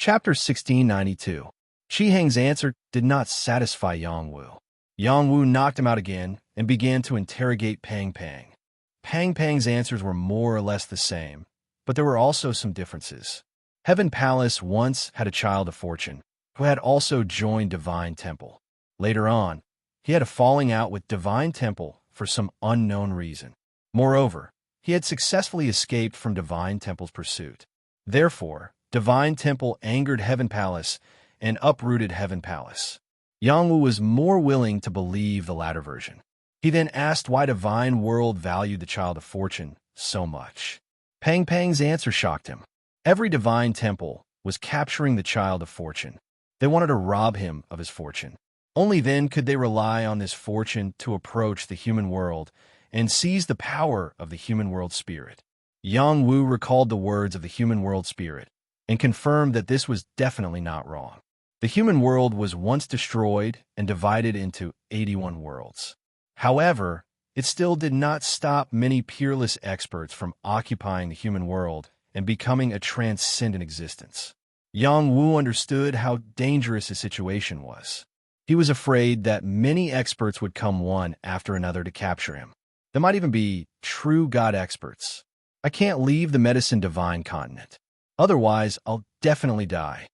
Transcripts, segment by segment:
Chapter 1692. Qi Heng's answer did not satisfy Yang Wu. Yang Wu knocked him out again and began to interrogate Pang Pang. Pang Pang's answers were more or less the same, but there were also some differences. Heaven Palace once had a child of fortune, who had also joined Divine Temple. Later on, he had a falling out with Divine Temple for some unknown reason. Moreover, he had successfully escaped from Divine Temple's pursuit. Therefore, Divine Temple angered Heaven Palace and uprooted Heaven Palace. Yang Wu was more willing to believe the latter version. He then asked why Divine World valued the Child of Fortune so much. Pang Pang's answer shocked him. Every Divine Temple was capturing the Child of Fortune. They wanted to rob him of his fortune. Only then could they rely on this fortune to approach the human world and seize the power of the human world spirit. Yang Wu recalled the words of the human world spirit and confirmed that this was definitely not wrong. The human world was once destroyed and divided into 81 worlds. However, it still did not stop many peerless experts from occupying the human world and becoming a transcendent existence. Yang Wu understood how dangerous the situation was. He was afraid that many experts would come one after another to capture him. There might even be true God experts. I can't leave the medicine divine continent. Otherwise, I'll definitely die.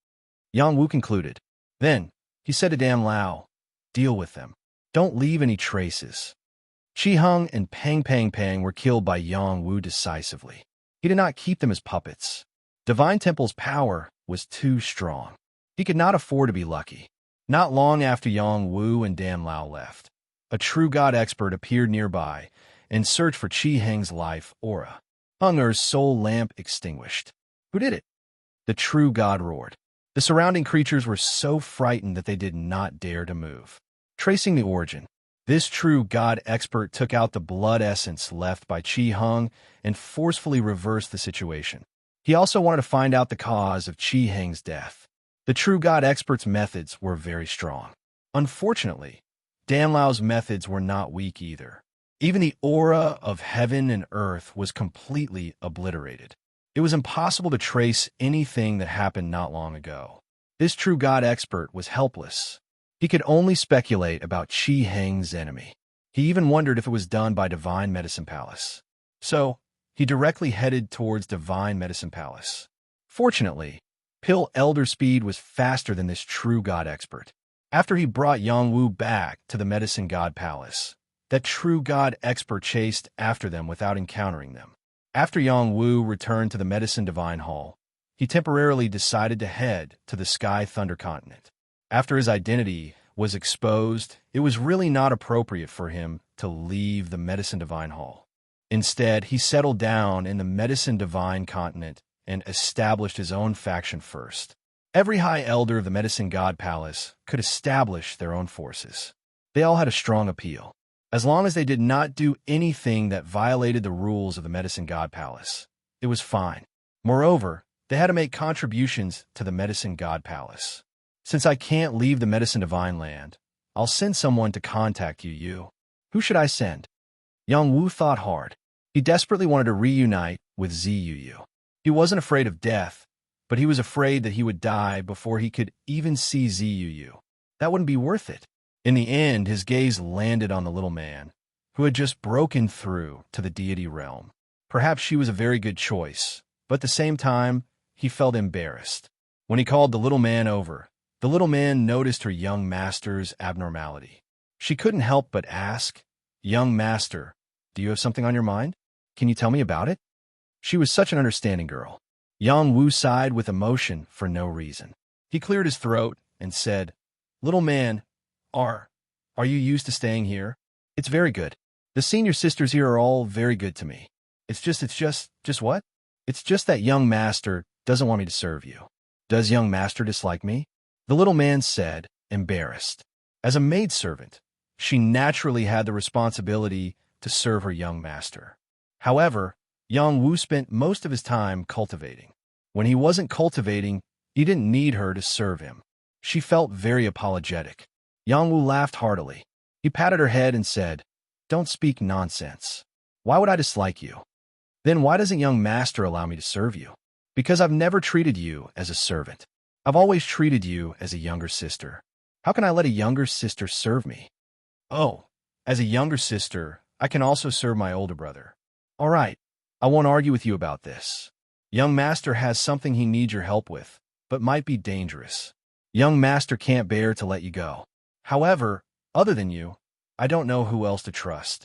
Yang Wu concluded. Then, he said to Dan Lao, deal with them. Don't leave any traces. Qi Heng and Pang Pang Pang were killed by Yang Wu decisively. He did not keep them as puppets. Divine Temple's power was too strong. He could not afford to be lucky. Not long after Yang Wu and Dan Lao left, a true God expert appeared nearby and searched for Qi Heng's life aura. Hunger's soul lamp extinguished. Who did it? The true God roared. The surrounding creatures were so frightened that they did not dare to move. Tracing the origin, this true God expert took out the blood essence left by Qi Heng and forcefully reversed the situation. He also wanted to find out the cause of Qi Heng's death. The true God expert's methods were very strong. Unfortunately, Dan Lao's methods were not weak either. Even the aura of heaven and earth was completely obliterated. It was impossible to trace anything that happened not long ago. This true God expert was helpless. He could only speculate about Qi Heng's enemy. He even wondered if it was done by Divine Medicine Palace. So, he directly headed towards Divine Medicine Palace. Fortunately, Pill Elder Speed was faster than this true God expert. After he brought Yang Wu back to the Medicine God Palace, that true God expert chased after them without encountering them. After Yang Wu returned to the Medicine Divine Hall, he temporarily decided to head to the Sky Thunder Continent. After his identity was exposed, it was really not appropriate for him to leave the Medicine Divine Hall. Instead, he settled down in the Medicine Divine Continent and established his own faction first. Every High Elder of the Medicine God Palace could establish their own forces. They all had a strong appeal. As long as they did not do anything that violated the rules of the Medicine God Palace, it was fine. Moreover, they had to make contributions to the Medicine God Palace. Since I can't leave the Medicine Divine Land, I'll send someone to contact you. Who should I send? Yang Wu thought hard. He desperately wanted to reunite with Ziyu. He wasn't afraid of death, but he was afraid that he would die before he could even see Ziyu. That wouldn't be worth it. In the end, his gaze landed on the little man, who had just broken through to the deity realm. Perhaps she was a very good choice, but at the same time, he felt embarrassed. When he called the little man over, the little man noticed her young master's abnormality. She couldn't help but ask, "Young master, do you have something on your mind? Can you tell me about it?" She was such an understanding girl. Yang Wu sighed with emotion for no reason. He cleared his throat and said, "Little man, are you used to staying here? It's very good. The senior sisters here are all very good to me. It's just what? It's just that young master doesn't want me to serve you." "Does young master dislike me?" The little man said, embarrassed. As a maidservant, she naturally had the responsibility to serve her young master. However, Yang Wu spent most of his time cultivating. When he wasn't cultivating, he didn't need her to serve him. She felt very apologetic. Yang Wu laughed heartily. He patted her head and said, "Don't speak nonsense. Why would I dislike you? Then why doesn't young master allow me to serve you?" "Because I've never treated you as a servant. I've always treated you as a younger sister. How can I let a younger sister serve me? Oh, as a younger sister, I can also serve my older brother. All right, I won't argue with you about this. Young master has something he needs your help with, but might be dangerous. Young master can't bear to let you go. However, other than you, I don't know who else to trust.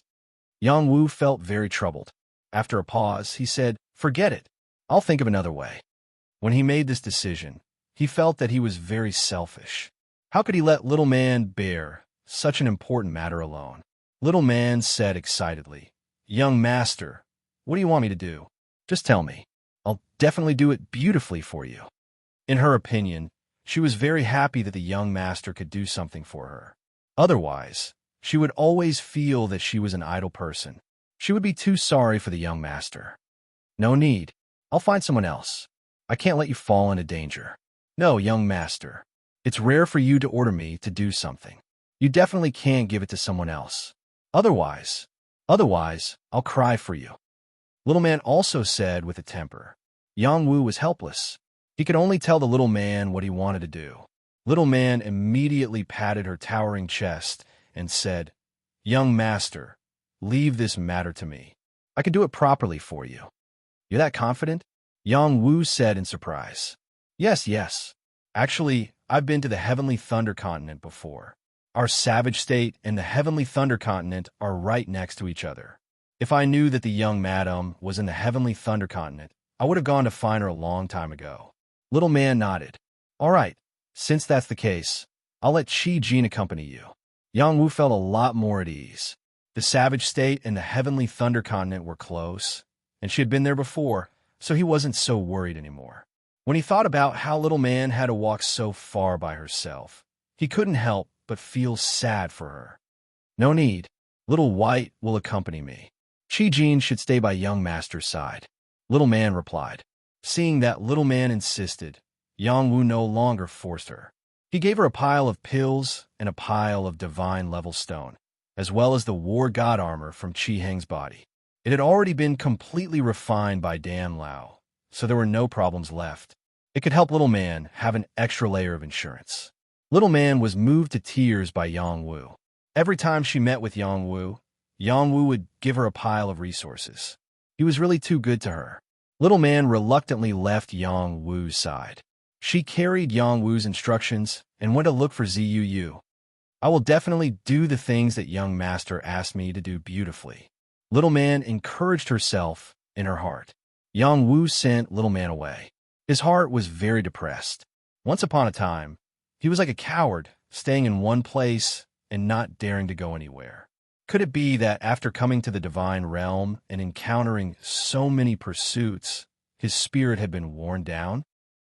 Yang Wu felt very troubled. After a pause, he said, "Forget it. I'll think of another way." When he made this decision, he felt that he was very selfish. How could he let little man bear such an important matter alone? Little man said excitedly, "Young master, what do you want me to do? Just tell me. I'll definitely do it beautifully for you." In her opinion, she was very happy that the young master could do something for her. Otherwise, she would always feel that she was an idle person. She would be too sorry for the young master. "No need. I'll find someone else. I can't let you fall into danger." "No, young master. It's rare for you to order me to do something. You definitely can't give it to someone else. Otherwise, I'll cry for you." Little man also said with a temper. Yang Wu was helpless. He could only tell the little man what he wanted to do. Little man immediately patted her towering chest and said, "Young master, leave this matter to me. I can do it properly for you." "You're that confident?" Yang Wu said in surprise. Yes. Actually, I've been to the Heavenly Thunder Continent before. Our savage state and the Heavenly Thunder Continent are right next to each other. If I knew that the young madam was in the Heavenly Thunder Continent, I would have gone to find her a long time ago. Little man nodded. "All right, since that's the case, I'll let Qi Jin accompany you." Yang Wu felt a lot more at ease. The savage state and the Heavenly Thunder Continent were close, and she had been there before, so he wasn't so worried anymore. When he thought about how little man had to walk so far by herself, he couldn't help but feel sad for her. "No need. Little White will accompany me. Qi Jin should stay by young master's side," little man replied. Seeing that little man insisted, Yang Wu no longer forced her. He gave her a pile of pills and a pile of divine level stone, as well as the war god armor from Qi Heng's body. It had already been completely refined by Dan Lao, so there were no problems left. It could help little man have an extra layer of insurance. Little man was moved to tears by Yang Wu. Every time she met with Yang Wu would give her a pile of resources. He was really too good to her. Little man reluctantly left Yang Wu's side. She carried Yang Wu's instructions and went to look for Zuu. "I will definitely do the things that young master asked me to do beautifully." Little man encouraged herself in her heart. Yang Wu sent little man away. His heart was very depressed. Once upon a time, he was like a coward, staying in one place and not daring to go anywhere. Could it be that after coming to the divine realm and encountering so many pursuits, his spirit had been worn down?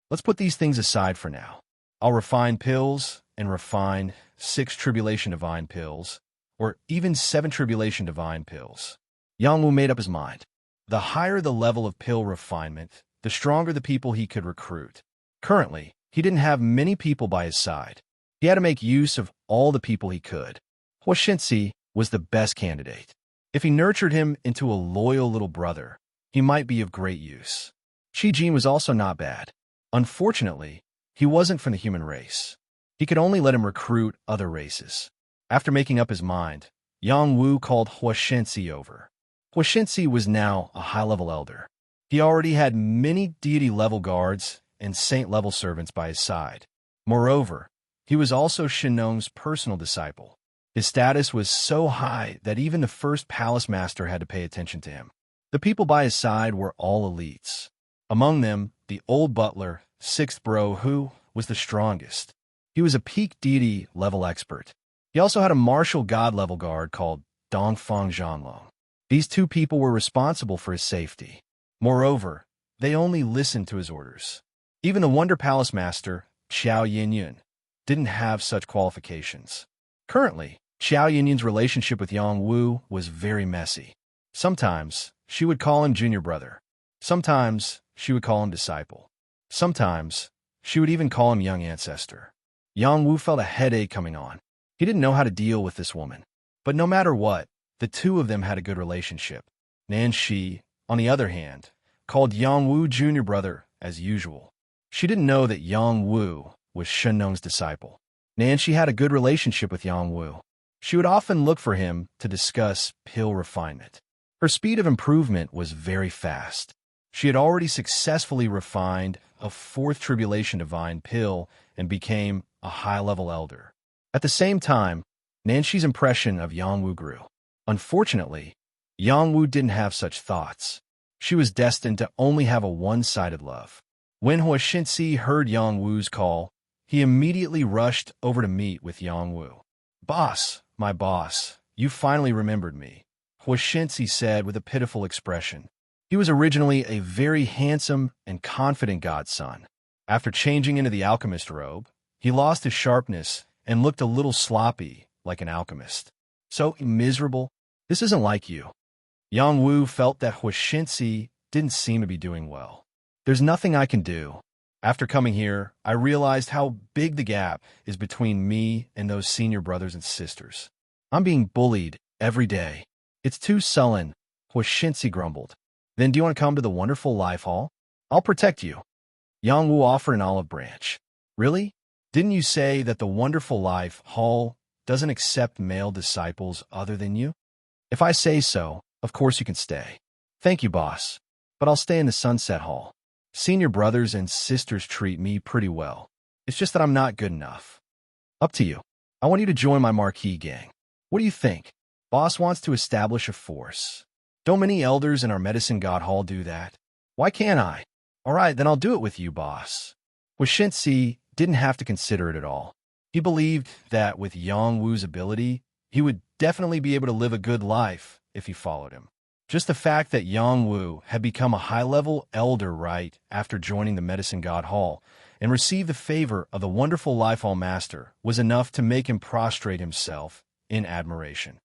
Let's put these things aside for now. I'll refine pills and refine 6 tribulation divine pills, or even 7 tribulation divine pills. Yang Wu made up his mind. The higher the level of pill refinement, the stronger the people he could recruit. Currently, he didn't have many people by his side. He had to make use of all the people he could. Huashensi was the best candidate. If he nurtured him into a loyal little brother, he might be of great use. Qi Jin was also not bad. Unfortunately, he wasn't from the human race. He could only let him recruit other races. After making up his mind, Yang Wu called Huashensi over. Huashensi was now a high-level elder. He already had many deity-level guards and saint-level servants by his side. Moreover, he was also Shinong's personal disciple. His status was so high that even the first palace master had to pay attention to him. The people by his side were all elites. Among them, the old butler, 6th bro, who was the strongest. He was a peak deity level expert. He also had a martial god level guard called Dongfang Zhanglong. These 2 people were responsible for his safety. Moreover, they only listened to his orders. Even the Wonder Palace Master, Xiao Yinyun, didn't have such qualifications. Currently, Xiao Yinyun's relationship with Yang Wu was very messy. Sometimes, she would call him junior brother. Sometimes, she would call him disciple. Sometimes, she would even call him young ancestor. Yang Wu felt a headache coming on. He didn't know how to deal with this woman. But no matter what, the 2 of them had a good relationship. Nan Shi, on the other hand, called Yang Wu junior brother as usual. She didn't know that Yang Wu was Shenong's disciple. Nancy had a good relationship with Yang Wu. She would often look for him to discuss pill refinement. Her speed of improvement was very fast. She had already successfully refined a fourth tribulation divine pill and became a high-level elder. At the same time, Nancy's impression of Yang Wu grew. Unfortunately, Yang Wu didn't have such thoughts. She was destined to only have a one-sided love. When Hua Xinzi heard Yang Wu's call, he immediately rushed over to meet with Yang Wu. "Boss, my boss, you finally remembered me," Hua Xinzi said with a pitiful expression. He was originally a very handsome and confident godson. After changing into the alchemist robe, he lost his sharpness and looked a little sloppy, like an alchemist. "So miserable? This isn't like you." Yang Wu felt that Hua Xinzi didn't seem to be doing well. "There's nothing I can do. After coming here, I realized how big the gap is between me and those senior brothers and sisters. I'm being bullied every day. It's too sullen," Hua Xinzi grumbled. "Then do you want to come to the Wonderful Life Hall? I'll protect you." Yang Wu offered an olive branch. "Really? Didn't you say that the Wonderful Life Hall doesn't accept male disciples other than you?" "If I say so, of course you can stay." "Thank you, boss. But I'll stay in the Sunset Hall. Senior brothers and sisters treat me pretty well. It's just that I'm not good enough." "Up to you. I want you to join my marquee gang. What do you think?" "Boss wants to establish a force. Don't many elders in our Medicine God Hall do that? Why can't I?" "All right, then I'll do it with you, boss." Hua Xinzi didn't have to consider it at all. He believed that with Yang Wu's ability, he would definitely be able to live a good life if he followed him. Just the fact that Yang Wu had become a high-level elder right after joining the Medicine God Hall and received the favor of the Wonderful Life Hall Master was enough to make him prostrate himself in admiration.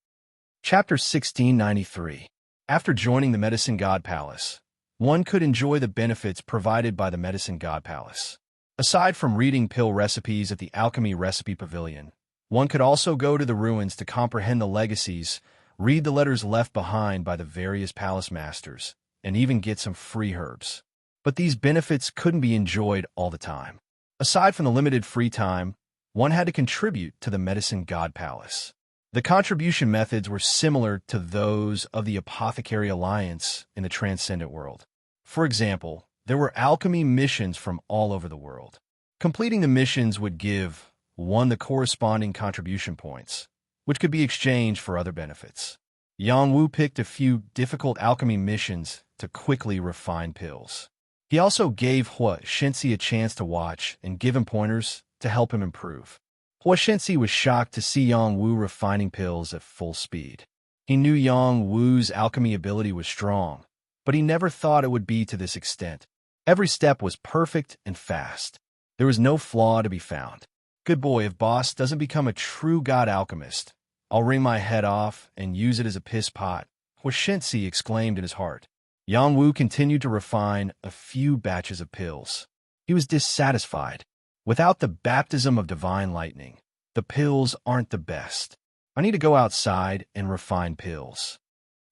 Chapter 1693. After joining the Medicine God Palace, one could enjoy the benefits provided by the Medicine God Palace. Aside from reading pill recipes at the Alchemy Recipe Pavilion, one could also go to the ruins to comprehend the legacies, read the letters left behind by the various palace masters, and even get some free herbs. But these benefits couldn't be enjoyed all the time. Aside from the limited free time, one had to contribute to the Medicine God Palace. The contribution methods were similar to those of the Apothecary Alliance in the Transcendent World. For example, there were alchemy missions from all over the world. Completing the missions would give one the corresponding contribution points, which could be exchanged for other benefits. Yang Wu picked a few difficult alchemy missions to quickly refine pills. He also gave Hua Xinzi a chance to watch and give him pointers to help him improve. Hua Xinzi was shocked to see Yang Wu refining pills at full speed. He knew Yang Wu's alchemy ability was strong, but he never thought it would be to this extent. Every step was perfect and fast. There was no flaw to be found. "Good boy, if boss doesn't become a true god alchemist, I'll wring my head off and use it as a piss pot," Hua Xinzi exclaimed in his heart. Yang Wu continued to refine a few batches of pills. He was dissatisfied. "Without the baptism of divine lightning, the pills aren't the best. I need to go outside and refine pills."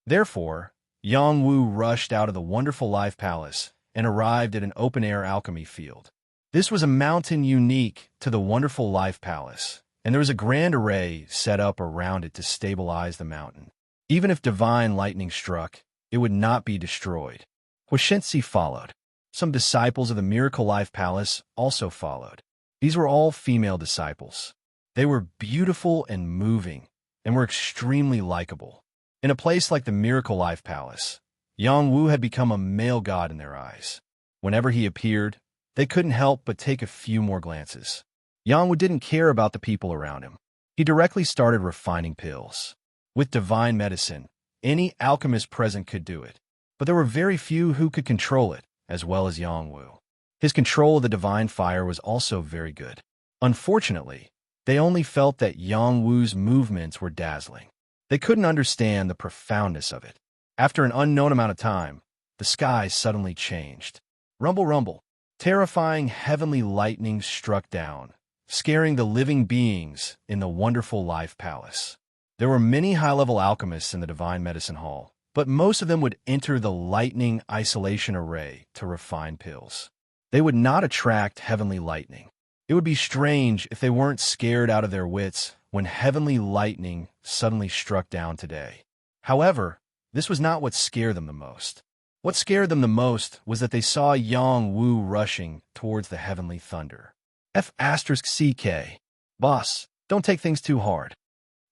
Therefore, Yang Wu rushed out of the Wonderful Life Palace and arrived at an open-air alchemy field. This was a mountain unique to the Wonderful Life Palace, and there was a grand array set up around it to stabilize the mountain. Even if divine lightning struck, it would not be destroyed. Hua Xinzi followed. Some disciples of the Miracle Life Palace also followed. These were all female disciples. They were beautiful and moving, and were extremely likable. In a place like the Miracle Life Palace, Yang Wu had become a male god in their eyes. Whenever he appeared, they couldn't help but take a few more glances. Yang Wu didn't care about the people around him. He directly started refining pills. With divine medicine, any alchemist present could do it, but there were very few who could control it, as well as Yang Wu. His control of the divine fire was also very good. Unfortunately, they only felt that Yang Wu's movements were dazzling. They couldn't understand the profoundness of it. After an unknown amount of time, the sky suddenly changed. Rumble, rumble. Terrifying heavenly lightning struck down, scaring the living beings in the Wonderful Life Palace. There were many high-level alchemists in the Divine Medicine Hall, but most of them would enter the lightning isolation array to refine pills. They would not attract heavenly lightning. It would be strange if they weren't scared out of their wits when heavenly lightning suddenly struck down today. However, this was not what scared them the most. What scared them the most was that they saw Yang Wu rushing towards the heavenly thunder. F***CK. Boss, don't take things too hard.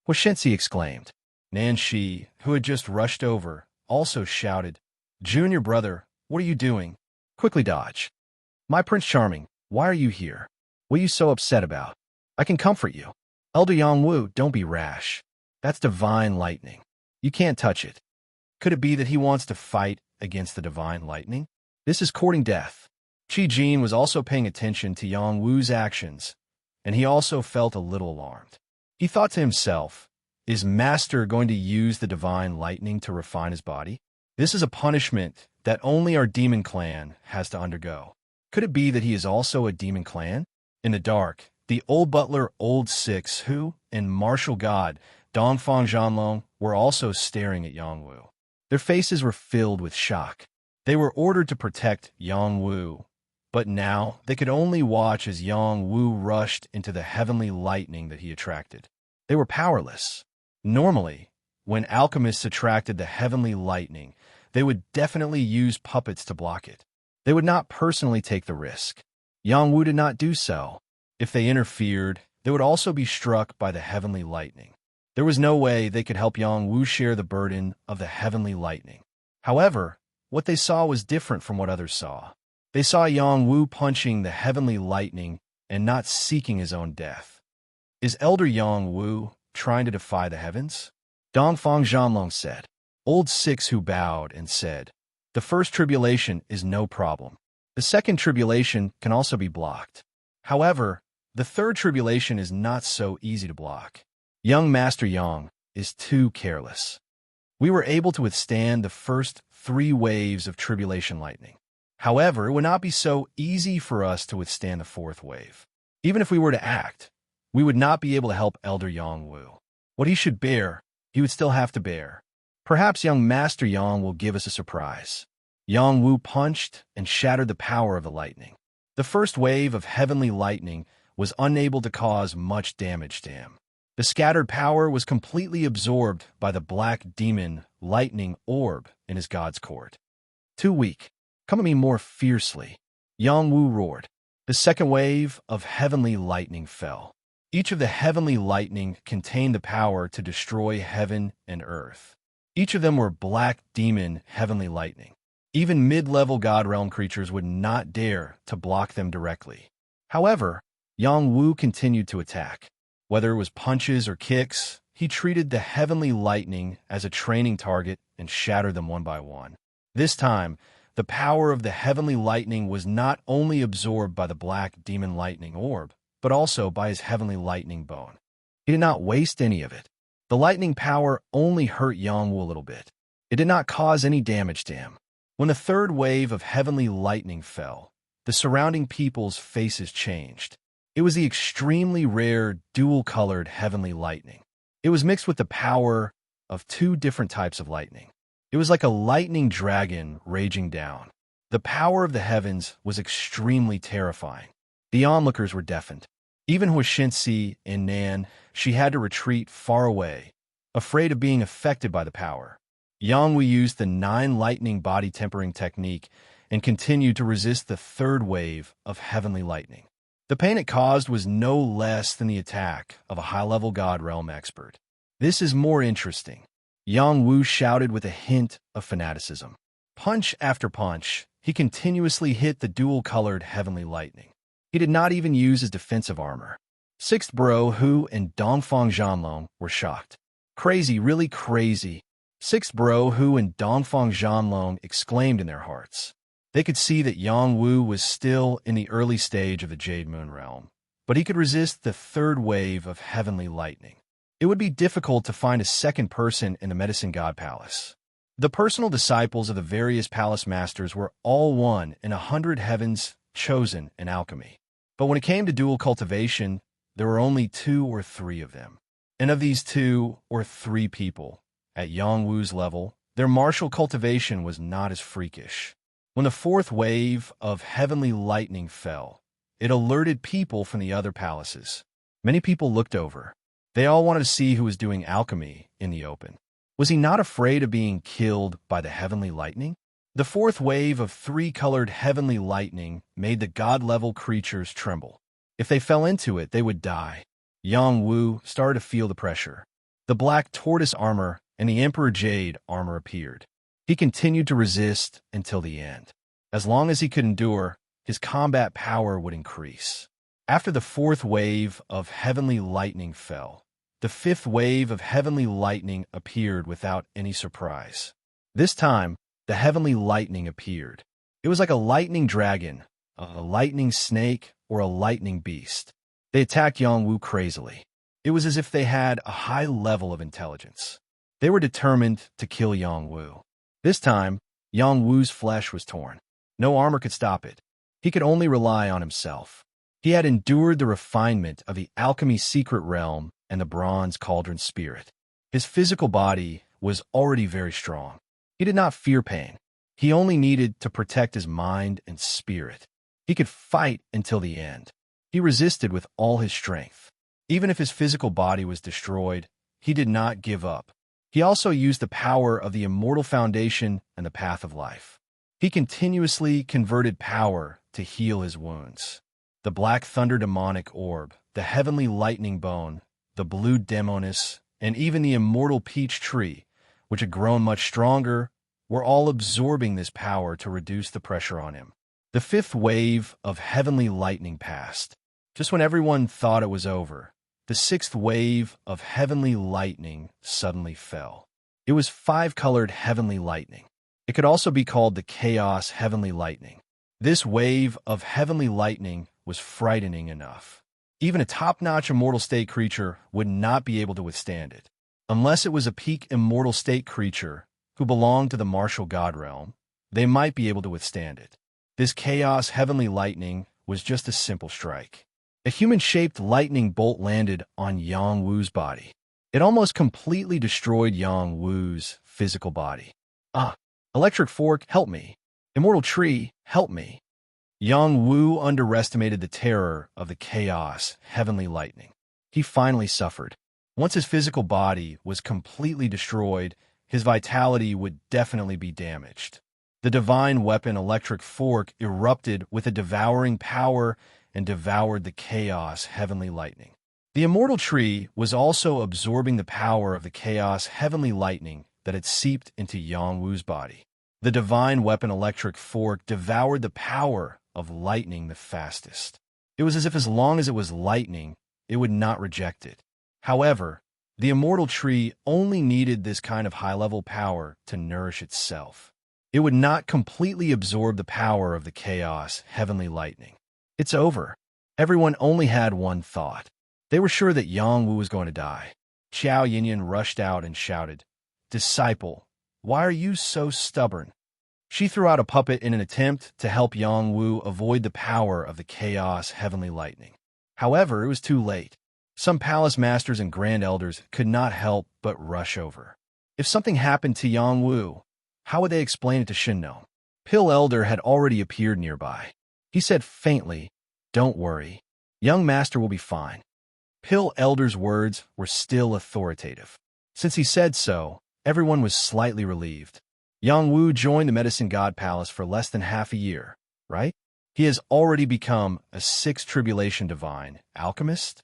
Huashensi exclaimed. Nan Shi, who had just rushed over, also shouted, Junior brother, what are you doing? Quickly dodge. My Prince Charming, why are you here? What are you so upset about? I can comfort you. Elder Yang Wu, don't be rash. That's divine lightning. You can't touch it. Could it be that he wants to fight against the divine lightning? This is courting death. Qi Jin was also paying attention to Yang Wu's actions, and he also felt a little alarmed. He thought to himself, is Master going to use the divine lightning to refine his body? This is a punishment that only our demon clan has to undergo. Could it be that he is also a demon clan? In the dark, the old butler Old Six Hu and martial god Dongfang Zhanlong were also staring at Yang Wu. Their faces were filled with shock. They were ordered to protect Yang Wu, but now they could only watch as Yang Wu rushed into the heavenly lightning that he attracted. They were powerless. Normally, when alchemists attracted the heavenly lightning, they would definitely use puppets to block it. They would not personally take the risk. Yang Wu did not do so. If they interfered, they would also be struck by the heavenly lightning. There was no way they could help Yang Wu share the burden of the heavenly lightning. However, what they saw was different from what others saw. They saw Yang Wu punching the heavenly lightning and not seeking his own death. Is Elder Yang Wu trying to defy the heavens? Dongfang Zhanlong said. Old Six Who bowed and said, the first tribulation is no problem. The second tribulation can also be blocked. However, the third tribulation is not so easy to block. Young Master Yang is too careless. We were able to withstand the first 3 waves of tribulation lightning. However, it would not be so easy for us to withstand the 4th wave. Even if we were to act, we would not be able to help Elder Yang Wu. What he should bear, he would still have to bear. Perhaps young Master Yang will give us a surprise. Yang Wu punched and shattered the power of the lightning. The first wave of heavenly lightning was unable to cause much damage to him. The scattered power was completely absorbed by the black demon lightning orb in his god's court. Too weak. Come at me more fiercely. Yang Wu roared. The second wave of heavenly lightning fell. Each of the heavenly lightning contained the power to destroy heaven and earth. Each of them were black demon heavenly lightning. Even mid-level God Realm creatures would not dare to block them directly. However, Yang Wu continued to attack. Whether it was punches or kicks, he treated the heavenly lightning as a training target and shattered them one by one. This time, the power of the heavenly lightning was not only absorbed by the black demon lightning orb, but also by his heavenly lightning bone. He did not waste any of it. The lightning power only hurt Yang Wu a little bit. It did not cause any damage to him. When the third wave of heavenly lightning fell, the surrounding people's faces changed. It was the extremely rare dual-colored heavenly lightning. It was mixed with the power of 2 different types of lightning. It was like a lightning dragon raging down. The power of the heavens was extremely terrifying. The onlookers were deafened. Even Huashensi and Nan, she had to retreat far away, afraid of being affected by the power. Yang Wu used the 9 lightning body tempering technique and continued to resist the third wave of heavenly lightning. The pain it caused was no less than the attack of a high-level God Realm expert. This is more interesting. Yang Wu shouted with a hint of fanaticism. Punch after punch, he continuously hit the dual-colored heavenly lightning. He did not even use his defensive armor. Sixth Bro Hu and Dongfang Zhanlong were shocked. Crazy, really crazy. Sixth Bro Hu and Dongfang Zhanlong exclaimed in their hearts. They could see that Yang Wu was still in the early stage of the Jade Moon Realm, but he could resist the third wave of heavenly lightning. It would be difficult to find a second person in the Medicine God Palace. The personal disciples of the various palace masters were all one in 100 heavens chosen in alchemy. But when it came to dual cultivation, there were only 2 or 3 of them. And of these 2 or 3 people, at Yang Wu's level, their martial cultivation was not as freakish. When the fourth wave of heavenly lightning fell, it alerted people from the other palaces. Many people looked over. They all wanted to see who was doing alchemy in the open. Was he not afraid of being killed by the heavenly lightning? The fourth wave of three-colored heavenly lightning made the god-level creatures tremble. If they fell into it, they would die. Yang Wu started to feel the pressure. The black tortoise armor and the Emperor Jade armor appeared. He continued to resist until the end. As long as he could endure, his combat power would increase. After the fourth wave of heavenly lightning fell, the fifth wave of heavenly lightning appeared without any surprise. This time, the heavenly lightning appeared. It was like a lightning dragon, a lightning snake, or a lightning beast. They attacked Yang Wu crazily. It was as if they had a high level of intelligence. They were determined to kill Yang Wu. This time, Yang Wu's flesh was torn. No armor could stop it. He could only rely on himself. He had endured the refinement of the alchemy secret realm and the bronze cauldron spirit. His physical body was already very strong. He did not fear pain. He only needed to protect his mind and spirit. He could fight until the end. He resisted with all his strength. Even if his physical body was destroyed, he did not give up. He also used the power of the immortal foundation and the path of life. He continuously converted power to heal his wounds. The black thunder demonic orb, the heavenly lightning bone, the blue demoness, and even the immortal peach tree, which had grown much stronger, were all absorbing this power to reduce the pressure on him. The fifth wave of heavenly lightning passed. Just when everyone thought it was over, the sixth wave of heavenly lightning suddenly fell. It was five-colored heavenly lightning. It could also be called the chaos heavenly lightning. This wave of heavenly lightning was frightening enough. Even a top-notch immortal state creature would not be able to withstand it. Unless it was a peak immortal state creature who belonged to the martial god realm, they might be able to withstand it. This chaos heavenly lightning was just a simple strike. A human-shaped lightning bolt landed on Yang Wu's body. It almost completely destroyed Yang Wu's physical body. Electric fork, help me. Immortal tree, help me. Yang Wu underestimated the terror of the chaos heavenly lightning. He finally suffered. Once his physical body was completely destroyed, his vitality would definitely be damaged. The divine weapon electric fork erupted with a devouring power and devoured the chaos heavenly lightning. The immortal tree was also absorbing the power of the chaos heavenly lightning that had seeped into Yang Wu's body. The divine weapon electric fork devoured the power of lightning the fastest. It was as long as it was lightning, it would not reject it. However, the immortal tree only needed this kind of high-level power to nourish itself. It would not completely absorb the power of the chaos heavenly lightning. It's over. Everyone only had one thought. They were sure that Yang Wu was going to die. Qiao Yinyan rushed out and shouted, "Disciple, why are you so stubborn?" She threw out a puppet in an attempt to help Yang Wu avoid the power of the chaos heavenly lightning. However, it was too late. Some palace masters and grand elders could not help but rush over. If something happened to Yang Wu, how would they explain it to Shinno? Pill Elder had already appeared nearby. He said faintly, "Don't worry. Young master will be fine." Pill Elder's words were still authoritative. Since he said so, everyone was slightly relieved. Yang Wu joined the Medicine God Palace for less than half a year, right? He has already become a sixth tribulation divine alchemist.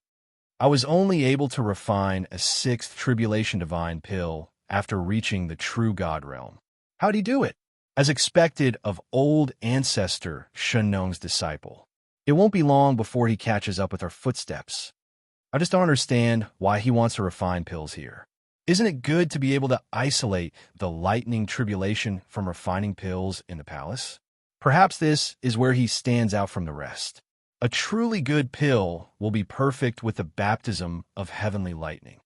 I was only able to refine a sixth tribulation divine pill after reaching the true God realm. How'd he do it? As expected of old ancestor Shenong's disciple. It won't be long before he catches up with our footsteps. I just don't understand why he wants to refine pills here. Isn't it good to be able to isolate the lightning tribulation from refining pills in the palace? Perhaps this is where he stands out from the rest. A truly good pill will be perfect with the baptism of heavenly lightning.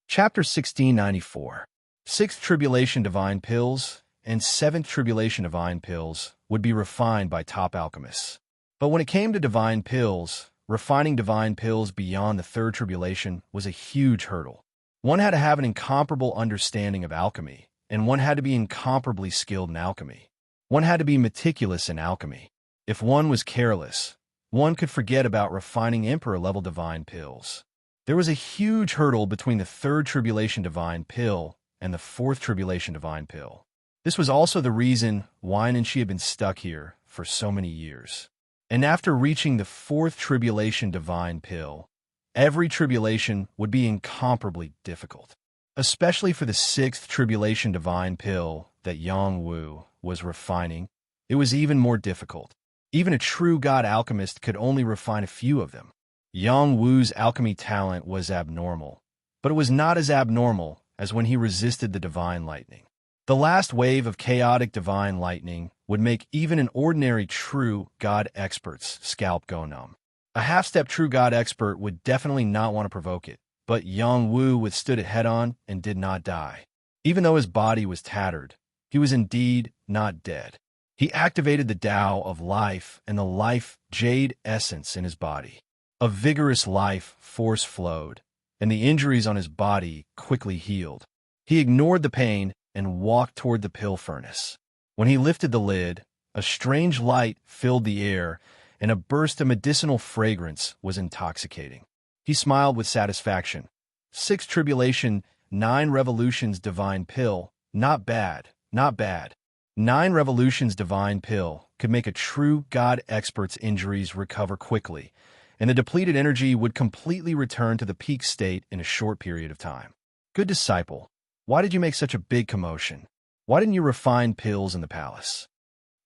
Chapter 1694. Sixth Tribulation Divine Pills and Seventh Tribulation Divine Pills would be refined by top alchemists. But when it came to divine pills, refining divine pills beyond the third tribulation was a huge hurdle. One had to have an incomparable understanding of alchemy, and one had to be incomparably skilled in alchemy. One had to be meticulous in alchemy. If one was careless, one could forget about refining emperor-level divine pills. There was a huge hurdle between the third tribulation divine pill and the fourth tribulation divine pill. This was also the reason Wine and she had been stuck here for so many years. And after reaching the fourth tribulation divine pill, every tribulation would be incomparably difficult, especially for the sixth tribulation divine pill that Yang Wu was refining. It was even more difficult. Even a true god alchemist could only refine a few of them. Yang Wu's alchemy talent was abnormal, but it was not as abnormal as when he resisted the divine lightning. The last wave of chaotic divine lightning would make even an ordinary true god expert's scalp go numb. A half-step true god expert would definitely not want to provoke it, but Yang Wu withstood it head-on and did not die. Even though his body was tattered, he was indeed not dead. He activated the Tao of life and the life jade essence in his body. A vigorous life force flowed, and the injuries on his body quickly healed. He ignored the pain and walked toward the pill furnace. When he lifted the lid, a strange light filled the air, and a burst of medicinal fragrance was intoxicating. He smiled with satisfaction. 6 tribulation, 9 revolutions divine pill. Not bad, not bad. 9 revolutions divine pill could make a true god expert's injuries recover quickly, and the depleted energy would completely return to the peak state in a short period of time. Good disciple, why did you make such a big commotion? Why didn't you refine pills in the palace?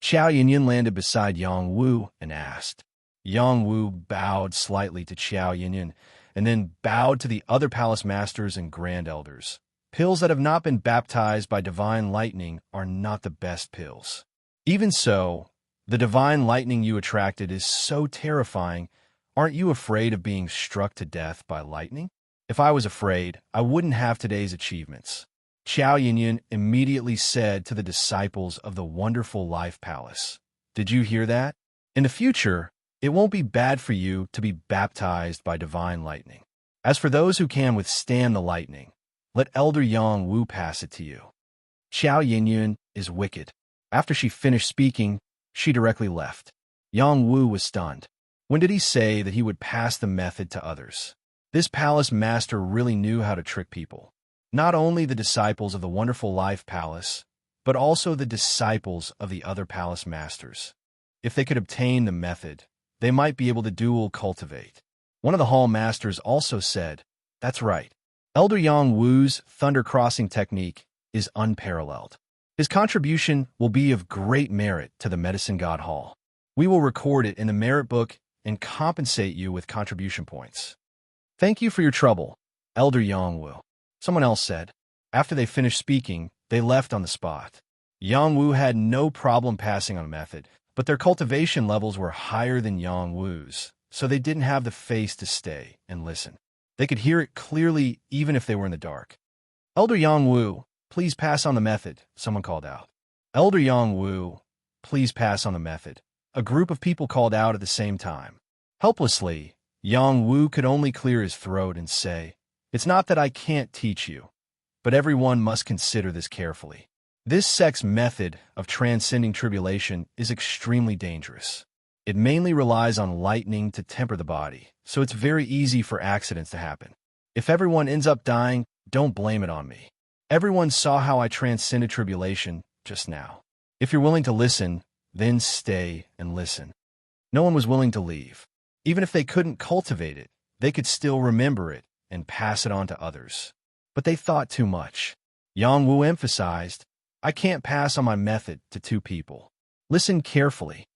Qiao Yinyan landed beside Yang Wu and asked. Yang Wu bowed slightly to Qiao Yinyan, and then bowed to the other palace masters and grand elders. Pills that have not been baptized by divine lightning are not the best pills. Even so, the divine lightning you attracted is so terrifying. Aren't you afraid of being struck to death by lightning? If I was afraid, I wouldn't have today's achievements. Qiao Yinyan immediately said to the disciples of the wonderful life palace, "Did you hear that? In the future, it won't be bad for you to be baptized by divine lightning. As for those who can withstand the lightning, let Elder Yang Wu pass it to you." Qiao Yinyan is wicked. After she finished speaking, she directly left. Yang Wu was stunned. When did he say that he would pass the method to others? This palace master really knew how to trick people. Not only the disciples of the wonderful life palace, but also the disciples of the other palace masters. If they could obtain the method, they might be able to dual cultivate. One of the hall masters also said, "That's right. Elder Yang Wu's thunder crossing technique is unparalleled. His contribution will be of great merit to the Medicine God Hall. We will record it in the merit book and compensate you with contribution points." "Thank you for your trouble, Elder Yang Wu," someone else said. After they finished speaking, they left on the spot. Yang Wu had no problem passing on a method, but their cultivation levels were higher than Yang Wu's, so they didn't have the face to stay and listen. They could hear it clearly even if they were in the dark. "Elder Yang Wu, please pass on the method," someone called out. "Elder Yang Wu, please pass on the method," a group of people called out at the same time. Helplessly, Yang Wu could only clear his throat and say, "It's not that I can't teach you, but everyone must consider this carefully. This sect's method of transcending tribulation is extremely dangerous. It mainly relies on lightning to temper the body, so it's very easy for accidents to happen. If everyone ends up dying, don't blame it on me. Everyone saw how I transcended tribulation just now. If you're willing to listen, then stay and listen." No one was willing to leave. Even if they couldn't cultivate it, they could still remember it and pass it on to others. But they thought too much. Yang Wu emphasized, "I can't pass on my method to 2 people. Listen carefully."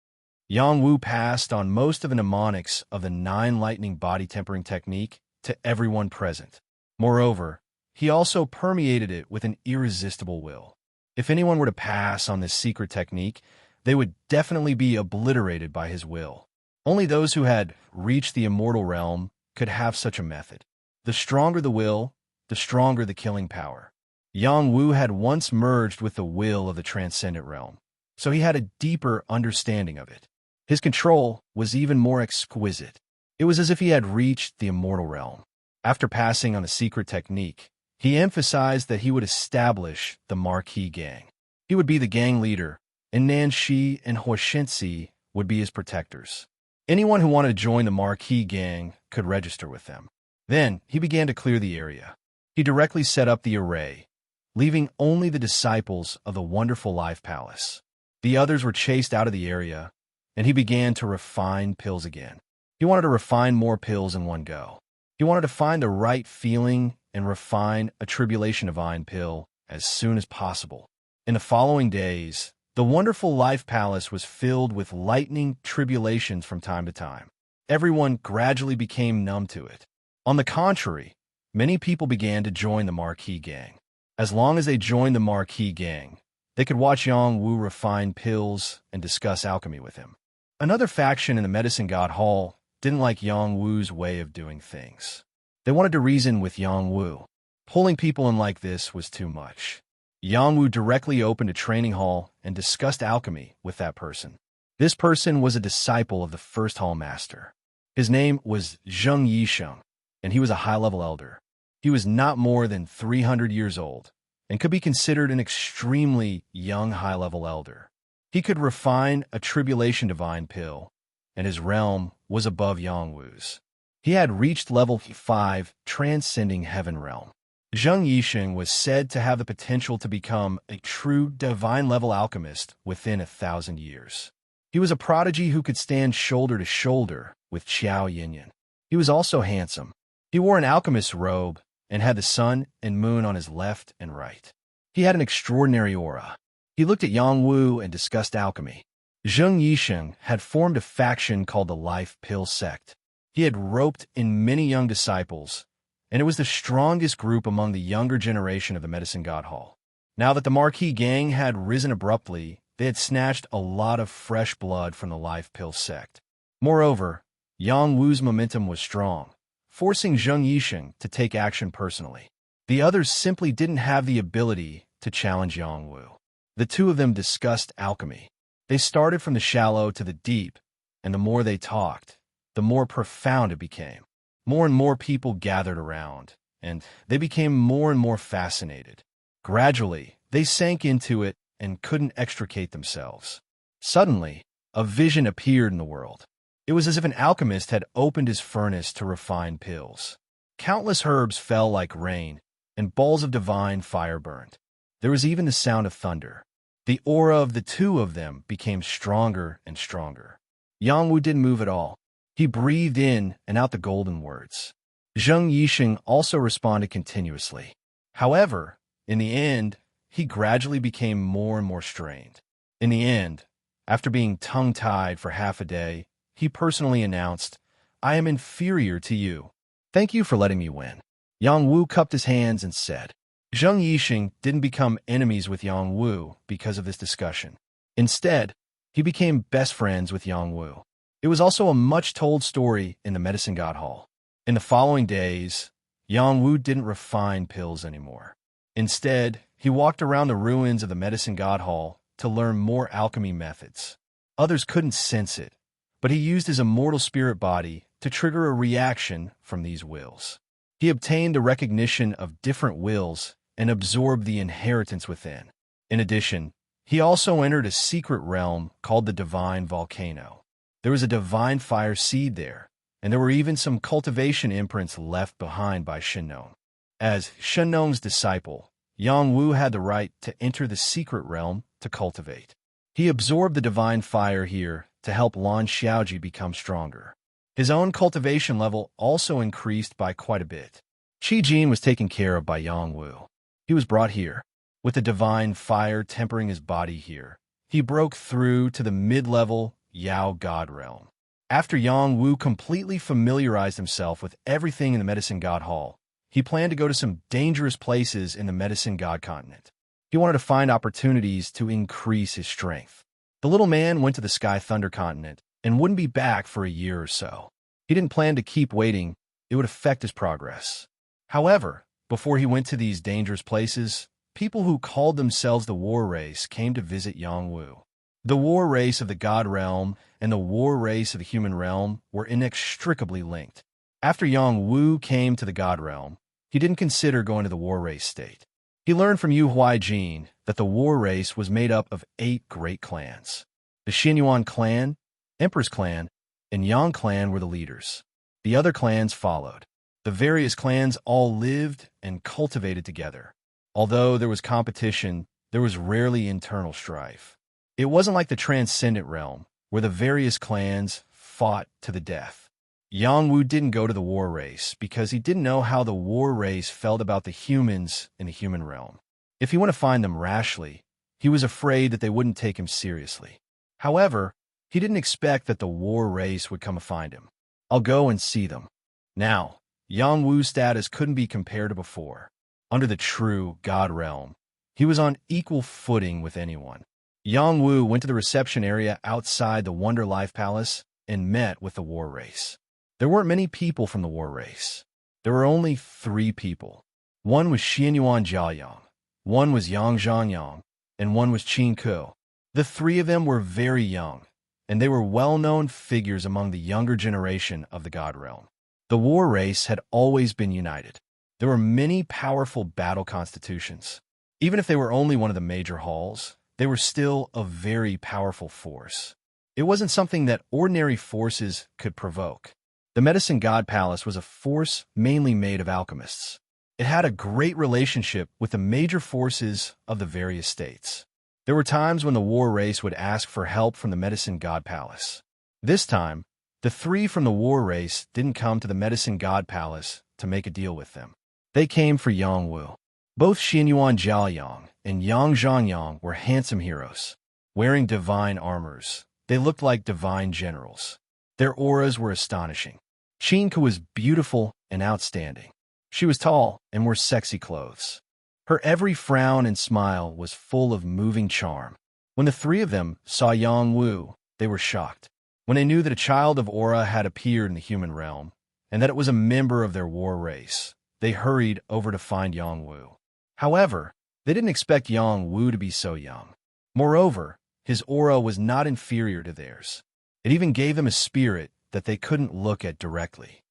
Yang Wu passed on most of the mnemonics of the 9 lightning body tempering technique to everyone present. Moreover, he also permeated it with an irresistible will. If anyone were to pass on this secret technique, they would definitely be obliterated by his will. Only those who had reached the immortal realm could have such a method. The stronger the will, the stronger the killing power. Yang Wu had once merged with the will of the transcendent realm, so he had a deeper understanding of it. His control was even more exquisite. It was as if he had reached the immortal realm. After passing on the secret technique, he emphasized that he would establish the Marquis gang. He would be the gang leader, and Nanshi and Huashensi would be his protectors. Anyone who wanted to join the Marquis gang could register with them. Then he began to clear the area. He directly set up the array, leaving only the disciples of the wonderful Life Palace. The others were chased out of the area, and he began to refine pills again. He wanted to refine more pills in one go. He wanted to find the right feeling and refine a tribulation divine pill as soon as possible. In the following days, the wonderful Life Palace was filled with lightning tribulations from time to time. Everyone gradually became numb to it. On the contrary, many people began to join the Marquis gang. As long as they joined the Marquis gang, they could watch Yang Wu refine pills and discuss alchemy with him. Another faction in the Medicine God Hall didn't like Yang Wu's way of doing things. They wanted to reason with Yang Wu. Pulling people in like this was too much. Yang Wu directly opened a training hall and discussed alchemy with that person. This person was a disciple of the first hall master. His name was Zheng Yisheng, and he was a high-level elder. He was not more than 300 years old and could be considered an extremely young high-level elder. He could refine a tribulation divine pill, and his realm was above Yang Wu's. He had reached level 5, transcending heaven realm. Zheng Yisheng was said to have the potential to become a true divine-level alchemist within 1,000 years. He was a prodigy who could stand shoulder to shoulder with Qiao Yinyan. He was also handsome. He wore an alchemist's robe and had the sun and moon on his left and right. He had an extraordinary aura. He looked at Yang Wu and discussed alchemy. Zheng Yisheng had formed a faction called the Life Pill Sect. He had roped in many young disciples, and it was the strongest group among the younger generation of the Medicine God Hall. Now that the Marquis gang had risen abruptly, they had snatched a lot of fresh blood from the Life Pill Sect. Moreover, Yang Wu's momentum was strong, forcing Zheng Yisheng to take action personally. The others simply didn't have the ability to challenge Yang Wu. The two of them discussed alchemy. They started from the shallow to the deep, and the more they talked, the more profound it became. More and more people gathered around, and they became more and more fascinated. Gradually, they sank into it and couldn't extricate themselves. Suddenly, a vision appeared in the world. It was as if an alchemist had opened his furnace to refine pills. Countless herbs fell like rain, and balls of divine fire burned. There was even the sound of thunder. The aura of the two of them became stronger and stronger. Yang Wu didn't move at all. He breathed in and out the golden words. Zheng Yisheng also responded continuously. However, in the end, he gradually became more and more strained. In the end, after being tongue-tied for half a day, he personally announced, "I am inferior to you. Thank you for letting me win." Yang Wu cupped his hands and said. Zheng Yisheng didn't become enemies with Yang Wu because of this discussion. Instead, he became best friends with Yang Wu. It was also a much-told story in the Medicine God Hall. In the following days, Yang Wu didn't refine pills anymore. Instead, he walked around the ruins of the Medicine God Hall to learn more alchemy methods. Others couldn't sense it, but he used his immortal spirit body to trigger a reaction from these wills. He obtained the recognition of different wills and absorbed the inheritance within. In addition, he also entered a secret realm called the Divine Volcano. There was a divine fire seed there, and there were even some cultivation imprints left behind by Shenong. As Shenong's disciple, Yang Wu had the right to enter the secret realm to cultivate. He absorbed the divine fire here to help Lan Xiaoji become stronger. His own cultivation level also increased by quite a bit. Qi Jin was taken care of by Yang Wu. He was brought here. With the divine fire tempering his body here, he broke through to the mid-level Yao God realm. After Yang Wu completely familiarized himself with everything in the Medicine God Hall, he planned to go to some dangerous places in the Medicine God continent. He wanted to find opportunities to increase his strength. The little man went to the Sky Thunder continent and wouldn't be back for a year or so. He didn't plan to keep waiting. It would affect his progress. However, before he went to these dangerous places, people who called themselves the War Race came to visit Yang Wu. The War Race of the God Realm and the War Race of the Human Realm were inextricably linked. After Yang Wu came to the God Realm, he didn't consider going to the War Race state. He learned from Yu Huaijin that the war race was made up of 8 great clans. The Xianyuan clan, Emperor's clan, and Yang clan were the leaders. The other clans followed. The various clans all lived and cultivated together. Although there was competition, there was rarely internal strife. It wasn't like the transcendent realm, where the various clans fought to the death. Yang Wu didn't go to the war race because he didn't know how the war race felt about the humans in the human realm. If he went to find them rashly, he was afraid that they wouldn't take him seriously. However, he didn't expect that the war race would come to find him. I'll go and see them. Now, Yang Wu's status couldn't be compared to before. Under the true God realm, he was on equal footing with anyone. Yang Wu went to the reception area outside the Wonder Life Palace and met with the war race. There weren't many people from the war race. There were only 3 people. One was Xianyuan Jiaoyang, one was Yang Zhangyang, and one was Qin Ke. The 3 of them were very young, and they were well-known figures among the younger generation of the God realm. The war race had always been united. There were many powerful battle constitutions. Even if they were only one of the major halls, they were still a very powerful force. It wasn't something that ordinary forces could provoke. The Medicine God Palace was a force mainly made of alchemists. It had a great relationship with the major forces of the various states. There were times when the war race would ask for help from the Medicine God Palace. This time, the 3 from the war race didn't come to the Medicine God Palace to make a deal with them. They came for Yang Wu. Both Xianyuan Jiaoyang and Yang Zhangyang were handsome heroes. Wearing divine armors, they looked like divine generals. Their auras were astonishing. Qin Ke was beautiful and outstanding. She was tall and wore sexy clothes. Her every frown and smile was full of moving charm. When the 3 of them saw Yang Wu, they were shocked. When they knew that a child of aura had appeared in the human realm, and that it was a member of their war race, they hurried over to find Yang Wu. However, they didn't expect Yang Wu to be so young. Moreover, his aura was not inferior to theirs. It even gave them a spirit that they couldn't look at directly.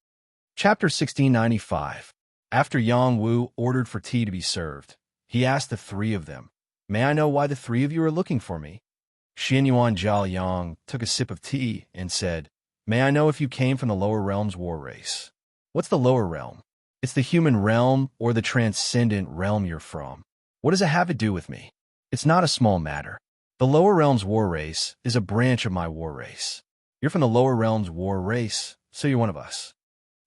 Chapter 1695. After Yang Wu ordered for tea to be served, he asked the 3 of them, "May I know why the 3 of you are looking for me?" Xianyuan Jiaoyang took a sip of tea and said, "May I know if you came from the lower realm's war race?" "What's the lower realm?" "It's the human realm or the transcendent realm you're from." "What does it have to do with me?" "It's not a small matter. The lower realm's war race is a branch of my war race. You're from the lower realm's war race, so you're one of us."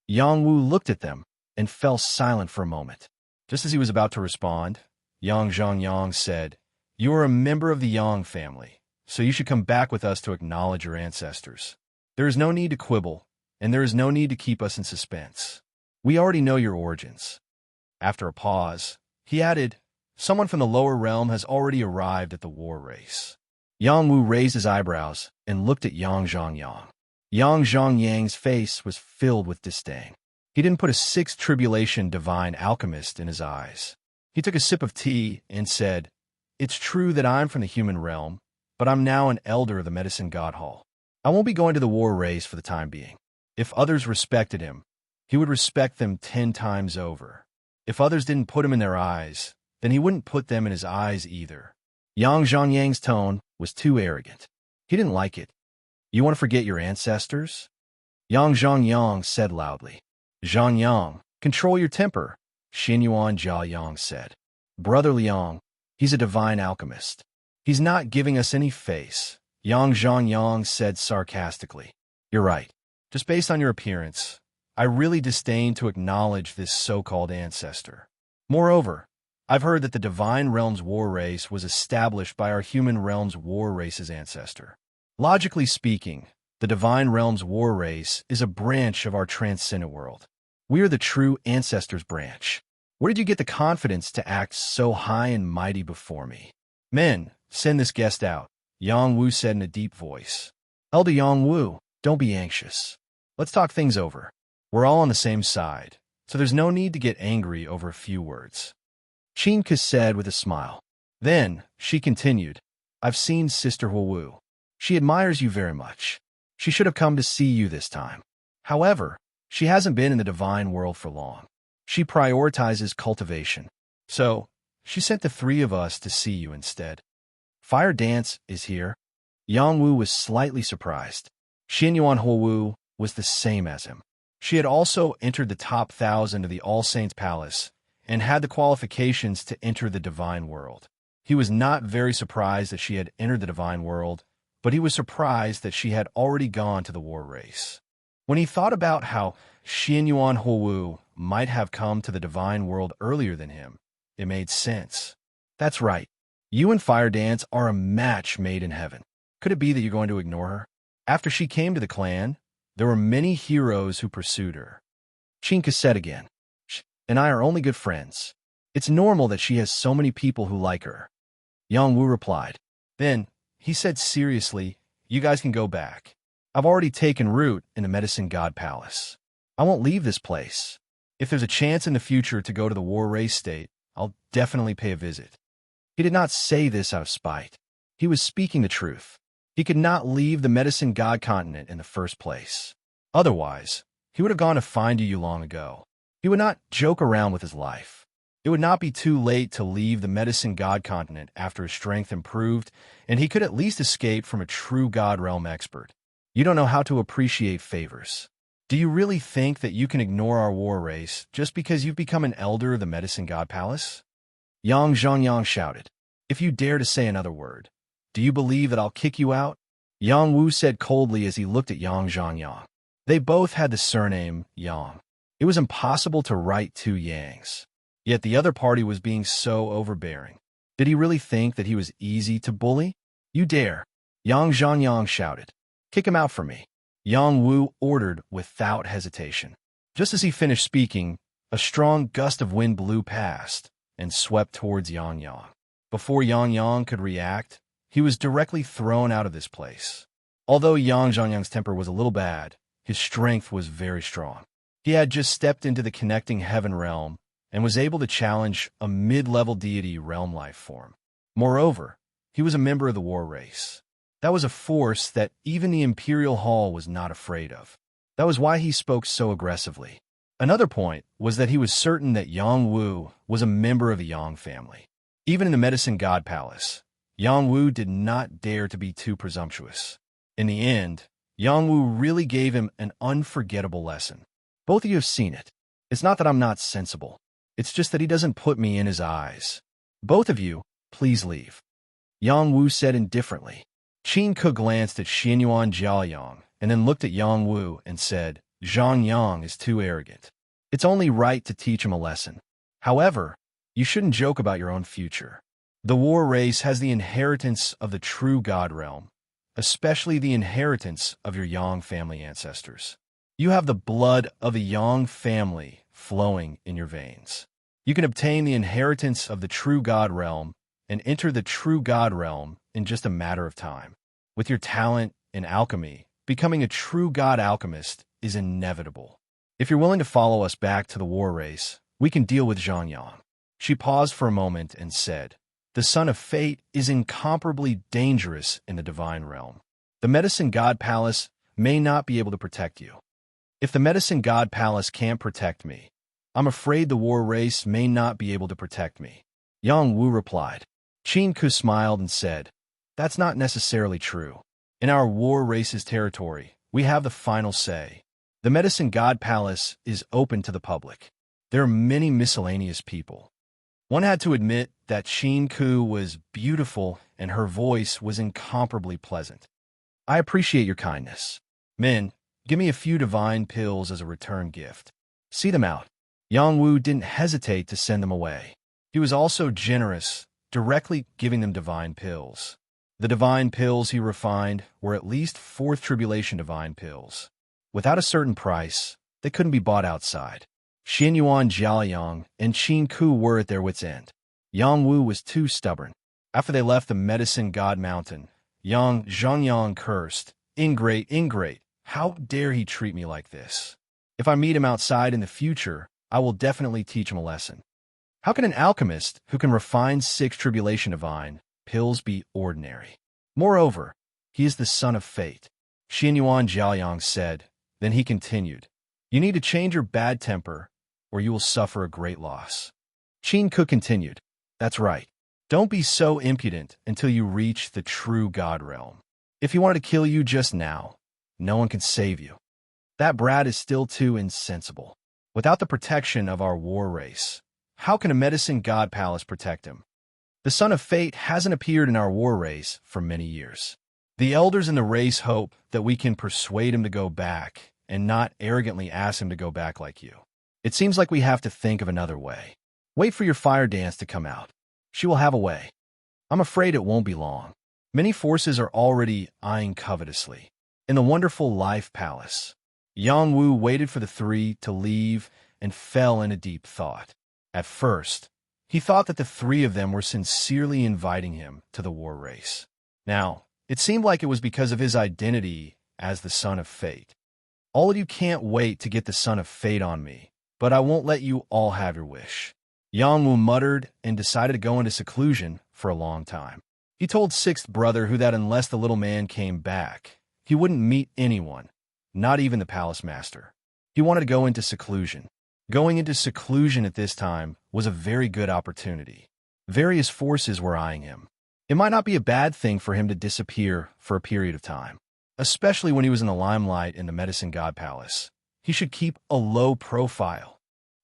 Yang Wu looked at them and fell silent for a moment. Just as he was about to respond, Yang Zhangyang said, "You are a member of the Yang family, so you should come back with us to acknowledge your ancestors. There is no need to quibble, and there is no need to keep us in suspense. We already know your origins." After a pause, he added, "Someone from the lower realm has already arrived at the war race." Yang Wu raised his eyebrows and looked at Yang Zhangyang. Yang Zhangyang's face was filled with disdain. He didn't put a 6th tribulation divine alchemist in his eyes. He took a sip of tea and said, "It's true that I'm from the human realm, but I'm now an elder of the Medicine God Hall. I won't be going to the war race for the time being. If others respected him, he would respect them 10 times over. If others didn't put him in their eyes, then he wouldn't put them in his eyes either." Yang Zhangyang's tone was too arrogant. He didn't like it. "You want to forget your ancestors?" Yang Zhangyang said loudly. "Zhangyang, control your temper," Xianyuan Jiaoyang said. "Brother Liang, he's a divine alchemist. He's not giving us any face," Yang Zhangyang said sarcastically. "You're right. Just based on your appearance, I really disdain to acknowledge this so-called ancestor. Moreover, I've heard that the divine realm's war race was established by our human realm's war race's ancestor. Logically speaking, the divine realm's war race is a branch of our transcendent world. We are the true ancestors branch. Where did you get the confidence to act so high and mighty before me?" "Men, send this guest out," Yang Wu said in a deep voice. "Elder Yang Wu, don't be anxious. Let's talk things over. We're all on the same side, so there's no need to get angry over a few words," Qin Ke said with a smile. Then, she continued, "I've seen Sister Wu. She admires you very much. She should have come to see you this time. However, she hasn't been in the divine world for long. She prioritizes cultivation. So, She sent the three of us to see you instead. Fire Dance is here. Yang Wu was slightly surprised. Xin Yuan Huowu was the same as him. She had also entered the top 1,000 of the All Saints Palace and had the qualifications to enter the Divine World. He was not very surprised that she had entered the Divine World, but he was surprised that she had already gone to the war race. When he thought about how Xin Yuan Huowu might have come to the Divine World earlier than him, it made sense. That's right. You and Fire Dance are a match made in heaven. Could it be that you're going to ignore her? After she came to the clan, there were many heroes who pursued her. Chinka said again, "She and I are only good friends. It's normal that she has so many people who like her." Yang Wu replied. Then, he said seriously, "You guys can go back. I've already taken root in the Medicine God Palace. I won't leave this place. If there's a chance in the future to go to the war race state, I'll definitely pay a visit." He did not say this out of spite. He was speaking the truth. He could not leave the Medicine God continent in the first place. Otherwise, he would have gone to find you long ago. He would not joke around with his life. It would not be too late to leave the Medicine God continent after his strength improved, and he could at least escape from a true God realm expert. You don't know how to appreciate favors. Do you really think that you can ignore our war race just because you've become an elder of the Medicine God Palace? Yang Zhongyang shouted. "If you dare to say another word, do you believe that I'll kick you out?" Yang Wu said coldly as he looked at Yang Zhongyang. They both had the surname Yang. It was impossible to write two Yangs. Yet the other party was being so overbearing. Did he really think that he was easy to bully? "You dare!" Yang Zhongyang shouted. "Kick him out for me." Yang Wu ordered without hesitation. Just as he finished speaking, a strong gust of wind blew past and swept towards Yang Yang. Before Yang Yang could react, he was directly thrown out of this place. Although Yang Zhongyang's temper was a little bad, his strength was very strong. He had just stepped into the connecting heaven realm and was able to challenge a mid-level deity realm life form. Moreover, he was a member of the war race. That was a force that even the Imperial Hall was not afraid of. That was why he spoke so aggressively. Another point was that he was certain that Yang Wu was a member of the Yang family. Even in the Medicine God Palace, Yang Wu did not dare to be too presumptuous. In the end, Yang Wu really gave him an unforgettable lesson. Both of you have seen it. It's not that I'm not sensible. It's just that he doesn't put me in his eyes. Both of you, please leave. Yang Wu said indifferently. Qin Ke glanced at Xinyuan Jiaoyang and then looked at Yang Wu and said, "Zhang Yang is too arrogant. It's only right to teach him a lesson. However, you shouldn't joke about your own future. The war race has the inheritance of the true God realm, especially the inheritance of your Yang family ancestors. You have the blood of the Yang family flowing in your veins. You can obtain the inheritance of the true God realm and enter the true God realm in just a matter of time. With your talent in alchemy, becoming a true God alchemist is inevitable. If you're willing to follow us back to the war race, we can deal with Zhang Yang." She paused for a moment and said, "The Son of Fate is incomparably dangerous in the divine realm. The Medicine God Palace may not be able to protect you. If the Medicine God Palace can't protect me, I'm afraid the war race may not be able to protect me." Yang Wu replied. Qin Ku smiled and said, "That's not necessarily true. In our war race's territory, we have the final say. The Medicine God Palace is open to the public. There are many miscellaneous people." One had to admit that Qin Ku was beautiful and her voice was incomparably pleasant. "I appreciate your kindness. Men, give me a few divine pills as a return gift. See them out." Yang Wu didn't hesitate to send them away. He was also generous, directly giving them divine pills. The divine pills he refined were at least fourth tribulation divine pills. Without a certain price, they couldn't be bought outside. Xinyuan Jiaoyang and Qin Ku were at their wits' end. Yang Wu was too stubborn. After they left the Medicine God Mountain, Yang Zhongyang cursed, Ingrate, how dare he treat me like this? If I meet him outside in the future, I will definitely teach him a lesson. How can an alchemist who can refine six tribulation divine pills be ordinary? Moreover, he is the Son of Fate." Xinyuan Jiaoyang said. Then he continued, "You need to change your bad temper, or you will suffer a great loss." Qin Ke continued, That's right. Don't be so impudent until you reach the true God realm. If he wanted to kill you just now, no one can save you. That brat is still too insensible. Without the protection of our war race, how can a medicine god palace protect him? The son of fate hasn't appeared in our war race for many years. The elders in the race hope that we can persuade him to go back and not arrogantly ask him to go back like you. It seems like we have to think of another way. Wait for your fire dance to come out. She will have a way. I'm afraid it won't be long. Many forces are already eyeing covetously. In the wonderful Life Palace, Yang Wu waited for the three to leave and fell into deep thought. At first, he thought that the three of them were sincerely inviting him to the war race. Now, it seemed like it was because of his identity as the son of fate. All of you can't wait to get the son of fate on me, but I won't let you all have your wish. Yang Wu muttered and decided to go into seclusion for a long time. He told Sixth Brother who that unless the little man came back, he wouldn't meet anyone, not even the palace master. He wanted to go into seclusion. Going into seclusion at this time was a very good opportunity. Various forces were eyeing him. It might not be a bad thing for him to disappear for a period of time, especially when he was in the limelight in the Medicine God Palace. He should keep a low profile.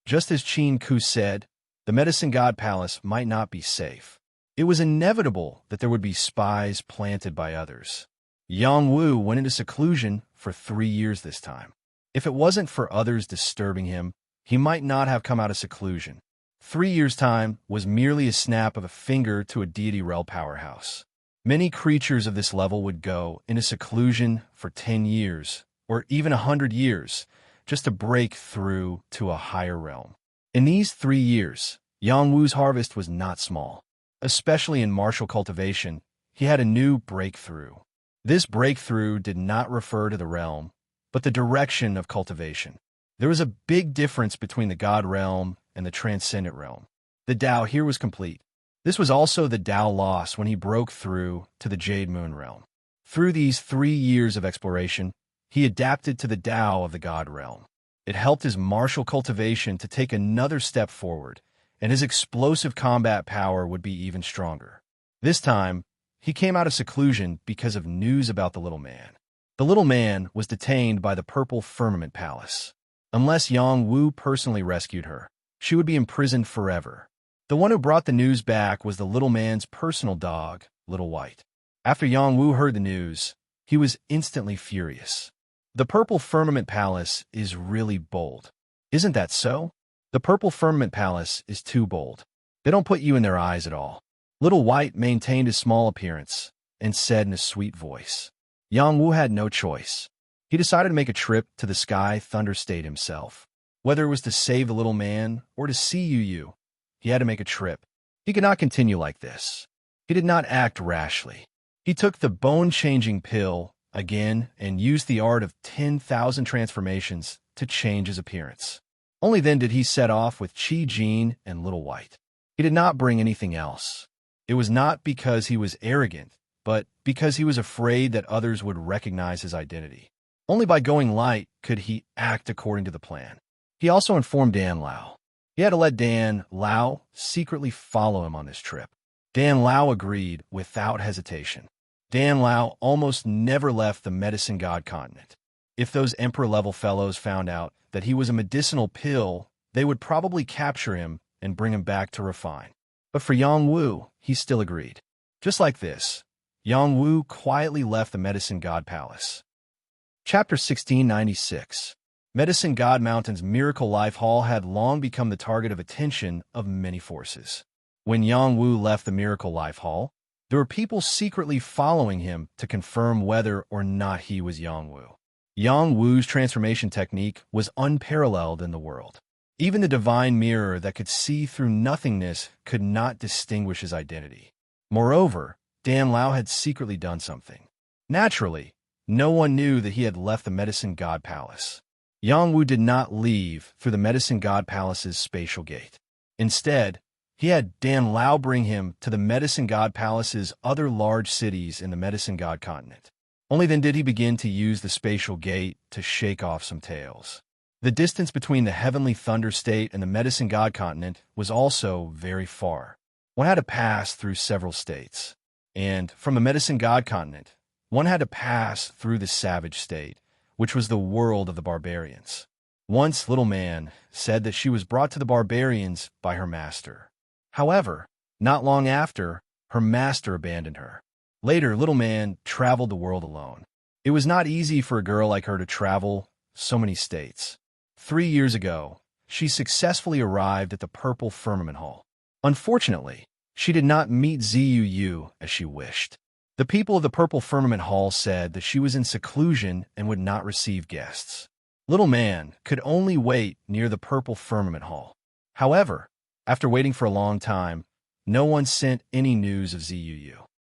Just as Qin Ku said, the Medicine God Palace might not be safe. It was inevitable that there would be spies planted by others. Yang Wu went into seclusion for 3 years this time. If it wasn't for others disturbing him, he might not have come out of seclusion. 3 years' time was merely a snap of a finger to a deity realm powerhouse. Many creatures of this level would go into seclusion for 10 years, or even 100 years, just to break through to a higher realm. In these 3 years, Yang Wu's harvest was not small. Especially in martial cultivation, he had a new breakthrough. This breakthrough did not refer to the realm, but the direction of cultivation. There was a big difference between the God realm and the transcendent realm. The Tao here was complete. This was also the Tao loss when he broke through to the Jade Moon realm. Through these 3 years of exploration, he adapted to the Tao of the God realm. It helped his martial cultivation to take another step forward, and his explosive combat power would be even stronger. This time, he came out of seclusion because of news about the little man. The little man was detained by the Purple Firmament Palace. Unless Yang Wu personally rescued her, she would be imprisoned forever. The one who brought the news back was the little man's personal dog, Little White. After Yang Wu heard the news, he was instantly furious. The Purple Firmament Palace is really bold. Isn't that so? The Purple Firmament Palace is too bold. They don't put you in their eyes at all. Little White maintained his small appearance and said in a sweet voice. Yang Wu had no choice. He decided to make a trip to the Sky Thunder State himself. Whether it was to save the little man or to see Yu, he had to make a trip. He could not continue like this. He did not act rashly. He took the bone-changing pill again and used the art of 10,000 transformations to change his appearance. Only then did he set off with Qi Jin and Little White. He did not bring anything else. It was not because he was arrogant, but because he was afraid that others would recognize his identity. Only by going light could he act according to the plan. He also informed Dan Lao. He had to let Dan Lao secretly follow him on this trip. Dan Lao agreed without hesitation. Dan Lao almost never left the Medicine God continent. If those Emperor-level fellows found out that he was a medicinal pill, they would probably capture him and bring him back to refine. But for Yang Wu, he still agreed. Just like this, Yang Wu quietly left the Medicine God Palace. Chapter 1696. Medicine God Mountain's Miracle Life Hall had long become the target of attention of many forces. When Yang Wu left the Miracle Life Hall, there were people secretly following him to confirm whether or not he was Yang Wu. Yang Wu's transformation technique was unparalleled in the world. Even the divine mirror that could see through nothingness could not distinguish his identity. Moreover, Dan Lao had secretly done something. Naturally, no one knew that he had left the Medicine God Palace. Yang Wu did not leave through the Medicine God Palace's spatial gate. Instead, he had Dan Lao bring him to the Medicine God Palace's other large cities in the Medicine God continent. Only then did he begin to use the spatial gate to shake off some tales. The distance between the Heavenly Thunder State and the Medicine God continent was also very far. one had to pass through several states. And from the medicine god continent, one had to pass through the savage state, which was the world of the barbarians. Once Little Man said that she was brought to the barbarians by her master. However, not long after, her master abandoned her. Later, Little Man traveled the world alone. It was not easy for a girl like her to travel so many states. 3 years ago, she successfully arrived at the Purple Firmament Hall. Unfortunately, she did not meet Zuu as she wished. The people of the Purple Firmament Hall said that she was in seclusion and would not receive guests. Little Man could only wait near the Purple Firmament Hall. However, after waiting for a long time, no one sent any news of Zuu.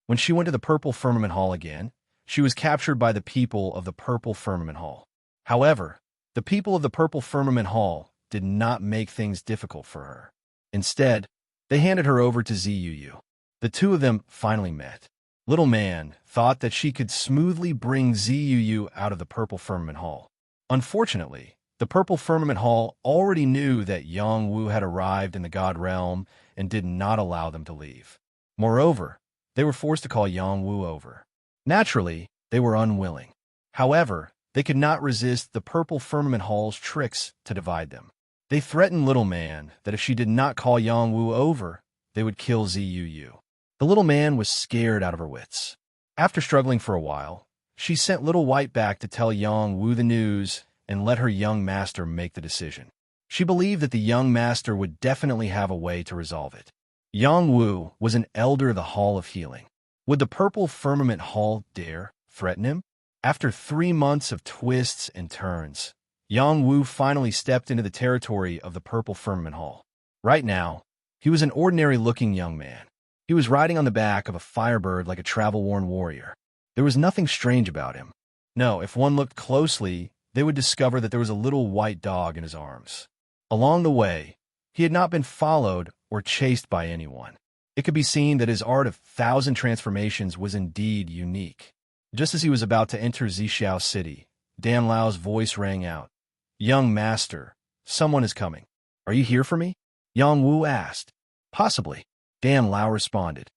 When she went to the Purple Firmament Hall again, she was captured by the people of the Purple Firmament Hall. However, the people of the Purple Firmament Hall did not make things difficult for her. Instead, they handed her over to Zuu. The two of them finally met. Little Man thought that she could smoothly bring Zuu out of the Purple Firmament Hall. Unfortunately, the Purple Firmament Hall already knew that Yangwu had arrived in the God Realm and did not allow them to leave. Moreover, they were forced to call Yangwu over. Naturally, they were unwilling. However, they could not resist the Purple Firmament Hall's tricks to divide them. They threatened Little Man that if she did not call Yangwu over, they would kill Zuu. The Little Man was scared out of her wits. After struggling for a while, she sent Little White back to tell Yangwu the news and let her young master make the decision. She believed that the young master would definitely have a way to resolve it. Yangwu was an elder of the Hall of Healing. Would the Purple Firmament Hall dare threaten him? After 3 months of twists and turns, Yangwu finally stepped into the territory of the Purple Firmament Hall. Right now, he was an ordinary-looking young man. He was riding on the back of a firebird like a travel-worn warrior. There was nothing strange about him. No, if one looked closely, they would discover that there was a little white dog in his arms. Along the way, he had not been followed or chased by anyone. It could be seen that his art of 1,000 transformations was indeed unique. Just as he was about to enter Zixiao City, Dan Lao's voice rang out. "Young master, someone is coming. Are you here for me?" Yangwu asked. "Possibly," Dan Lao responded.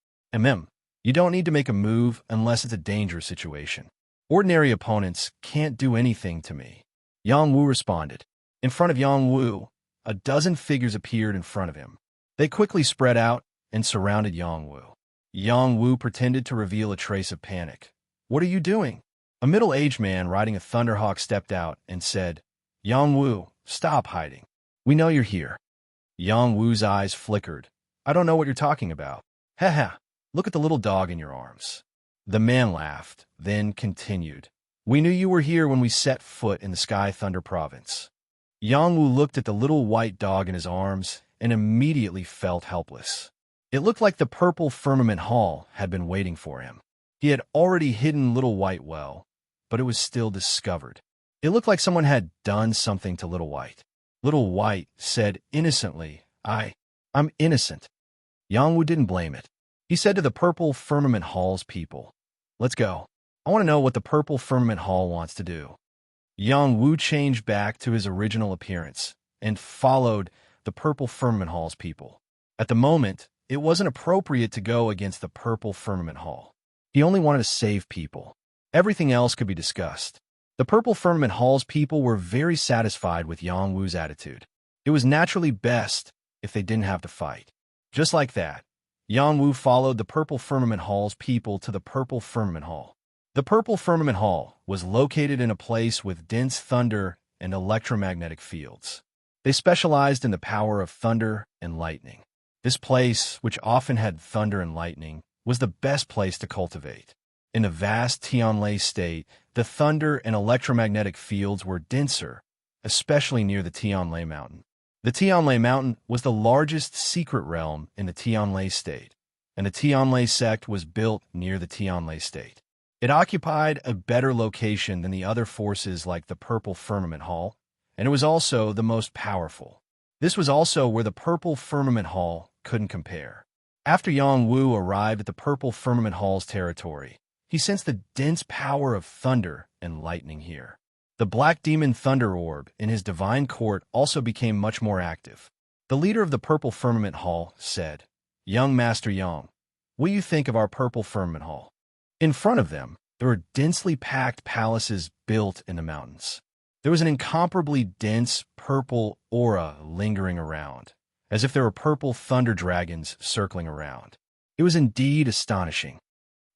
You don't need to make a move unless it's a dangerous situation. Ordinary opponents can't do anything to me." Yangwu responded. In front of Yangwu, a dozen figures appeared in front of him. They quickly spread out and surrounded Yangwu. Yangwu pretended to reveal a trace of panic. "What are you doing?" A middle-aged man riding a thunderhawk stepped out and said, "Yangwu, stop hiding. We know you're here." Yangwu's eyes flickered. "I don't know what you're talking about." "Haha, look at the little dog in your arms." The man laughed, then continued. "We knew you were here when we set foot in the Sky Thunder Province." Yangwu looked at the little white dog in his arms and immediately felt helpless. It looked like the Purple Firmament Hall had been waiting for him. He had already hidden Little White well, but it was still discovered. It looked like someone had done something to Little White. Little White said innocently, I'm innocent." Yangwu didn't blame it. He said to the Purple Firmament Hall's people, "Let's go. I want to know what the Purple Firmament Hall wants to do." Yangwu changed back to his original appearance and followed the Purple Firmament Hall's people. At the moment, it wasn't appropriate to go against the Purple Firmament Hall. He only wanted to save people. Everything else could be discussed. The Purple Firmament Hall's people were very satisfied with Yangwu's attitude. It was naturally best if they didn't have to fight. Just like that, Yangwu followed the Purple Firmament Hall's people to the Purple Firmament Hall. The Purple Firmament Hall was located in a place with dense thunder and electromagnetic fields. They specialized in the power of thunder and lightning. This place, which often had thunder and lightning, was the best place to cultivate. In the vast Tianlai state, the thunder and electromagnetic fields were denser, especially near the Tianlai Mountain. The Tianlai Mountain was the largest secret realm in the Tianlai state, and the Tianlai sect was built near the Tianlai state. It occupied a better location than the other forces like the Purple Firmament Hall, and it was also the most powerful. This was also where the Purple Firmament Hall couldn't compare. After Yangwu arrived at the Purple Firmament Hall's territory, he sensed the dense power of thunder and lightning here. The Black Demon Thunder Orb in his divine court also became much more active. The leader of the Purple Firmament Hall said, "Young Master Yang, what do you think of our purple firmament hall?" In front of them, there were densely packed palaces built in the mountains. There was an incomparably dense purple aura lingering around, as if there were purple thunder dragons circling around. It was indeed astonishing.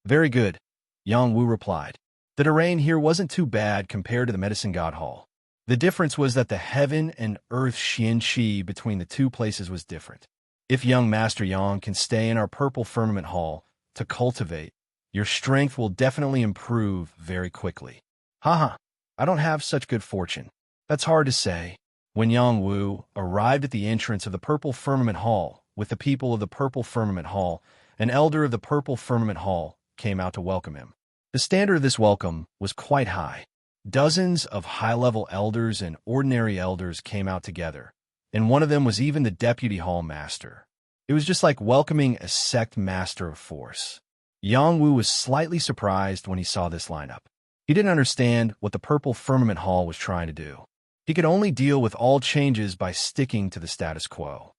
"Very good," Yang Wu replied. "The terrain here wasn't too bad compared to the Medicine God Hall. The difference was that the heaven and earth Xian-Chi between the two places was different. If young Master Yang can stay in our purple firmament hall to cultivate, your strength will definitely improve very quickly." "Haha, I don't have such good fortune." "That's hard to say." When Yang Wu arrived at the entrance of the purple firmament hall with the people of the purple firmament hall, an elder of the purple firmament hall came out to welcome him. The standard of this welcome was quite high. Dozens of high-level elders and ordinary elders came out together, and one of them was even the deputy hall master. It was just like welcoming a sect master of force. Yang Wu was slightly surprised when he saw this lineup. He didn't understand what the purple firmament hall was trying to do. He could only deal with all changes by sticking to the status quo.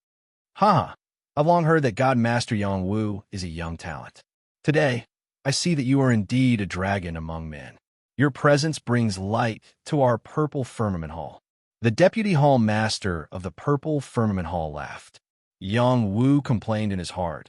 "Haha, I've long heard that God Master Yang Wu is a young talent. Today, I see that you are indeed a dragon among men. Your presence brings light to our purple firmament hall." The deputy hall master of the purple firmament hall laughed. Yang Wu complained in his heart.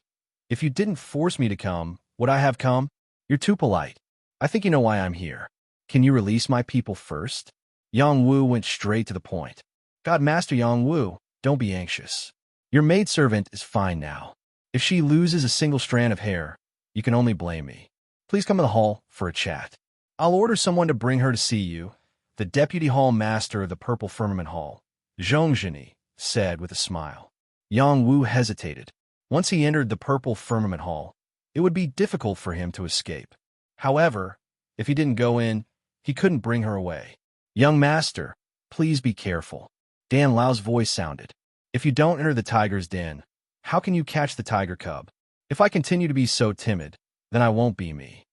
"If you didn't force me to come, would I have come? You're too polite. I think you know why I'm here. Can you release my people first?" Yang Wu went straight to the point. "God Master Yang Wu, don't be anxious. Your maidservant is fine now. If she loses a single strand of hair, you can only blame me. Please come to the hall for a chat. I'll order someone to bring her to see you." The deputy hall master of the purple firmament hall, Zhongzhini, said with a smile. Yang Wu hesitated. Once he entered the purple firmament hall, it would be difficult for him to escape. However, if he didn't go in, he couldn't bring her away. "Young master, please be careful." Dan Lao's voice sounded. "If you don't enter the tiger's den, how can you catch the tiger cub? If I continue to be so timid, then I won't be me."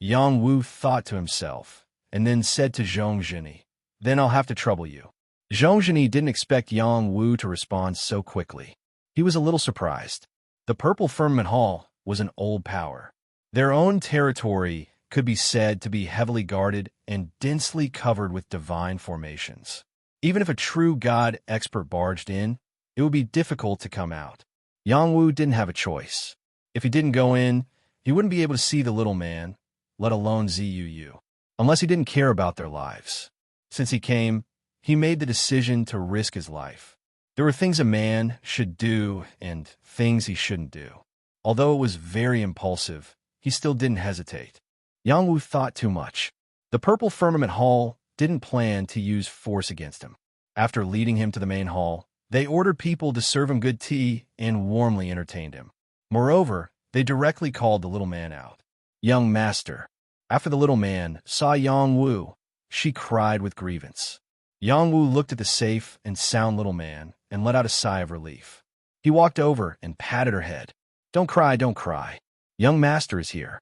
Yang Wu thought to himself, and then said to Zhongzhini, "Then I'll have to trouble you." Zhongzhini didn't expect Yang Wu to respond so quickly. He was a little surprised. The purple firmament hall was an old power. Their own territory could be said to be heavily guarded and densely covered with divine formations. Even if a true god expert barged in, it would be difficult to come out. Yang Wu didn't have a choice. If he didn't go in, he wouldn't be able to see the little man, let alone Zuu, unless he didn't care about their lives. Since he came, he made the decision to risk his life. There were things a man should do and things he shouldn't do. Although it was very impulsive, he still didn't hesitate. Yang Wu thought too much. The purple firmament hall didn't plan to use force against him. After leading him to the main hall, they ordered people to serve him good tea and warmly entertained him. Moreover, they directly called the little man out. "Young master." After the little man saw Yang Wu, she cried with grievance. Yang Wu looked at the safe and sound little man and let out a sigh of relief. He walked over and patted her head. Don't cry, don't cry. Young master is here."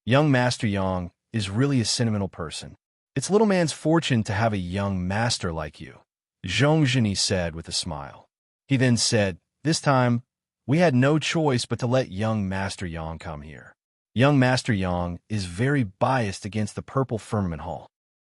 Young Master Yang is really a sentimental person. "It's little man's fortune to have a young master like you," Zhongzhini said with a smile. He then said, "This time, we had no choice but to let young Master Yang come here. Young Master Yang is very biased against the purple firmament hall.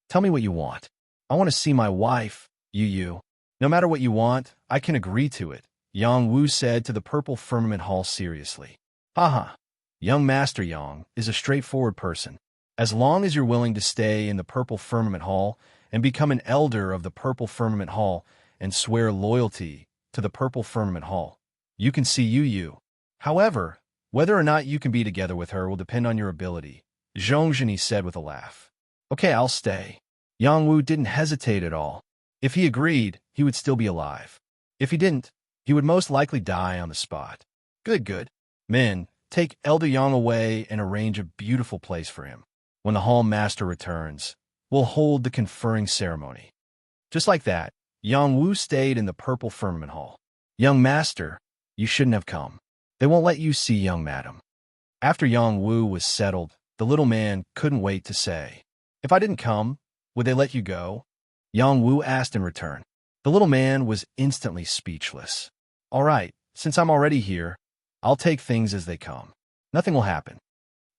Tell me what you want. I want to see my wife, Yu. No matter what you want, I can agree to it," Yang Wu said to the purple firmament hall seriously. "Haha. Young Master Yang is a straightforward person. As long as you're willing to stay in the purple firmament hall and become an elder of the purple firmament hall and swear loyalty to the purple firmament hall, you can see Yu. However, whether or not you can be together with her will depend on your ability," Zhongzhini said with a laugh. "Okay, I'll stay." Yang Wu didn't hesitate at all. If he agreed, he would still be alive. If he didn't, he would most likely die on the spot. Good. Men, take Elder Yang away and arrange a beautiful place for him. When the hall master returns, we'll hold the conferring ceremony. Just like that, Yang Wu stayed in the purple firmament hall. "Young master, you shouldn't have come. They won't let you see young madam." After Yang Wu was settled, the little man couldn't wait to say, "If I didn't come, would they let you go?" Yang Wu asked in return. The little man was instantly speechless. "All right, since I'm already here, I'll take things as they come. Nothing will happen,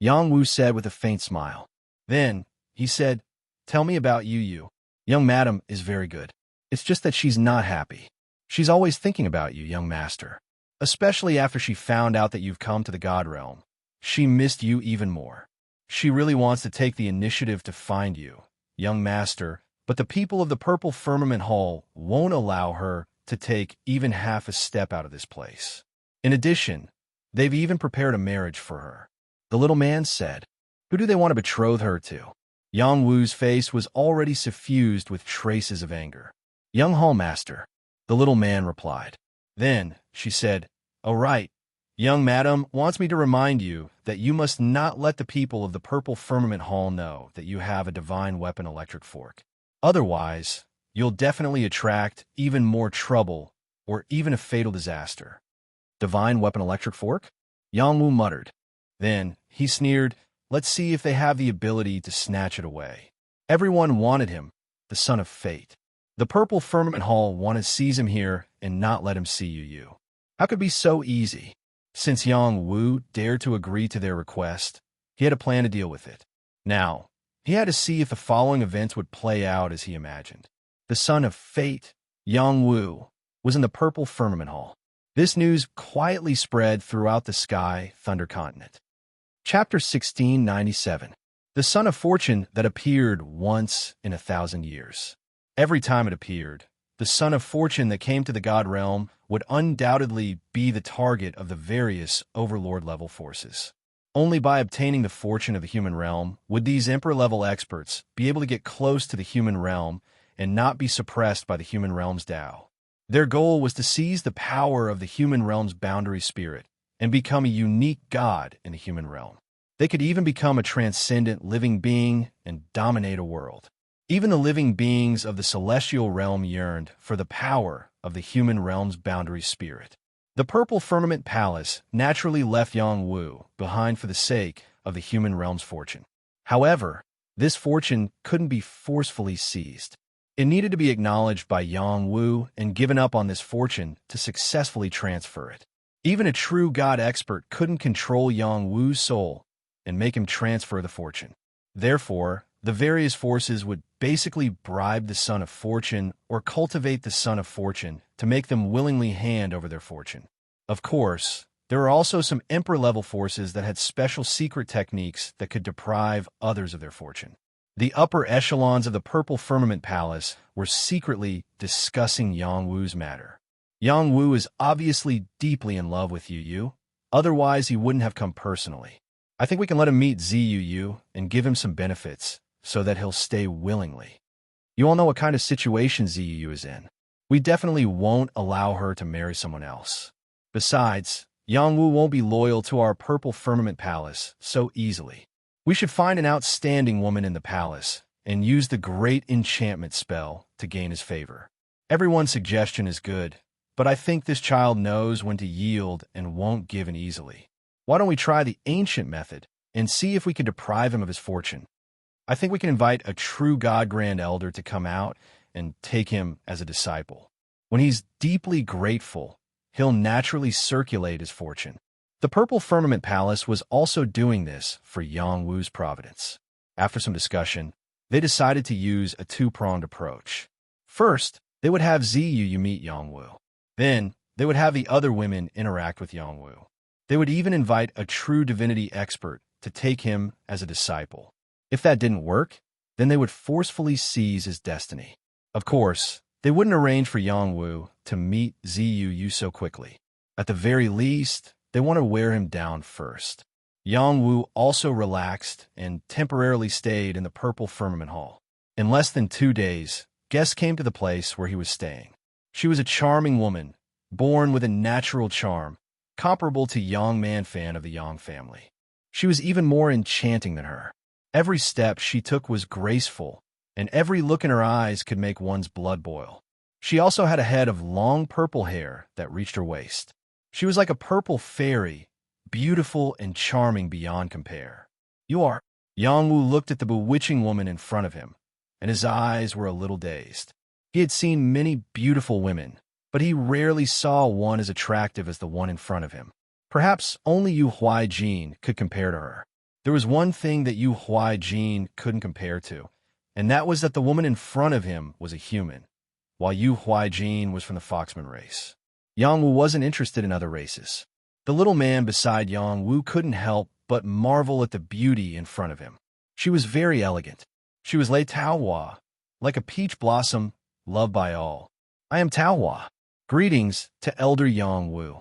Yang Wu said with a faint smile. Then, he said, tell me about Yu. Young madam is very good. It's just that she's not happy. She's always thinking about you, young master. Especially after she found out that you've come to the God realm. She missed you even more. She really wants to take the initiative to find you, young master, but the people of the Purple Firmament Hall won't allow her to take even half a step out of this place. In addition, they've even prepared a marriage for her. The little man said, who do they want to betroth her to? Yang Wu's face was already suffused with traces of anger. Young Hall Master, the little man replied. Then, she said, oh right, young madam wants me to remind you that you must not let the people of the Purple Firmament Hall know that you have a divine weapon electric fork. Otherwise, you'll definitely attract even more trouble or even a fatal disaster. Divine weapon electric fork? Yang Wu muttered. Then, he sneered, let's see if they have the ability to snatch it away. Everyone wanted him, the son of fate. The Purple Firmament Hall wanted to seize him here and not let him see Yu. How could it be so easy? Since Yang Wu dared to agree to their request, he had a plan to deal with it. Now, he had to see if the following events would play out as he imagined. The son of fate, Yang Wu, was in the Purple Firmament Hall. This news quietly spread throughout the Sky Thunder Continent. Chapter 1697. The Sun of Fortune that appeared once in 1,000 years. Every time it appeared, the Sun of Fortune that came to the God Realm would undoubtedly be the target of the various Overlord-level forces. Only by obtaining the fortune of the human realm would these Emperor-level experts be able to get close to the human realm and not be suppressed by the human realm's Tao. Their goal was to seize the power of the human realm's boundary spirit and become a unique god in the human realm. They could even become a transcendent living being and dominate a world. Even the living beings of the celestial realm yearned for the power of the human realm's boundary spirit. The Purple Firmament Palace naturally left Yang Wu behind for the sake of the human realm's fortune. However, this fortune couldn't be forcefully seized. It needed to be acknowledged by Yang Wu and given up on this fortune to successfully transfer it. Even a true god expert couldn't control Yang Wu's soul and make him transfer the fortune. Therefore, the various forces would basically bribe the Son of Fortune or cultivate the Son of Fortune to make them willingly hand over their fortune. Of course, there are also some Emperor-level forces that had special secret techniques that could deprive others of their fortune. The upper echelons of the Purple Firmament Palace were secretly discussing Yang Wu's matter. Yang Wu is obviously deeply in love with Yu, otherwise he wouldn't have come personally. I think we can let him meet Yu and give him some benefits so that he'll stay willingly. You all know what kind of situation Yu is in. We definitely won't allow her to marry someone else. Besides, Yang Wu won't be loyal to our Purple Firmament Palace so easily. We should find an outstanding woman in the palace and use the great enchantment spell to gain his favor. Everyone's suggestion is good, but I think this child knows when to yield and won't give in easily. Why don't we try the ancient method and see if we can deprive him of his fortune? I think we can invite a true God Grand Elder to come out and take him as a disciple. When he's deeply grateful, he'll naturally circulate his fortune. The Purple Firmament Palace was also doing this for Yang Wu's providence. After some discussion, they decided to use a two-pronged approach. First, they would have Yu meet Yang Wu. Then, they would have the other women interact with Yang Wu. They would even invite a true divinity expert to take him as a disciple. If that didn't work, then they would forcefully seize his destiny. Of course, they wouldn't arrange for Yang Wu to meet Yu so quickly. At the very least, they want to wear him down first. Yang Wu also relaxed and temporarily stayed in the Purple Firmament Hall. In less than 2 days, guests came to the place where he was staying. She was a charming woman, born with a natural charm, comparable to Yang Manfan of the Yang family. She was even more enchanting than her. Every step she took was graceful, and every look in her eyes could make one's blood boil. She also had a head of long purple hair that reached her waist. She was like a purple fairy, beautiful and charming beyond compare. You are. Yang Wu looked at the bewitching woman in front of him, and his eyes were a little dazed. He had seen many beautiful women, but he rarely saw one as attractive as the one in front of him. Perhaps only Yu Huai-jin could compare to her. There was one thing that Yu Huai-jin couldn't compare to, and that was that the woman in front of him was a human, while Yu Huai-jin was from the Foxman race. Yang Wu wasn't interested in other races. The little man beside Yang Wu couldn't help but marvel at the beauty in front of him. She was very elegant. She was Lei Taohua, like a peach blossom, loved by all. I am Taohua. Greetings to Elder Yang Wu.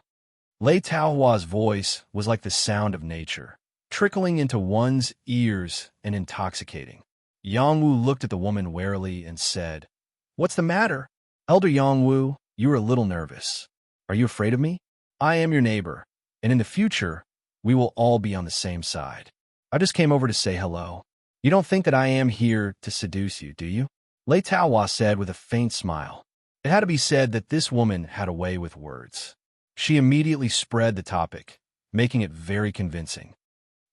Lei Taohua's voice was like the sound of nature, trickling into one's ears and intoxicating. Yang Wu looked at the woman warily and said, "What's the matter? Elder Yang Wu, you are a little nervous. Are you afraid of me? I am your neighbor, and in the future, we will all be on the same side. I just came over to say hello. You don't think that I am here to seduce you, do you?" Lei Taohua said with a faint smile. It had to be said that this woman had a way with words. She immediately spread the topic, making it very convincing.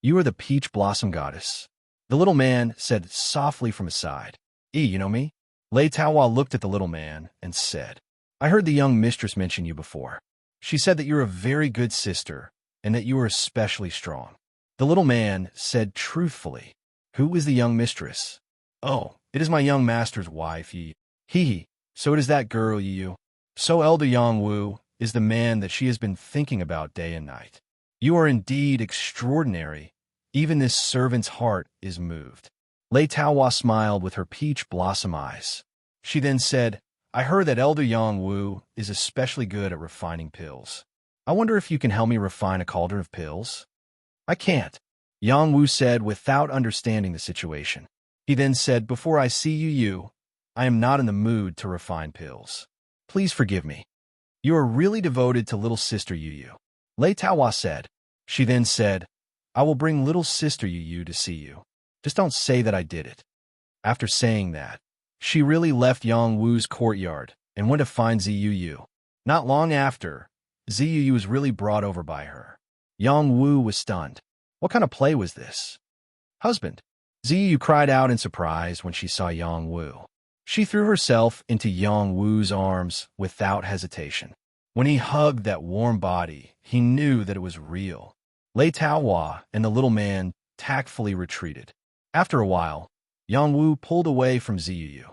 "You are the peach blossom goddess," the little man said softly from his side. You know me?" Lei Taohua looked at the little man and said, "I heard the young mistress mention you before. She said that you're a very good sister and that you are especially strong." The little man said truthfully, "Who is the young mistress?" "Oh, it is my young master's wife, Yi." "Hee, so it is that girl, Yi. So Elder Yang Wu is the man that she has been thinking about day and night. You are indeed extraordinary. Even this servant's heart is moved." Lei Taohua smiled with her peach blossom eyes. She then said, "I heard that Elder Yang Wu is especially good at refining pills. I wonder if you can help me refine a cauldron of pills?" "I can't," Yang Wu said without understanding the situation. He then said, "Before I see you, I am not in the mood to refine pills. Please forgive me." "You are really devoted to little sister Yu," Lei Taohua said. She then said, "I will bring little sister Yu to see you. Just don't say that I did it." After saying that, she really left Yang Wu's courtyard and went to find Ziyu. Not long after, Ziyu was really brought over by her. Yang Wu was stunned. What kind of play was this? "Husband!" Ziyu cried out in surprise when she saw Yang Wu. She threw herself into Yang Wu's arms without hesitation. When he hugged that warm body, he knew that it was real. Lei Taohua and the little man tactfully retreated. After a while, Yang Wu pulled away from Ziyu.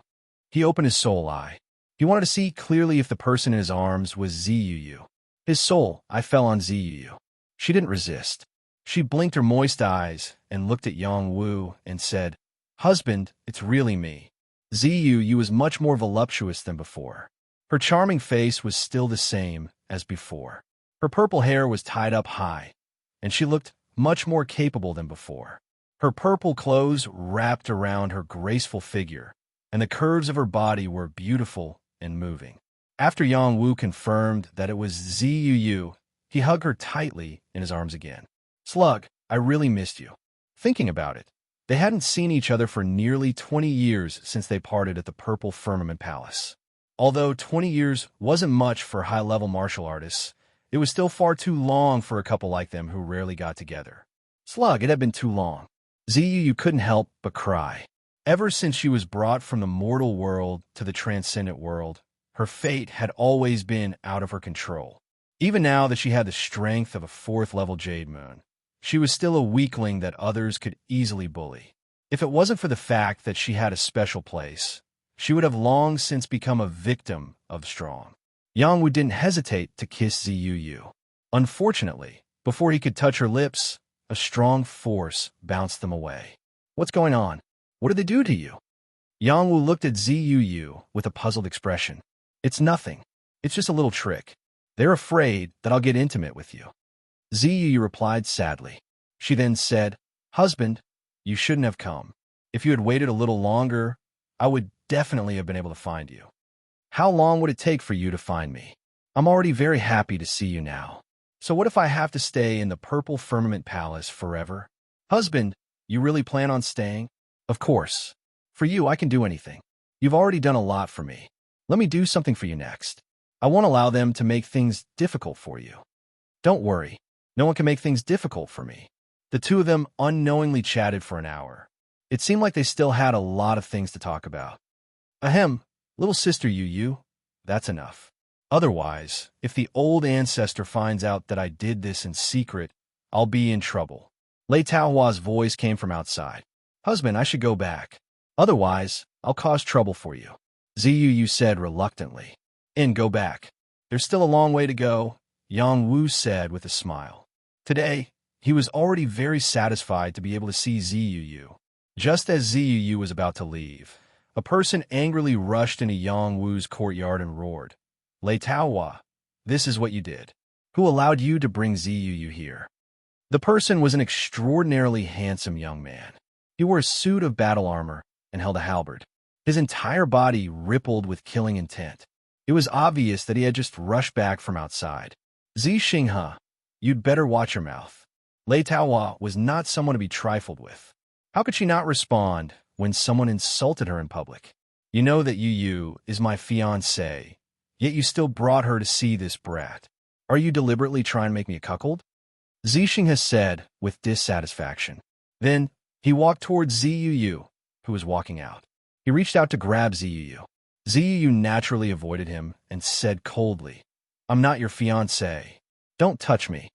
He opened his soul eye. He wanted to see clearly if the person in his arms was Ziyu. His soul eye fell on Ziyu. She didn't resist. She blinked her moist eyes and looked at Yang Wu and said, "Husband, it's really me." Ziyu was much more voluptuous than before. Her charming face was still the same as before. Her purple hair was tied up high, and she looked much more capable than before. Her purple clothes wrapped around her graceful figure, and the curves of her body were beautiful and moving. After Yang Wu confirmed that it was Ziyu, he hugged her tightly in his arms again. "Slug, I really missed you." Thinking about it, they hadn't seen each other for nearly 20 years since they parted at the Purple Firmament Palace. Although 20 years wasn't much for high-level martial artists, it was still far too long for a couple like them who rarely got together. Slug, it had been too long. Ziyu couldn't help but cry. Ever since she was brought from the mortal world to the transcendent world, her fate had always been out of her control. Even now that she had the strength of a 4th-level Jade Moon, she was still a weakling that others could easily bully. If it wasn't for the fact that she had a special place, she would have long since become a victim of strong. Yang Wu didn't hesitate to kiss Ziyu. Unfortunately, before he could touch her lips, a strong force bounced them away. "What's going on? What did they do to you?" Yang Wu looked at Ziyu with a puzzled expression. "It's nothing. It's just a little trick. They're afraid that I'll get intimate with you." Ziyu replied sadly. She then said, "Husband, you shouldn't have come. If you had waited a little longer, I would definitely have been able to find you." "How long would it take for you to find me? I'm already very happy to see you now. So what if I have to stay in the Purple Firmament Palace forever?" "Husband, you really plan on staying?" "Of course. For you, I can do anything. You've already done a lot for me. Let me do something for you next. I won't allow them to make things difficult for you." "Don't worry. No one can make things difficult for me." The two of them unknowingly chatted for an hour. It seemed like they still had a lot of things to talk about. "Ahem, little sister Yu, that's enough. Otherwise, if the old ancestor finds out that I did this in secret, I'll be in trouble. Lei Taohua's voice came from outside. Husband, I should go back. Otherwise, I'll cause trouble for you. Ziyu said reluctantly. Go back. There's still a long way to go, Yang Wu said with a smile. Today, he was already very satisfied to be able to see Ziyu. Just as Ziyu was about to leave, a person angrily rushed into Yang Wu's courtyard and roared, Lei Taohua, this is what you did. Who allowed you to bring Ziyu here? The person was an extraordinarily handsome young man. He wore a suit of battle armor and held a halberd. His entire body rippled with killing intent. It was obvious that he had just rushed back from outside. Xinghe, you'd better watch your mouth. Lei Taohua was not someone to be trifled with. How could she not respond when someone insulted her in public? You know that Yu is my fiancée, yet you still brought her to see this brat. Are you deliberately trying to make me a cuckold? Xinghe said with dissatisfaction. Then, he walked towards Ziyu, who was walking out. He reached out to grab Ziyu. Ziyu naturally avoided him and said coldly, I'm not your fiancé. Don't touch me.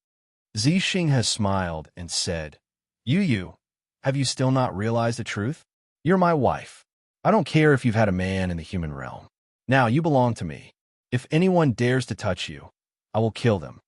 Xinghe smiled and said, Yu, have you still not realized the truth? You're my wife. I don't care if you've had a man in the human realm. Now you belong to me. If anyone dares to touch you, I will kill them.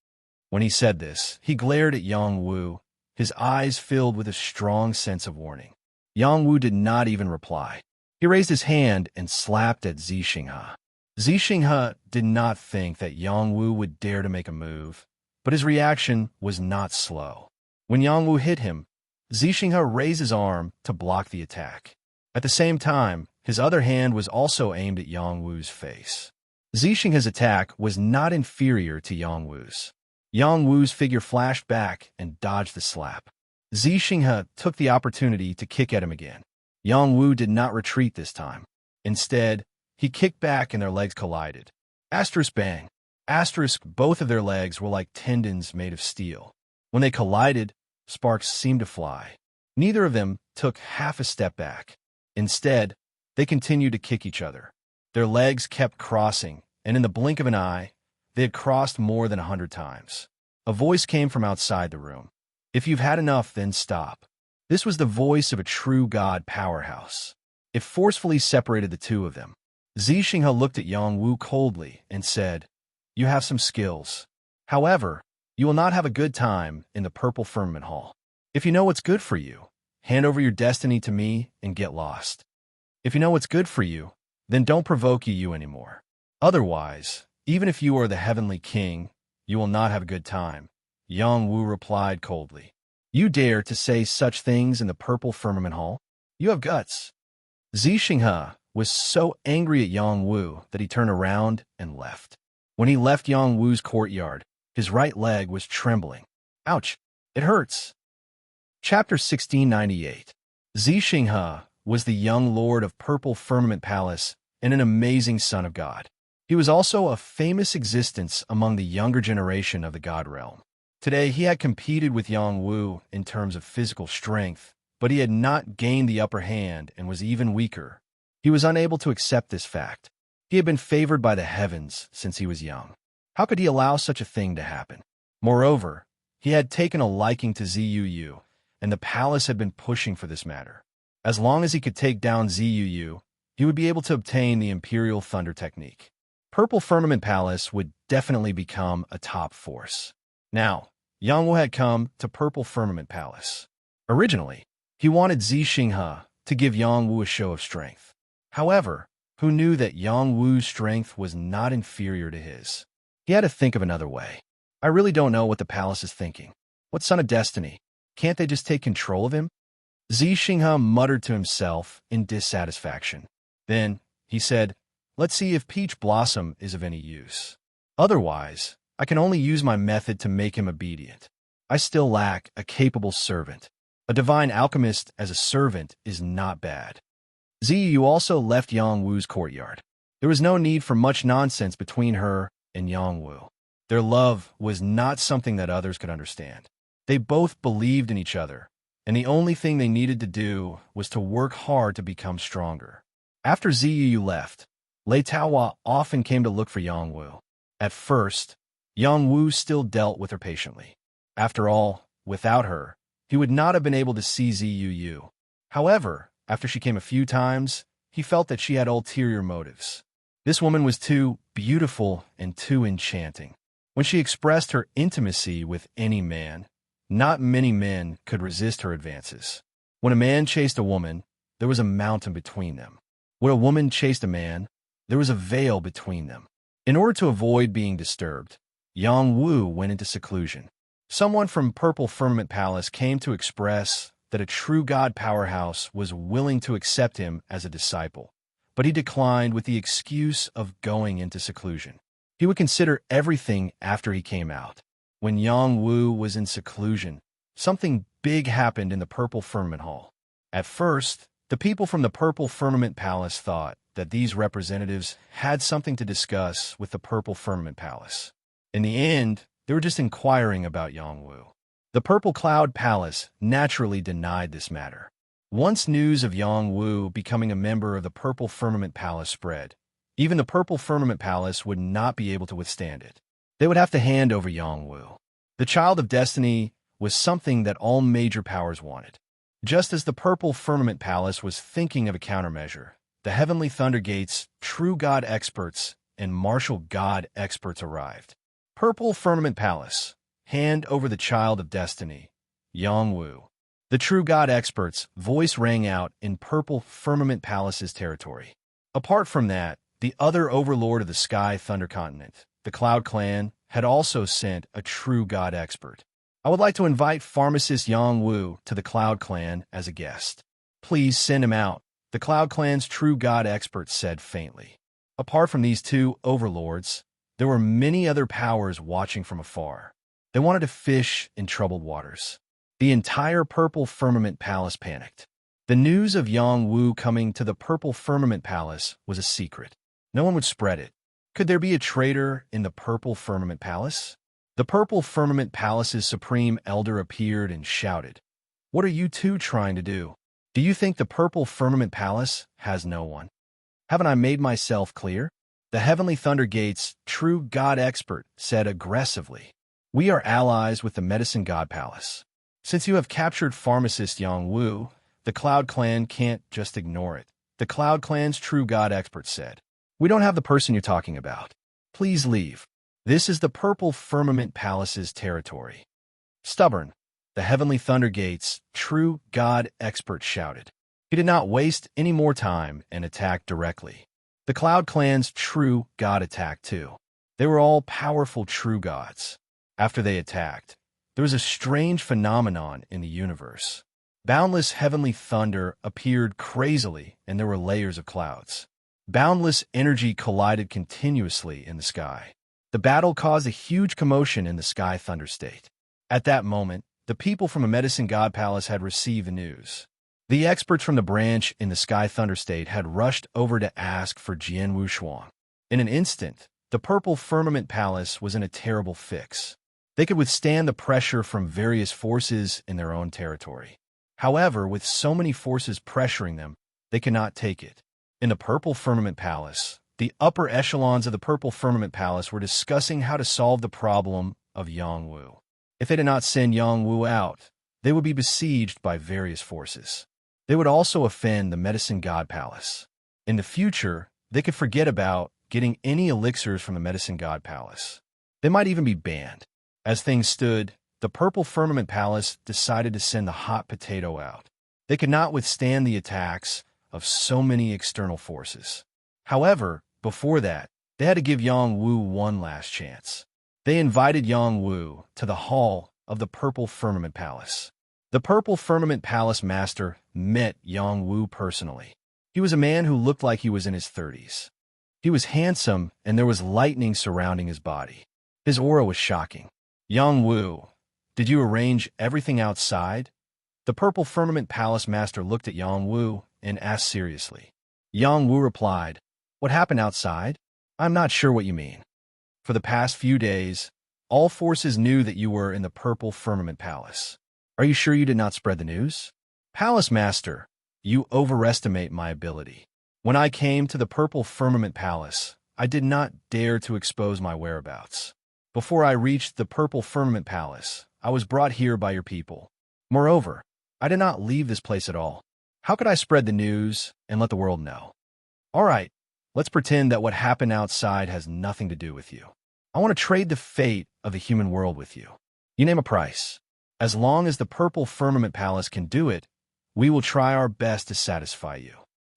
When he said this, he glared at Yang Wu, his eyes filled with a strong sense of warning. Yang Wu did not even reply. He raised his hand and slapped at Xinghe. Xinghe did not think that Yang Wu would dare to make a move, but his reaction was not slow. When Yang Wu hit him, Xinghe raised his arm to block the attack. At the same time, his other hand was also aimed at Yang Wu's face. Xinghe's attack was not inferior to Yang Wu's. Yang Wu's figure flashed back and dodged the slap. Xinghe took the opportunity to kick at him again. Yang Wu did not retreat this time. Instead, he kicked back and their legs collided. Asterisk bang. Asterisk, both of their legs were like tendons made of steel. When they collided, sparks seemed to fly. Neither of them took half a step back. Instead, they continued to kick each other. Their legs kept crossing, and in the blink of an eye, they had crossed more than 100 times. A voice came from outside the room. If you've had enough, then stop. This was the voice of a true god powerhouse. It forcefully separated the two of them. Xinghe looked at Yang Wu coldly and said, You have some skills. However, you will not have a good time in the Purple Firmament Hall. If you know what's good for you, hand over your destiny to me and get lost. If you know what's good for you, then don't provoke you anymore. Otherwise, even if you are the heavenly king, you will not have a good time. Yang Wu replied coldly. You dare to say such things in the Purple Firmament Hall? You have guts. Xinghe was so angry at Yang Wu that he turned around and left. When he left Yang Wu's courtyard, his right leg was trembling. Ouch, it hurts. Chapter 1698. Xinghe was the young lord of Purple Firmament Palace and an amazing son of God. He was also a famous existence among the younger generation of the God realm. Today, he had competed with Yang Wu in terms of physical strength, but he had not gained the upper hand and was even weaker. He was unable to accept this fact. He had been favored by the heavens since he was young. How could he allow such a thing to happen? Moreover, he had taken a liking to Ziyu, and the palace had been pushing for this matter. As long as he could take down Ziyu, he would be able to obtain the Imperial Thunder Technique. Purple Firmament Palace would definitely become a top force. Now, Yang Wu had come to Purple Firmament Palace. Originally, he wanted Xinghe to give Yang Wu a show of strength. However, who knew that Yang Wu's strength was not inferior to his? He had to think of another way. I really don't know what the palace is thinking. What son of destiny? Can't they just take control of him? Xinghe muttered to himself in dissatisfaction. Then, he said, Let's see if Peach Blossom is of any use. Otherwise, I can only use my method to make him obedient. I still lack a capable servant. A divine alchemist as a servant is not bad. Ziyu also left Yang Wu's courtyard. There was no need for much nonsense between her and Yang Wu. Their love was not something that others could understand. They both believed in each other, and the only thing they needed to do was to work hard to become stronger. After Ziyu left, Lei Taohua often came to look for Yang Wu. At first, Yang Wu still dealt with her patiently. After all, without her, he would not have been able to see Zuu. However, after she came a few times, he felt that she had ulterior motives. This woman was too beautiful and too enchanting. When she expressed her intimacy with any man, not many men could resist her advances. When a man chased a woman, there was a mountain between them. When a woman chased a man, there was a veil between them. In order to avoid being disturbed, Yang Wu went into seclusion. Someone from Purple Firmament Palace came to express that a true god powerhouse was willing to accept him as a disciple, but he declined with the excuse of going into seclusion. He would consider everything after he came out. When Yang Wu was in seclusion, something big happened in the Purple Firmament Hall. At first, the people from the Purple Firmament Palace thought that these representatives had something to discuss with the Purple Firmament Palace. In the end, they were just inquiring about Yang Wu. The Purple Cloud Palace naturally denied this matter. Once news of Yang Wu becoming a member of the Purple Firmament Palace spread, even the Purple Firmament Palace would not be able to withstand it. They would have to hand over Yang Wu. The Child of Destiny was something that all major powers wanted. Just as the Purple Firmament Palace was thinking of a countermeasure, the Heavenly Thunder Gates, true god experts, and martial god experts arrived. Purple Firmament Palace, hand over the Child of Destiny, Yang Wu. The true god experts' voice rang out in Purple Firmament Palace's territory. Apart from that, the other overlord of the Sky Thunder Continent, the Cloud Clan, had also sent a true god expert. I would like to invite pharmacist Yang Wu to the Cloud Clan as a guest. Please send him out, the Cloud Clan's true god expert said faintly. Apart from these two overlords, there were many other powers watching from afar. They wanted to fish in troubled waters. The entire Purple Firmament Palace panicked. The news of Yang Wu coming to the Purple Firmament Palace was a secret. No one would spread it. Could there be a traitor in the Purple Firmament Palace? The Purple Firmament Palace's supreme elder appeared and shouted, "What are you two trying to do? Do you think the Purple Firmament Palace has no one? Haven't I made myself clear?" The Heavenly Thunder Gates' true god expert said aggressively, "We are allies with the Medicine God Palace. Since you have captured pharmacist Yang Wu, the Cloud Clan can't just ignore it." The Cloud Clan's true god expert said, "We don't have the person you're talking about. Please leave. This is the Purple Firmament Palace's territory." Stubborn, the Heavenly Thunder Gates' true god expert shouted. He did not waste any more time and attacked directly. The Cloud Clan's true god attacked too. They were all powerful true gods. After they attacked, there was a strange phenomenon in the universe. Boundless heavenly thunder appeared crazily, and there were layers of clouds. Boundless energy collided continuously in the sky. The battle caused a huge commotion in the Sky Thunder State. At that moment, the people from the Medicine God Palace had received the news. The experts from the branch in the Sky Thunder State had rushed over to ask for Jian Wushuang. In an instant, the Purple Firmament Palace was in a terrible fix. They could withstand the pressure from various forces in their own territory. However, with so many forces pressuring them, they could not take it. In the Purple Firmament Palace, the upper echelons of the Purple Firmament Palace were discussing how to solve the problem of Yang Wu. If they did not send Yang Wu out, they would be besieged by various forces. They would also offend the Medicine God Palace. In the future, they could forget about getting any elixirs from the Medicine God Palace. They might even be banned. As things stood, the Purple Firmament Palace decided to send the hot potato out. They could not withstand the attacks of so many external forces. However, before that, they had to give Yang Wu one last chance. They invited Yang Wu to the hall of the Purple Firmament Palace. The Purple Firmament Palace master met Yang Wu personally. He was a man who looked like he was in his 30s. He was handsome, and there was lightning surrounding his body. His aura was shocking. "Yang Wu, did you arrange everything outside?" The Purple Firmament Palace master looked at Yang Wu and asked seriously. Yang Wu replied, "What happened outside? I'm not sure what you mean. For the past few days, all forces knew that you were in the Purple Firmament Palace. Are you sure you did not spread the news?" "Palace Master, you overestimate my ability. When I came to the Purple Firmament Palace, I did not dare to expose my whereabouts. Before I reached the purple firmament palace, I was brought here by your people. Moreover, I did not leave this place at all. How could I spread the news and let the world know? All right, let's pretend that what happened outside has nothing to do with you. I want to trade the fate of the human world with you. You name a price. As long as the purple firmament palace can do it, we will try our best to satisfy you.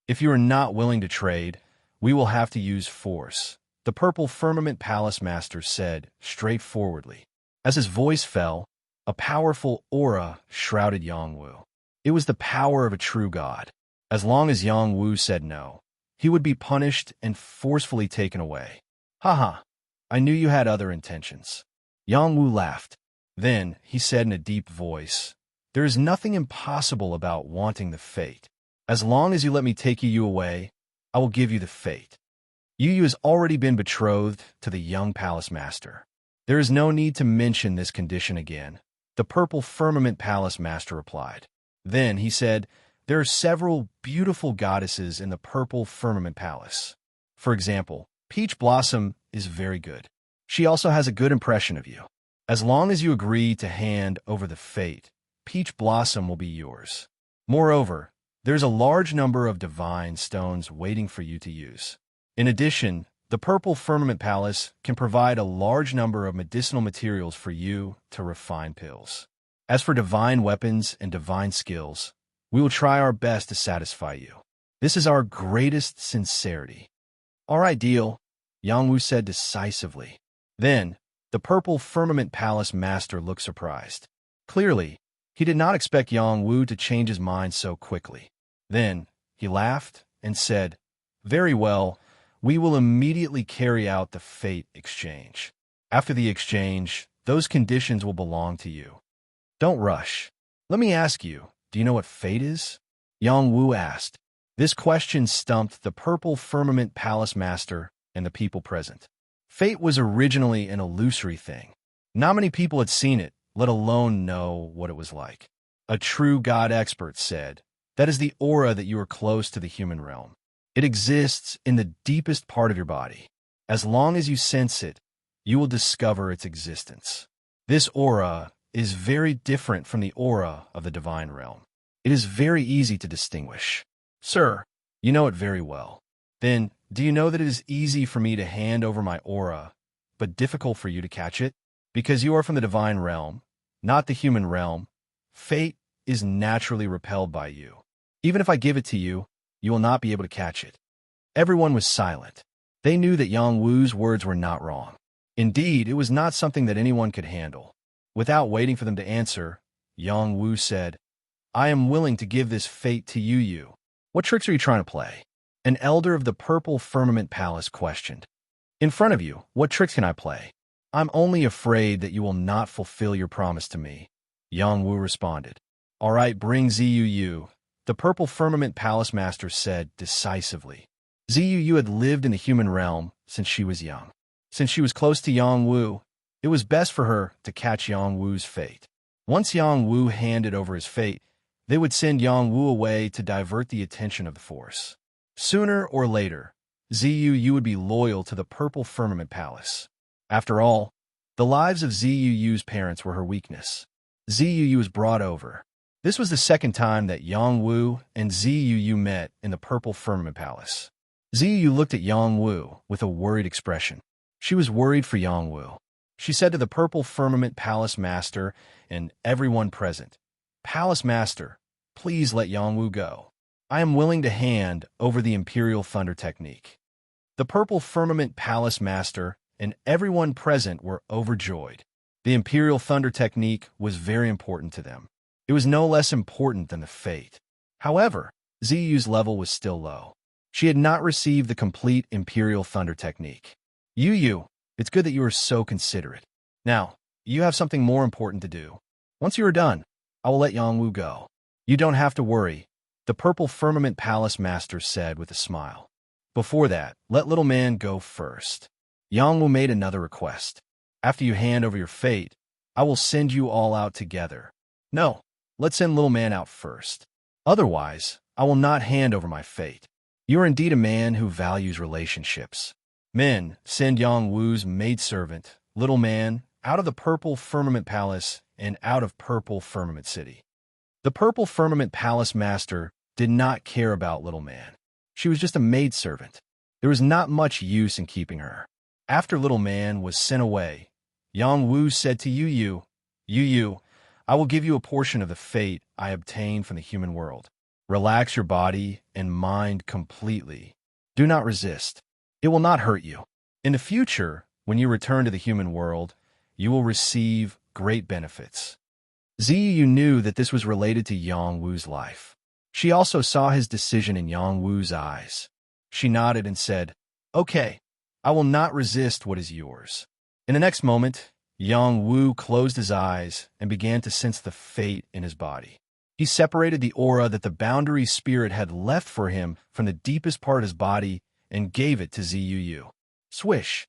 If you are not willing to trade, we will have to use force, the purple firmament palace master said straightforwardly. As his voice fell, a powerful aura shrouded Yangwu. It was the power of a true god. As long as Yangwu said no, he would be punished and forcefully taken away. Haha, I knew you had other intentions. Yangwu laughed. Then he said in a deep voice, there is nothing impossible about wanting the fate. As long as you let me take you away, I will give you the fate. Yu has already been betrothed to the young palace master. There is no need to mention this condition again, the purple firmament palace master replied. Then he said, there are several beautiful goddesses in the purple firmament palace. For example, Peach Blossom is very good. She also has a good impression of you. As long as you agree to hand over the fate, Peach Blossom will be yours. Moreover, there's a large number of divine stones waiting for you to use. In addition, the purple firmament palace can provide a large number of medicinal materials for you to refine pills. As for divine weapons and divine skills, we will try our best to satisfy you. This is our greatest sincerity. All right, deal, Yangwu said decisively. Then, the purple firmament palace master looked surprised. Clearly, he did not expect Yangwu to change his mind so quickly. Then, he laughed and said, very well, we will immediately carry out the fate exchange. After the exchange, those conditions will belong to you. Don't rush. Let me ask you, do you know what fate is? Yangwu asked. This question stumped the purple firmament palace master and the people present. Fate was originally an illusory thing. Not many people had seen it, let alone know what it was like. A true god expert said, that is the aura that you are close to the human realm. It exists in the deepest part of your body. As long as you sense it, you will discover its existence. This aura is very different from the aura of the divine realm. It is very easy to distinguish. Sir, you know it very well. Then, do you know that it is easy for me to hand over my aura, but difficult for you to catch it? Because you are from the divine realm, not the human realm, fate is naturally repelled by you. Even if I give it to you, you will not be able to catch it. Everyone was silent. They knew that Yangwu's words were not wrong. Indeed, it was not something that anyone could handle. Without waiting for them to answer, Yangwu said, I am willing to give this fate to Yu. What tricks are you trying to play? An elder of the purple firmament palace questioned. In front of you, what tricks can I play? I'm only afraid that you will not fulfill your promise to me, Yangwu responded. All right, bring Ziyu, the purple firmament palace master said decisively. Ziyu had lived in the human realm since she was young. Since she was close to Yangwu, it was best for her to catch Yangwu's fate. Once Yangwu handed over his fate, they would send Yangwu away to divert the attention of the force. Sooner or later, Ziyu would be loyal to the purple firmament palace. After all, the lives of Ziyu's parents were her weakness. Ziyu was brought over. This was the second time that Yangwu and Ziyu met in the purple firmament palace. Ziyu looked at Yangwu with a worried expression. She was worried for Yangwu. She said to the purple firmament palace master and everyone present, Palace master, please let Yangwu go. I am willing to hand over the imperial thunder technique. The purple firmament palace master and everyone present were overjoyed. The imperial thunder technique was very important to them. It was no less important than the fate. However, Ziyu's level was still low. She had not received the complete imperial thunder technique. Yu, it's good that you are so considerate. Now, you have something more important to do. Once you are done, I will let Yangwu go. You don't have to worry, the purple firmament palace master said with a smile. Before that, let little man go first. Yangwu made another request. After you hand over your fate, I will send you all out together. No, let's send little man out first. Otherwise, I will not hand over my fate. You are indeed a man who values relationships. Men, send Yongwu's maidservant, little man, out of the purple firmament palace and out of purple firmament city. The purple firmament palace master did not care about little man. She was just a maidservant. There was not much use in keeping her. After little man was sent away, Yongwu said to Yu Yu, I will give you a portion of the fate I obtained from the human world. Relax your body and mind completely. Do not resist. It will not hurt you. In the future, when you return to the human world, you will receive great benefits. Ziyu knew that this was related to Yongwu's life. She also saw his decision in Yongwu's eyes. She nodded and said, Okay, I will not resist what is yours. In the next moment, Yongwu closed his eyes and began to sense the fate in his body. He separated the aura that the boundary spirit had left for him from the deepest part of his body and gave it to Ziyu. Swish.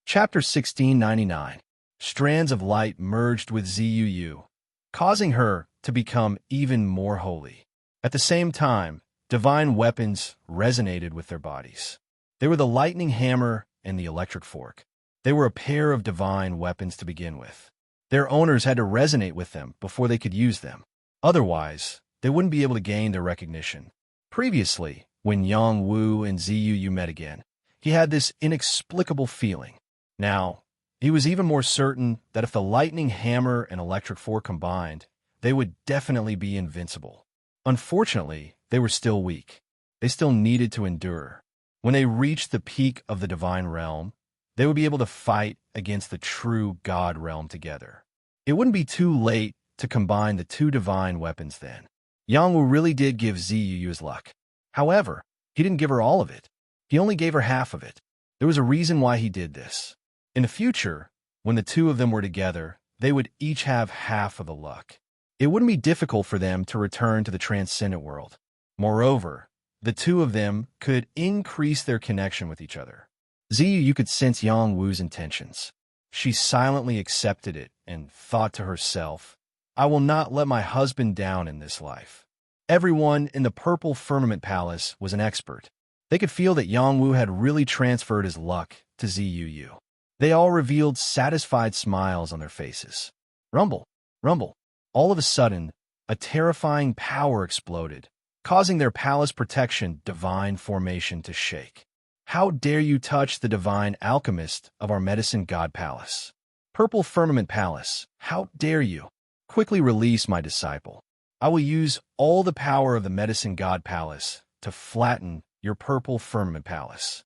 Chapter 1699. Strands of light merged with Ziyu, causing her to become even more holy. At the same time, divine weapons resonated with their bodies. They were the lightning hammer and the electric fork. They were a pair of divine weapons to begin with. Their owners had to resonate with them before they could use them. Otherwise, they wouldn't be able to gain their recognition. Previously, when Yongwu and Ziyu met again, he had this inexplicable feeling. Now, he was even more certain that if the lightning hammer and electric fork combined, they would definitely be invincible. Unfortunately, they were still weak. They still needed to endure. When they reached the peak of the divine realm, they would be able to fight against the true God realm together. It wouldn't be too late to combine the two divine weapons then. Yongwu really did give Ziyu his luck. However, he didn't give her all of it. He only gave her half of it. There was a reason why he did this. In the future, when the two of them were together, they would each have half of the luck. It wouldn't be difficult for them to return to the transcendent world. Moreover, the two of them could increase their connection with each other. Ziyu could sense Yongwu's intentions. She silently accepted it and thought to herself, I will not let my husband down in this life. Everyone in the purple firmament palace was an expert. They could feel that Yongwu had really transferred his luck to Ziyu. They all revealed satisfied smiles on their faces. Rumble, rumble. All of a sudden, a terrifying power exploded, causing their palace protection divine formation to shake. How dare you touch the divine alchemist of our medicine god palace? Purple firmament palace, how dare you? Quickly release my disciple. I will use all the power of the medicine god palace to flatten your purple firmament palace.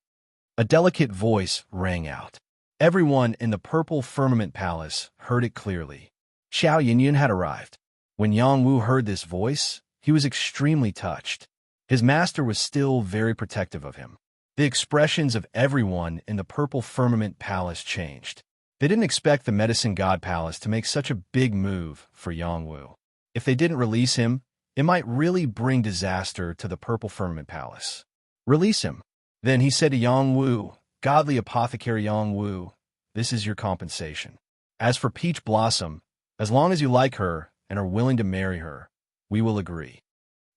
A delicate voice rang out. Everyone in the purple firmament palace heard it clearly. Xiao Yinyun had arrived. When Yongwu heard this voice, he was extremely touched. His master was still very protective of him. The expressions of everyone in the purple firmament palace changed. They didn't expect the medicine god palace to make such a big move for Yongwu. If they didn't release him, it might really bring disaster to the purple firmament palace. Release him. Then he said to Yongwu, Godly apothecary Yongwu, this is your compensation. As for Peach Blossom, as long as you like her and are willing to marry her, we will agree.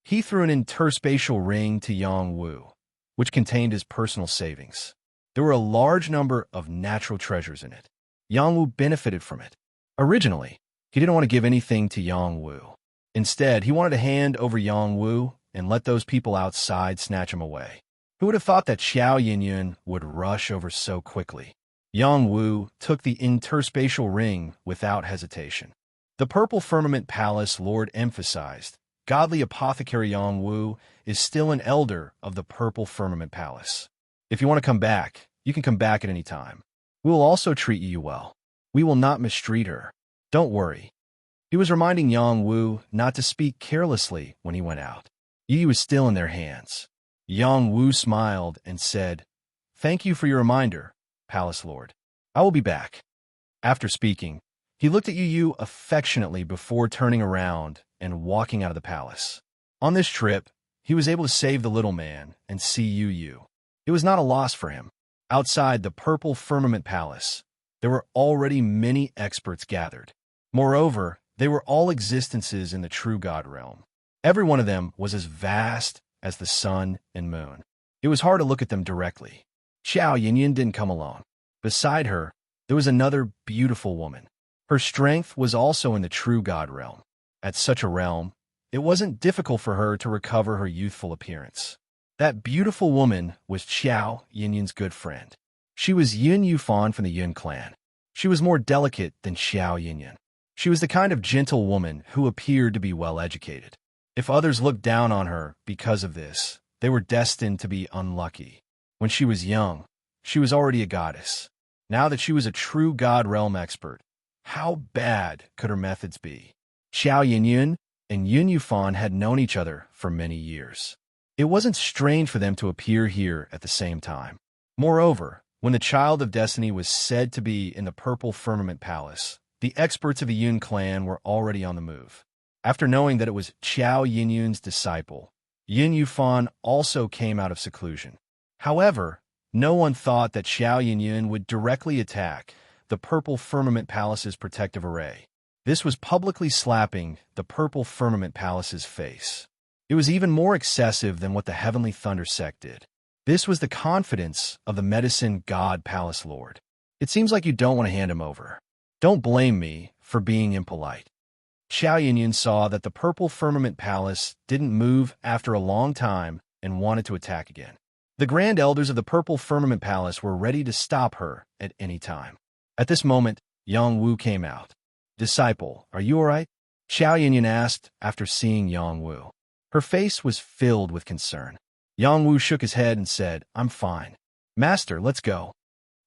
He threw an interspatial ring to Yongwu, which contained his personal savings. There were a large number of natural treasures in it. Yongwu benefited from it. Originally, he didn't want to give anything to Yongwu. Instead, he wanted to hand over Yongwu and let those people outside snatch him away. Who would have thought that Xiao Yinyun would rush over so quickly? Yongwu took the interspatial ring without hesitation. The purple firmament palace lord emphasized, Godly apothecary Yongwu is still an elder of the purple firmament palace. If you want to come back, you can come back at any time. We will also treat you well. We will not mistreat her. Don't worry. He was reminding Yongwu not to speak carelessly when he went out. Yi was still in their hands. Yongwu smiled and said, Thank you for your reminder, Palace Lord. I will be back. After speaking, he looked at Yu affectionately before turning around and walking out of the palace. On this trip, he was able to save the little man and see Yu. It was not a loss for him. Outside the purple firmament palace, there were already many experts gathered. Moreover, they were all existences in the true God realm. Every one of them was as vast as the sun and moon. It was hard to look at them directly. Xiao Yinyan didn't come alone. Beside her, there was another beautiful woman. Her strength was also in the true god realm. At such a realm, it wasn't difficult for her to recover her youthful appearance. That beautiful woman was Xiao Yinyan's good friend. She was Yun Yufan from the Yun clan. She was more delicate than Xiao Yinyan. She was the kind of gentle woman who appeared to be well-educated. If others looked down on her because of this, they were destined to be unlucky. When she was young, she was already a goddess. Now that she was a true god realm expert, how bad could her methods be? Xiao Yinyan and Yun Yufan had known each other for many years. It wasn't strange for them to appear here at the same time. Moreover, when the Child of Destiny was said to be in the Purple Firmament Palace, the experts of the Yun clan were already on the move. After knowing that it was Xiao Yinyun's disciple, Yun Yufan also came out of seclusion. However, no one thought that Xiao Yinyun would directly attack the Purple Firmament Palace's protective array. This was publicly slapping the Purple Firmament Palace's face. It was even more excessive than what the Heavenly Thunder sect did. This was the confidence of the Medicine God Palace Lord. It seems like you don't want to hand him over. Don't blame me for being impolite. Xiao Yinyun saw that the Purple Firmament Palace didn't move after a long time and wanted to attack again. The Grand Elders of the Purple Firmament Palace were ready to stop her at any time. At this moment, Yang Wu came out. "Disciple, are you all right?" Xiao Yinyun asked after seeing Yang Wu. Her face was filled with concern. Yang Wu shook his head and said, "I'm fine. Master, let's go."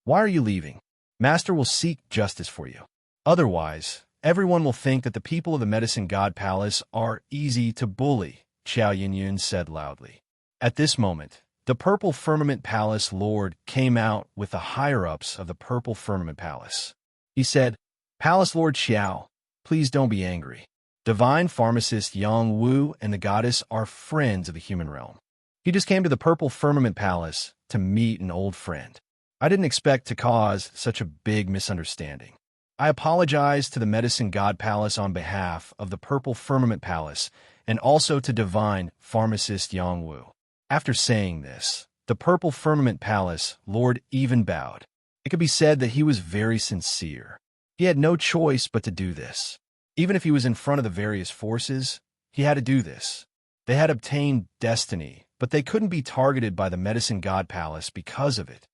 "Why are you leaving?" "Master will seek justice for you. Otherwise, everyone will think that the people of the Medicine God Palace are easy to bully," Xiao Yinyun said loudly. At this moment, the Purple Firmament Palace Lord came out with the higher-ups of the Purple Firmament Palace. He said, "Palace Lord Xiao, please don't be angry. Divine Pharmacist Yang Wu and the goddess are friends of the human realm. He just came to the Purple Firmament Palace to meet an old friend. I didn't expect to cause such a big misunderstanding. I apologize to the Medicine God Palace on behalf of the Purple Firmament Palace and also to Divine Pharmacist Yang Wu." After saying this, the Purple Firmament Palace Lord even bowed. It could be said that he was very sincere. He had no choice but to do this. Even if he was in front of the various forces, he had to do this. They had obtained destiny, but they couldn't be targeted by the Medicine God Palace because of it.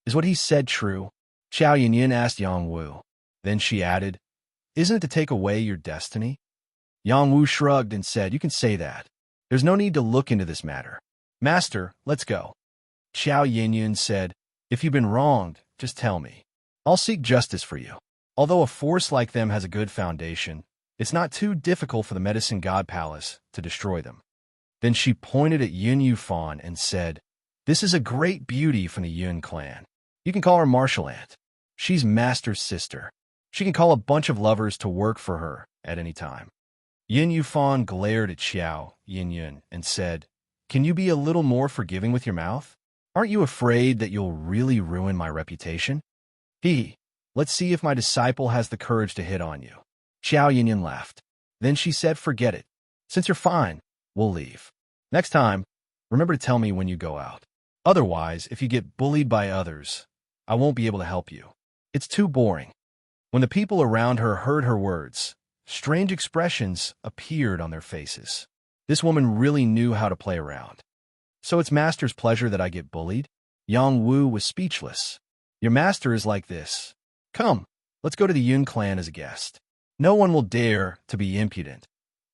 "Is what he said true?" Xiao Yinyan asked Yang Wu. Then she added, "Isn't it to take away your destiny?" Yang Wu shrugged and said, "You can say that. There's no need to look into this matter. Master, let's go." Xiao Yinyan said, "If you've been wronged, just tell me. I'll seek justice for you." Although a force like them has a good foundation, it's not too difficult for the Medicine God Palace to destroy them. Then she pointed at Yun Yufan and said, "This is a great beauty from the Yun clan. You can call her Martial Ant. She's Master's sister. She can call a bunch of lovers to work for her at any time." Yun Yufan glared at Xiao Yinyun and said, "Can you be a little more forgiving with your mouth? Aren't you afraid that you'll really ruin my reputation?" Let's see if my disciple has the courage to hit on you." Xiao Yinyun laughed. Then she said, "Forget it. Since you're fine, we'll leave. Next time, remember to tell me when you go out. Otherwise, if you get bullied by others, I won't be able to help you. It's too boring." When the people around her heard her words, strange expressions appeared on their faces. This woman really knew how to play around. "So it's Master's pleasure that I get bullied?" Yang Wu was speechless. "Your master is like this. Come, let's go to the Yun clan as a guest. No one will dare to be impudent,"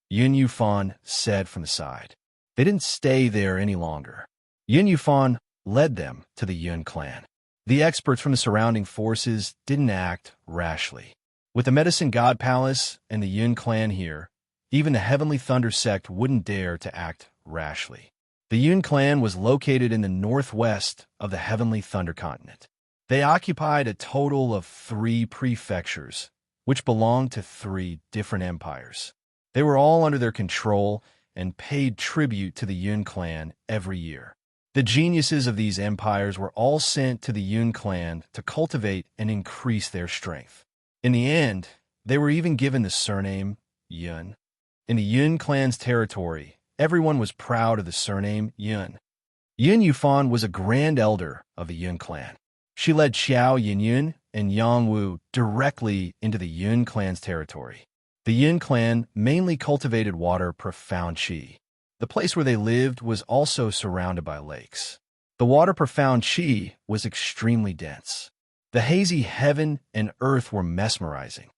Yun Yufan said from the side. They didn't stay there any longer. Yun Yufan led them to the Yun clan. The experts from the surrounding forces didn't act rashly. With the Medicine God Palace and the Yun clan here, even the Heavenly Thunder sect wouldn't dare to act rashly. The Yun clan was located in the northwest of the Heavenly Thunder continent. They occupied a total of 3 prefectures, which belonged to 3 different empires. They were all under their control and paid tribute to the Yun clan every year. The geniuses of these empires were all sent to the Yun clan to cultivate and increase their strength. In the end, they were even given the surname Yun. In the Yun clan's territory, everyone was proud of the surname Yun. Yun Yufan was a grand elder of the Yun clan. She led Xiao Yinyun and Yang Wu directly into the Yun clan's territory. The Yun clan mainly cultivated water profound qi. The place where they lived was also surrounded by lakes. The water profound qi was extremely dense. The hazy heaven and earth were mesmerizing.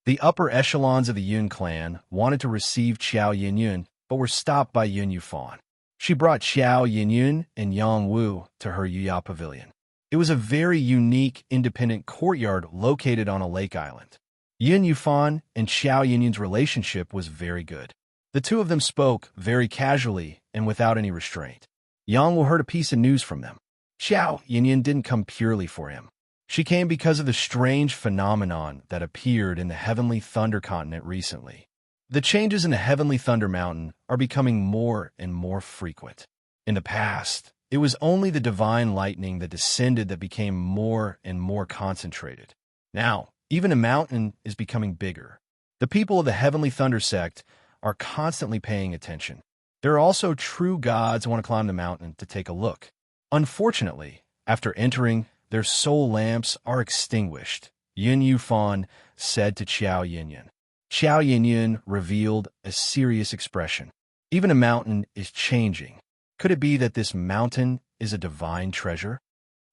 The upper echelons of the Yun clan wanted to receive Xiao Yinyun, but were stopped by Yun Yufan. She brought Xiao Yinyun and Yang Wu to her Yuya pavilion. It was a very unique, independent courtyard located on a lake island. Yun Yufan and Xiao Yinyun's relationship was very good. The two of them spoke very casually and without any restraint. Yang Wu heard a piece of news from them. Xiao Yinyun didn't come purely for him. She came because of the strange phenomenon that appeared in the Heavenly Thunder continent recently. The changes in the Heavenly Thunder Mountain are becoming more and more frequent. In the past, it was only the divine lightning that descended that became more and more concentrated. Now, even the mountain is becoming bigger. The people of the Heavenly Thunder sect are constantly paying attention. There are also true gods who want to climb the mountain to take a look. Unfortunately, after entering, their soul lamps are extinguished, Yun Yufan said to Xiao Yinyun. Xiao Yinyun revealed a serious expression. Even a mountain is changing. Could it be that this mountain is a divine treasure?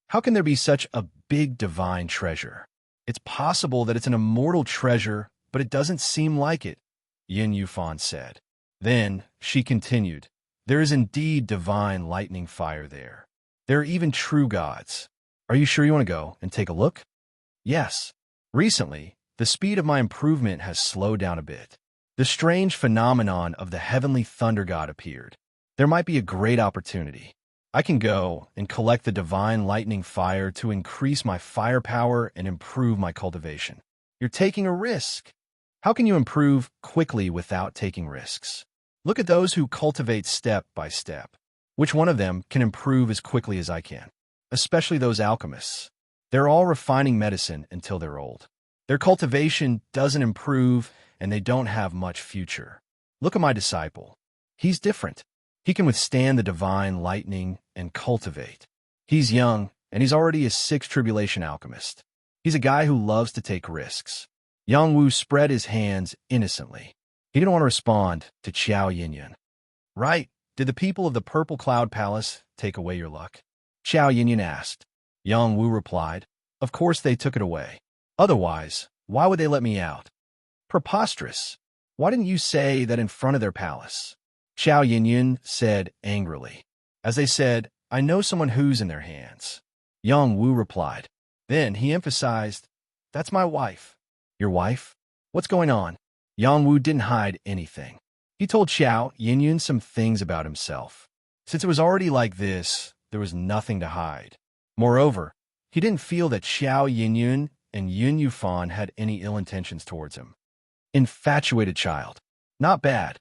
How can there be such a big divine treasure? It's possible that it's an immortal treasure, but it doesn't seem like it, Yun Yufan said. Then she continued, there is indeed divine lightning fire there. There are even true gods. Are you sure you want to go and take a look? Yes. Recently, the speed of my improvement has slowed down a bit. The strange phenomenon of the Heavenly Thunder God appeared. There might be a great opportunity. I can go and collect the divine lightning fire to increase my firepower and improve my cultivation. You're taking a risk. How can you improve quickly without taking risks? Look at those who cultivate step by step. Which one of them can improve as quickly as I can? Especially those alchemists. They're all refining medicine until they're old. Their cultivation doesn't improve, and they don't have much future. Look at my disciple. He's different. He can withstand the divine lightning and cultivate. He's young, and he's already a sixth tribulation alchemist. He's a guy who loves to take risks. Yang Wu spread his hands innocently. He didn't want to respond to Xiao Yinyun. Right, did the people of the Purple Cloud Palace take away your luck? Xiao Yinyun asked. Yang Wu replied, of course they took it away. Otherwise, why would they let me out? Preposterous. Why didn't you say that in front of their palace? Xiao Yinyun said angrily. As they said, I know someone who's in their hands. Yang Wu replied. Then he emphasized, that's my wife. Your wife? What's going on? Yang Wu didn't hide anything. He told Xiao Yinyun some things about himself. Since it was already like this, there was nothing to hide. Moreover, he didn't feel that Xiao Yinyun and Yun Yufan had any ill intentions towards him. Infatuated child. Not bad.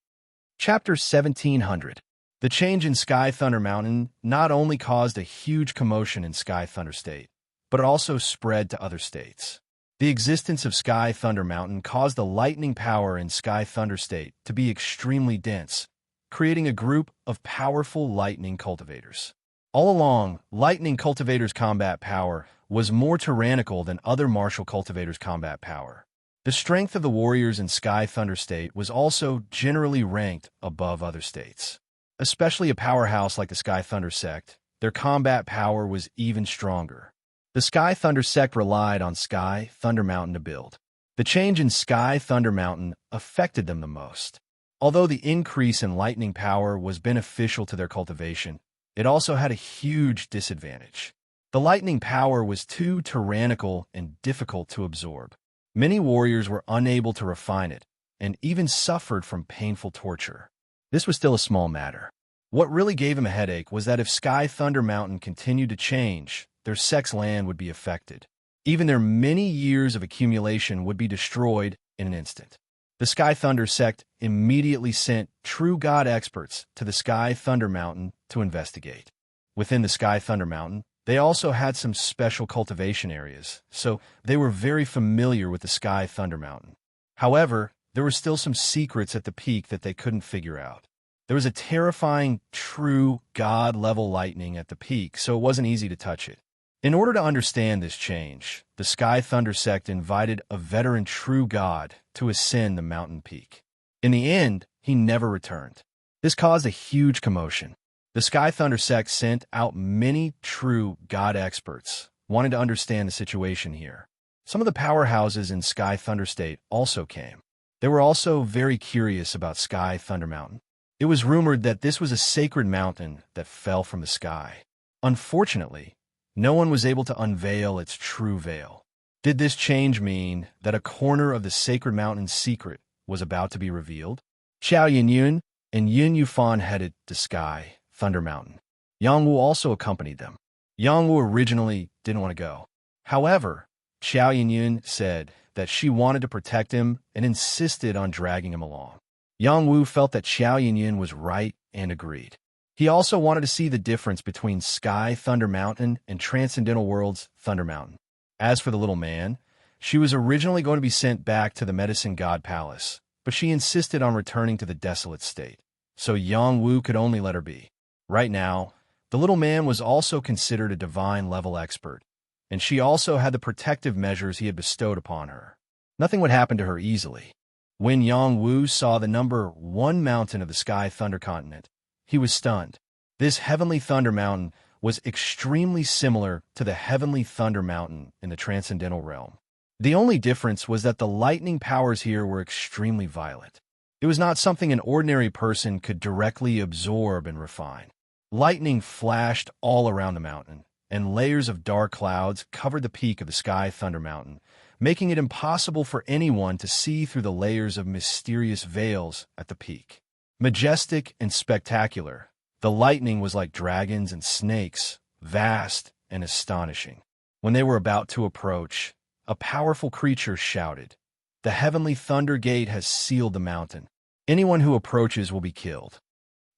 Chapter 1700. The change in Sky Thunder Mountain not only caused a huge commotion in Sky Thunder State, but it also spread to other states. The existence of Sky Thunder Mountain caused the lightning power in Sky Thunder State to be extremely dense, creating a group of powerful lightning cultivators. All along, lightning cultivators' combat power was more tyrannical than other martial cultivators' combat power. The strength of the warriors in Sky Thunder State was also generally ranked above other states. Especially a powerhouse like the Sky Thunder sect, their combat power was even stronger. The Sky Thunder sect relied on Sky Thunder Mountain to build. The change in Sky Thunder Mountain affected them the most. Although the increase in lightning power was beneficial to their cultivation, it also had a huge disadvantage. The lightning power was too tyrannical and difficult to absorb. Many warriors were unable to refine it, and even suffered from painful torture. This was still a small matter. What really gave him a headache was that if Sky Thunder Mountain continued to change, their sect's land would be affected. Even their many years of accumulation would be destroyed in an instant. The Sky Thunder sect immediately sent true god experts to the Sky Thunder Mountain to investigate. Within the Sky Thunder Mountain, they also had some special cultivation areas, so they were very familiar with the Sky Thunder Mountain. However, there were still some secrets at the peak that they couldn't figure out. There was a terrifying, true God-level lightning at the peak, so it wasn't easy to touch it. In order to understand this change, the Sky Thunder sect invited a veteran true god to ascend the mountain peak. In the end, he never returned. This caused a huge commotion. The Sky Thunder sect sent out many true god experts, wanting to understand the situation here. Some of the powerhouses in Sky Thunder State also came. They were also very curious about Sky Thunder Mountain. It was rumored that this was a sacred mountain that fell from the sky. Unfortunately, no one was able to unveil its true veil. Did this change mean that a corner of the sacred mountain's secret was about to be revealed? Xiao Yinyun and Yun Yufan headed to Sky Thunder Mountain. Yang Wu also accompanied them. Yang Wu originally didn't want to go. However, Xiao Yinyun said that she wanted to protect him and insisted on dragging him along. Yang Wu felt that Xiao Yinyun was right and agreed. He also wanted to see the difference between Sky Thunder Mountain and Transcendental World's Thunder Mountain. As for the little man, she was originally going to be sent back to the Medicine God Palace, but she insisted on returning to the desolate state, so Yang Wu could only let her be. Right now, the little man was also considered a divine-level expert, and she also had the protective measures he had bestowed upon her. Nothing would happen to her easily. When Yang Wu saw the number 1 mountain of the Sky Thunder continent, he was stunned. This Heavenly Thunder Mountain was extremely similar to the Heavenly Thunder Mountain in the Transcendental Realm. The only difference was that the lightning powers here were extremely violent. It was not something an ordinary person could directly absorb and refine. Lightning flashed all around the mountain, and layers of dark clouds covered the peak of the Sky Thunder Mountain, making it impossible for anyone to see through the layers of mysterious veils at the peak. Majestic and spectacular, the lightning was like dragons and snakes, vast and astonishing. When they were about to approach, a powerful creature shouted, "The Heavenly Thunder Gate has sealed the mountain. Anyone who approaches will be killed."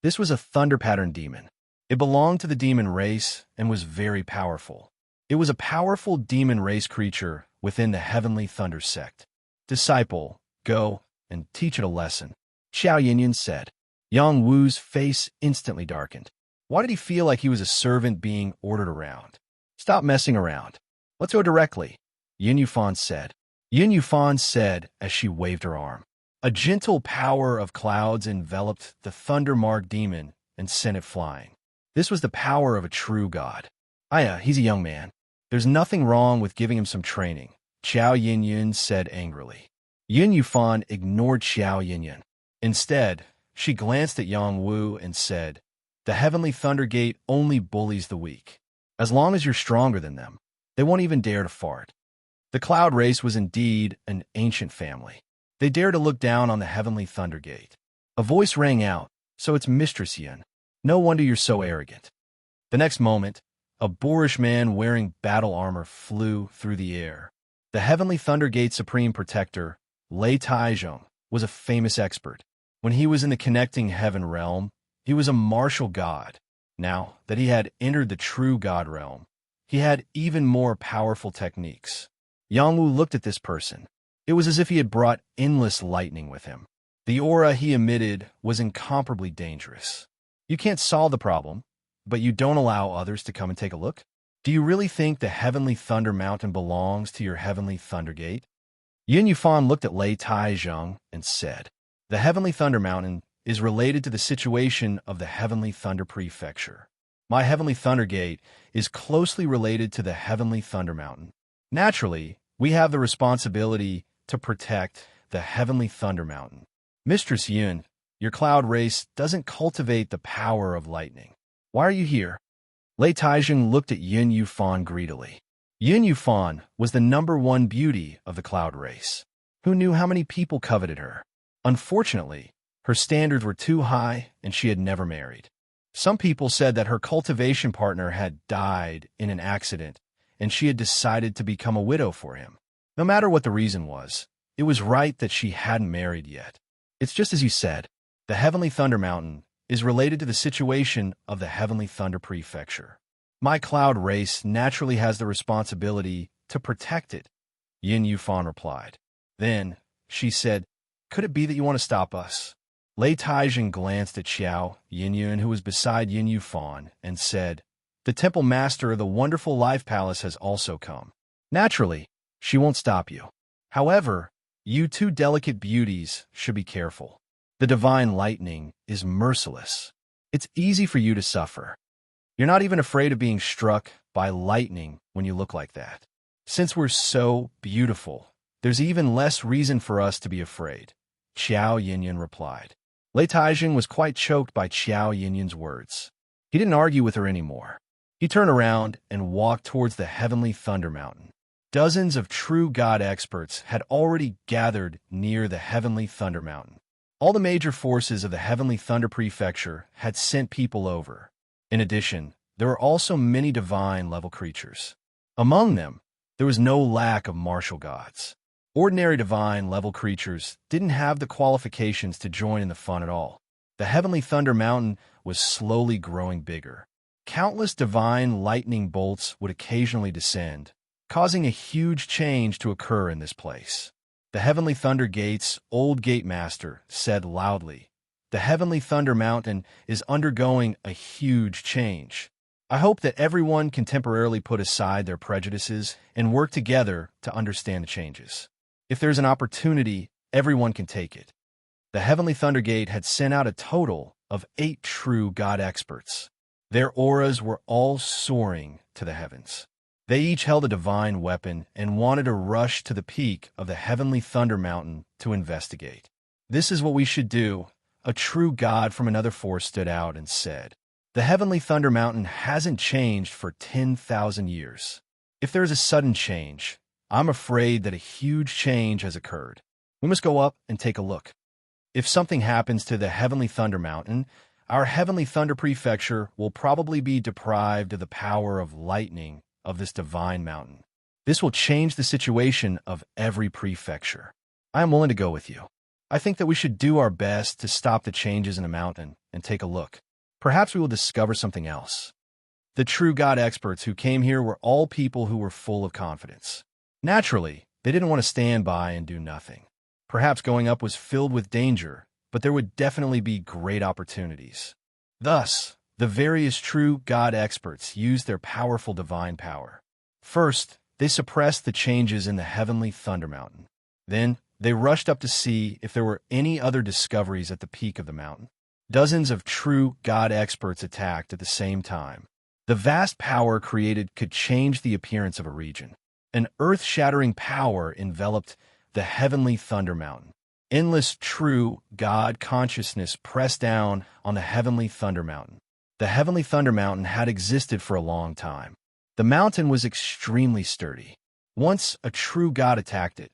This was a thunder pattern demon. It belonged to the demon race and was very powerful. It was a powerful demon race creature within the Heavenly Thunder sect. "Disciple, go and teach it a lesson," Xiao Yinyun said. Yang Wu's face instantly darkened. Why did he feel like he was a servant being ordered around? "Stop messing around. Let's go directly," Yun Yufan said. Yun Yufan said as she waved her arm. A gentle power of clouds enveloped the thunder-marked demon and sent it flying. This was the power of a true god. He's a young man. There's nothing wrong with giving him some training," Xiao Yinyun said angrily. Yun Yufan ignored Xiao Yinyun. Instead, she glanced at Yang Wu and said, "The Heavenly Thunder Gate only bullies the weak. As long as you're stronger than them, they won't even dare to fart." The Cloud Race was indeed an ancient family. They dared to look down on the Heavenly Thunder Gate. A voice rang out, "So it's Mistress Yin. No wonder you're so arrogant." The next moment, a boorish man wearing battle armor flew through the air. The Heavenly Thunder Gate Supreme Protector, Lei Taizhong, was a famous expert. When he was in the Connecting Heaven realm, he was a martial god. Now that he had entered the true god realm, he had even more powerful techniques. Yang Wu looked at this person. It was as if he had brought endless lightning with him. The aura he emitted was incomparably dangerous. You can't solve the problem, but you don't allow others to come and take a look? Do you really think the Heavenly Thunder Mountain belongs to your Heavenly Thunder Gate? Yun Yufan looked at Lei Taizhong and said, "The Heavenly Thunder Mountain is related to the situation of the Heavenly Thunder Prefecture. My Heavenly Thunder Gate is closely related to the Heavenly Thunder Mountain. Naturally, we have the responsibility to protect the Heavenly Thunder Mountain. Mistress Yun, your cloud race doesn't cultivate the power of lightning. Why are you here?" Lei Taizhong looked at Yun Yufan greedily. Yun Yufan was the #1 beauty of the cloud race. Who knew how many people coveted her? Unfortunately, her standards were too high and she had never married. Some people said that her cultivation partner had died in an accident and she had decided to become a widow for him. No matter what the reason was, it was right that she hadn't married yet. It's just as you said, the Heavenly Thunder Mountain is related to the situation of the Heavenly Thunder Prefecture. My cloud race naturally has the responsibility to protect it, Yin Yufan replied. Then, she said, "Could it be that you want to stop us?" Lei Taijin glanced at Xiao Yinyun, who was beside Yin Fan, and said, "The temple master of the wonderful life palace has also come. Naturally, she won't stop you. However, you two delicate beauties should be careful. The divine lightning is merciless. It's easy for you to suffer. You're not even afraid of being struck by lightning when you look like that. Since we're so beautiful, there's even less reason for us to be afraid," Xiao Yinyun replied. Lei Taijin was quite choked by Xiao Yinyun's words. He didn't argue with her anymore. He turned around and walked towards the heavenly Thunder Mountain. Dozens of true God experts had already gathered near the heavenly Thunder Mountain. All the major forces of the heavenly Thunder Prefecture had sent people over. In addition, there were also many divine-level creatures. Among them, there was no lack of martial gods. Ordinary divine-level creatures didn't have the qualifications to join in the fun at all. The heavenly Thunder Mountain was slowly growing bigger. Countless divine lightning bolts would occasionally descend, causing a huge change to occur in this place. The Heavenly Thunder Gate's old gate master said loudly, "The Heavenly Thunder Mountain is undergoing a huge change. I hope that everyone can temporarily put aside their prejudices and work together to understand the changes. If there's an opportunity, everyone can take it." The Heavenly Thunder Gate had sent out a total of 8 true God experts. Their auras were all soaring to the heavens. They each held a divine weapon and wanted to rush to the peak of the Heavenly Thunder Mountain to investigate. "This is what we should do," a true god from another force stood out and said. "The Heavenly Thunder Mountain hasn't changed for 10,000 years. If there is a sudden change, I'm afraid that a huge change has occurred. We must go up and take a look. If something happens to the Heavenly Thunder Mountain, our Heavenly Thunder Prefecture will probably be deprived of the power of lightning of this divine mountain. This will change the situation of every prefecture. I am willing to go with you. I think that we should do our best to stop the changes in the mountain and take a look. Perhaps we will discover something else." The true God experts who came here were all people who were full of confidence. Naturally, they didn't want to stand by and do nothing. Perhaps going up was filled with danger, but there would definitely be great opportunities. Thus, the various true God experts used their powerful divine power. First, they suppressed the changes in the heavenly Thunder Mountain. Then, they rushed up to see if there were any other discoveries at the peak of the mountain. Dozens of true God experts attacked at the same time. The vast power created could change the appearance of a region. An earth-shattering power enveloped the heavenly Thunder Mountain. Endless true God consciousness pressed down on the heavenly Thunder Mountain. The heavenly Thunder Mountain had existed for a long time. The mountain was extremely sturdy. Once a true God attacked it,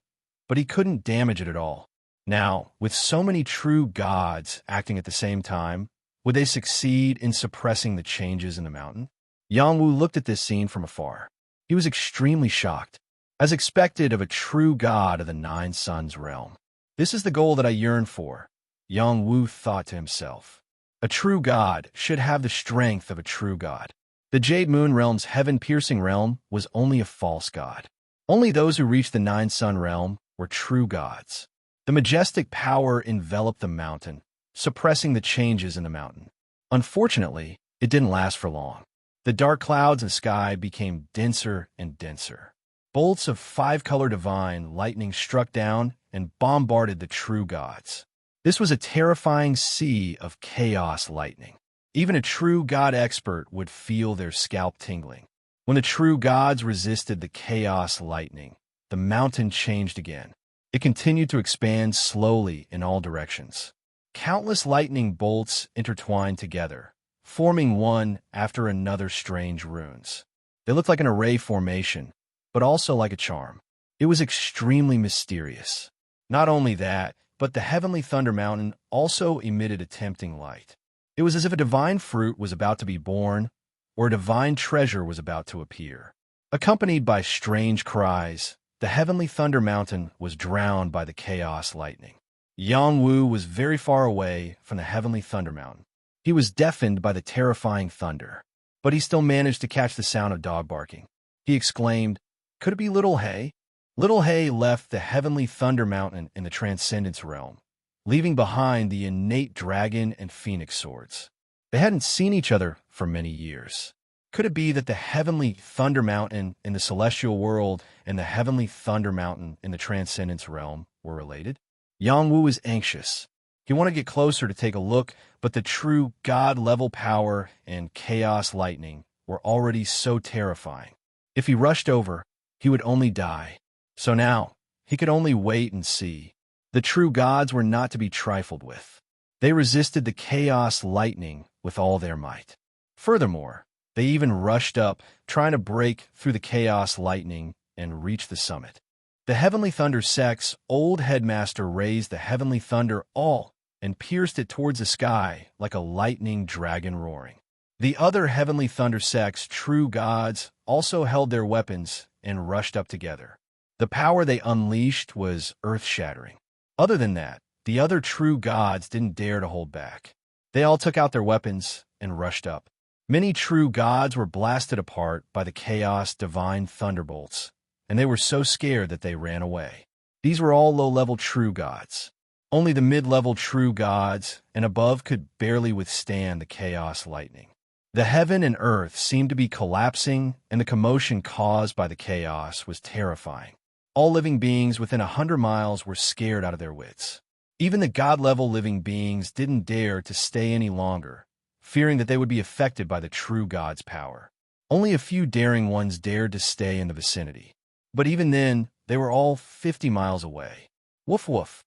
but he couldn't damage it at all. Now, with so many true gods acting at the same time, would they succeed in suppressing the changes in the mountain? Yang Wu looked at this scene from afar. He was extremely shocked, as expected of a true god of the Nine Suns realm. "This is the goal that I yearn for," Yang Wu thought to himself. A true god should have the strength of a true god. The Jade Moon realm's heaven-piercing realm was only a false god. Only those who reached the Nine Sun realm were true gods. The majestic power enveloped the mountain, suppressing the changes in the mountain. Unfortunately, it didn't last for long. The dark clouds in the sky became denser and denser. Bolts of 5-color divine lightning struck down and bombarded the true gods. This was a terrifying sea of chaos lightning. Even a true god expert would feel their scalp tingling. When the true gods resisted the chaos lightning, the mountain changed again. It continued to expand slowly in all directions. Countless lightning bolts intertwined together, forming one after another strange runes. They looked like an array formation, but also like a charm. It was extremely mysterious. Not only that, but the heavenly Thunder Mountain also emitted a tempting light. It was as if a divine fruit was about to be born, or a divine treasure was about to appear. Accompanied by strange cries, the heavenly Thunder Mountain was drowned by the chaos lightning. Yang Wu was very far away from the heavenly Thunder Mountain. He was deafened by the terrifying thunder, but he still managed to catch the sound of dog barking. He exclaimed, "Could it be Little Hay?" Little Hay left the heavenly Thunder Mountain in the Transcendence realm, leaving behind the innate dragon and phoenix swords. They hadn't seen each other for many years. Could it be that the heavenly Thunder Mountain in the celestial world and the heavenly Thunder Mountain in the transcendence realm were related? Yangwu was anxious. He wanted to get closer to take a look, but the true God-level power and chaos lightning were already so terrifying. If he rushed over, he would only die. So now, he could only wait and see. The true gods were not to be trifled with. They resisted the chaos lightning with all their might. Furthermore, they even rushed up, trying to break through the chaos lightning and reach the summit. The Heavenly Thunder sect's old headmaster raised the Heavenly Thunder all and pierced it towards the sky like a lightning dragon roaring. The other Heavenly Thunder sect's true gods also held their weapons and rushed up together. The power they unleashed was earth-shattering. Other than that, the other true gods didn't dare to hold back. They all took out their weapons and rushed up. Many true gods were blasted apart by the chaos divine thunderbolts, and they were so scared that they ran away. These were all low-level true gods. Only the mid-level true gods and above could barely withstand the chaos lightning. The heaven and earth seemed to be collapsing, and the commotion caused by the chaos was terrifying. All living beings within 100 miles were scared out of their wits. Even the God-level living beings didn't dare to stay any longer, fearing that they would be affected by the true God's power. Only a few daring ones dared to stay in the vicinity. But even then, they were all 50 miles away. Woof woof.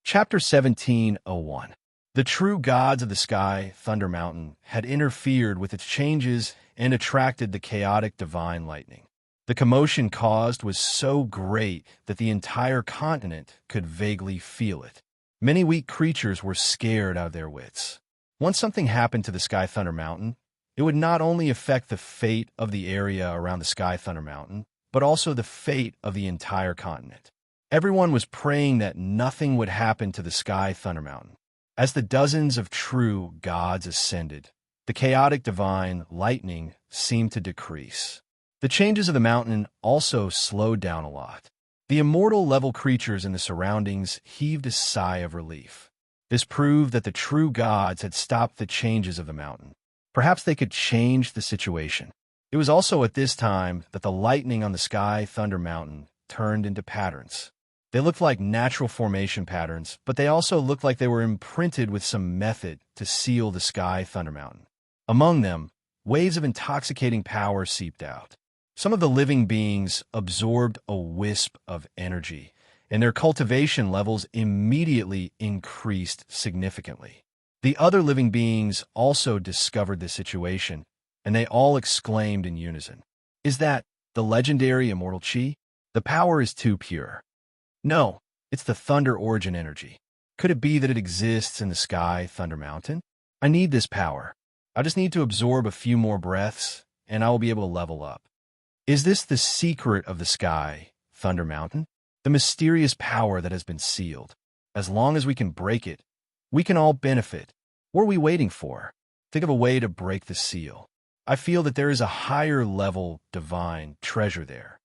Chapter 17:01. The true gods of the sky, Thunder Mountain, had interfered with its changes and attracted the chaotic divine lightning. The commotion caused was so great that the entire continent could vaguely feel it. Many weak creatures were scared out of their wits. Once something happened to the Sky Thunder Mountain, it would not only affect the fate of the area around the Sky Thunder Mountain, but also the fate of the entire continent. Everyone was praying that nothing would happen to the Sky Thunder Mountain. As the dozens of true gods ascended, the chaotic divine lightning seemed to decrease. The changes of the mountain also slowed down a lot. The immortal level creatures in the surroundings heaved a sigh of relief. This proved that the true gods had stopped the changes of the mountain. Perhaps they could change the situation. It was also at this time that the lightning on the Sky Thunder Mountain turned into patterns. They looked like natural formation patterns, but they also looked like they were imprinted with some method to seal the Sky Thunder Mountain. Among them, waves of intoxicating power seeped out. Some of the living beings absorbed a wisp of energy, and their cultivation levels immediately increased significantly. The other living beings also discovered the situation, and they all exclaimed in unison, "Is that the legendary immortal chi? The power is too pure." No, it's the Thunder Origin energy. Could it be that it exists in the Sky Thunder Mountain? I need this power. I just need to absorb a few more breaths, and I will be able to level up. Is this the secret of the Sky Thunder Mountain? The mysterious power that has been sealed. As long as we can break it, we can all benefit. What are we waiting for? Think of a way to break the seal. I feel that there is a higher level divine treasure there.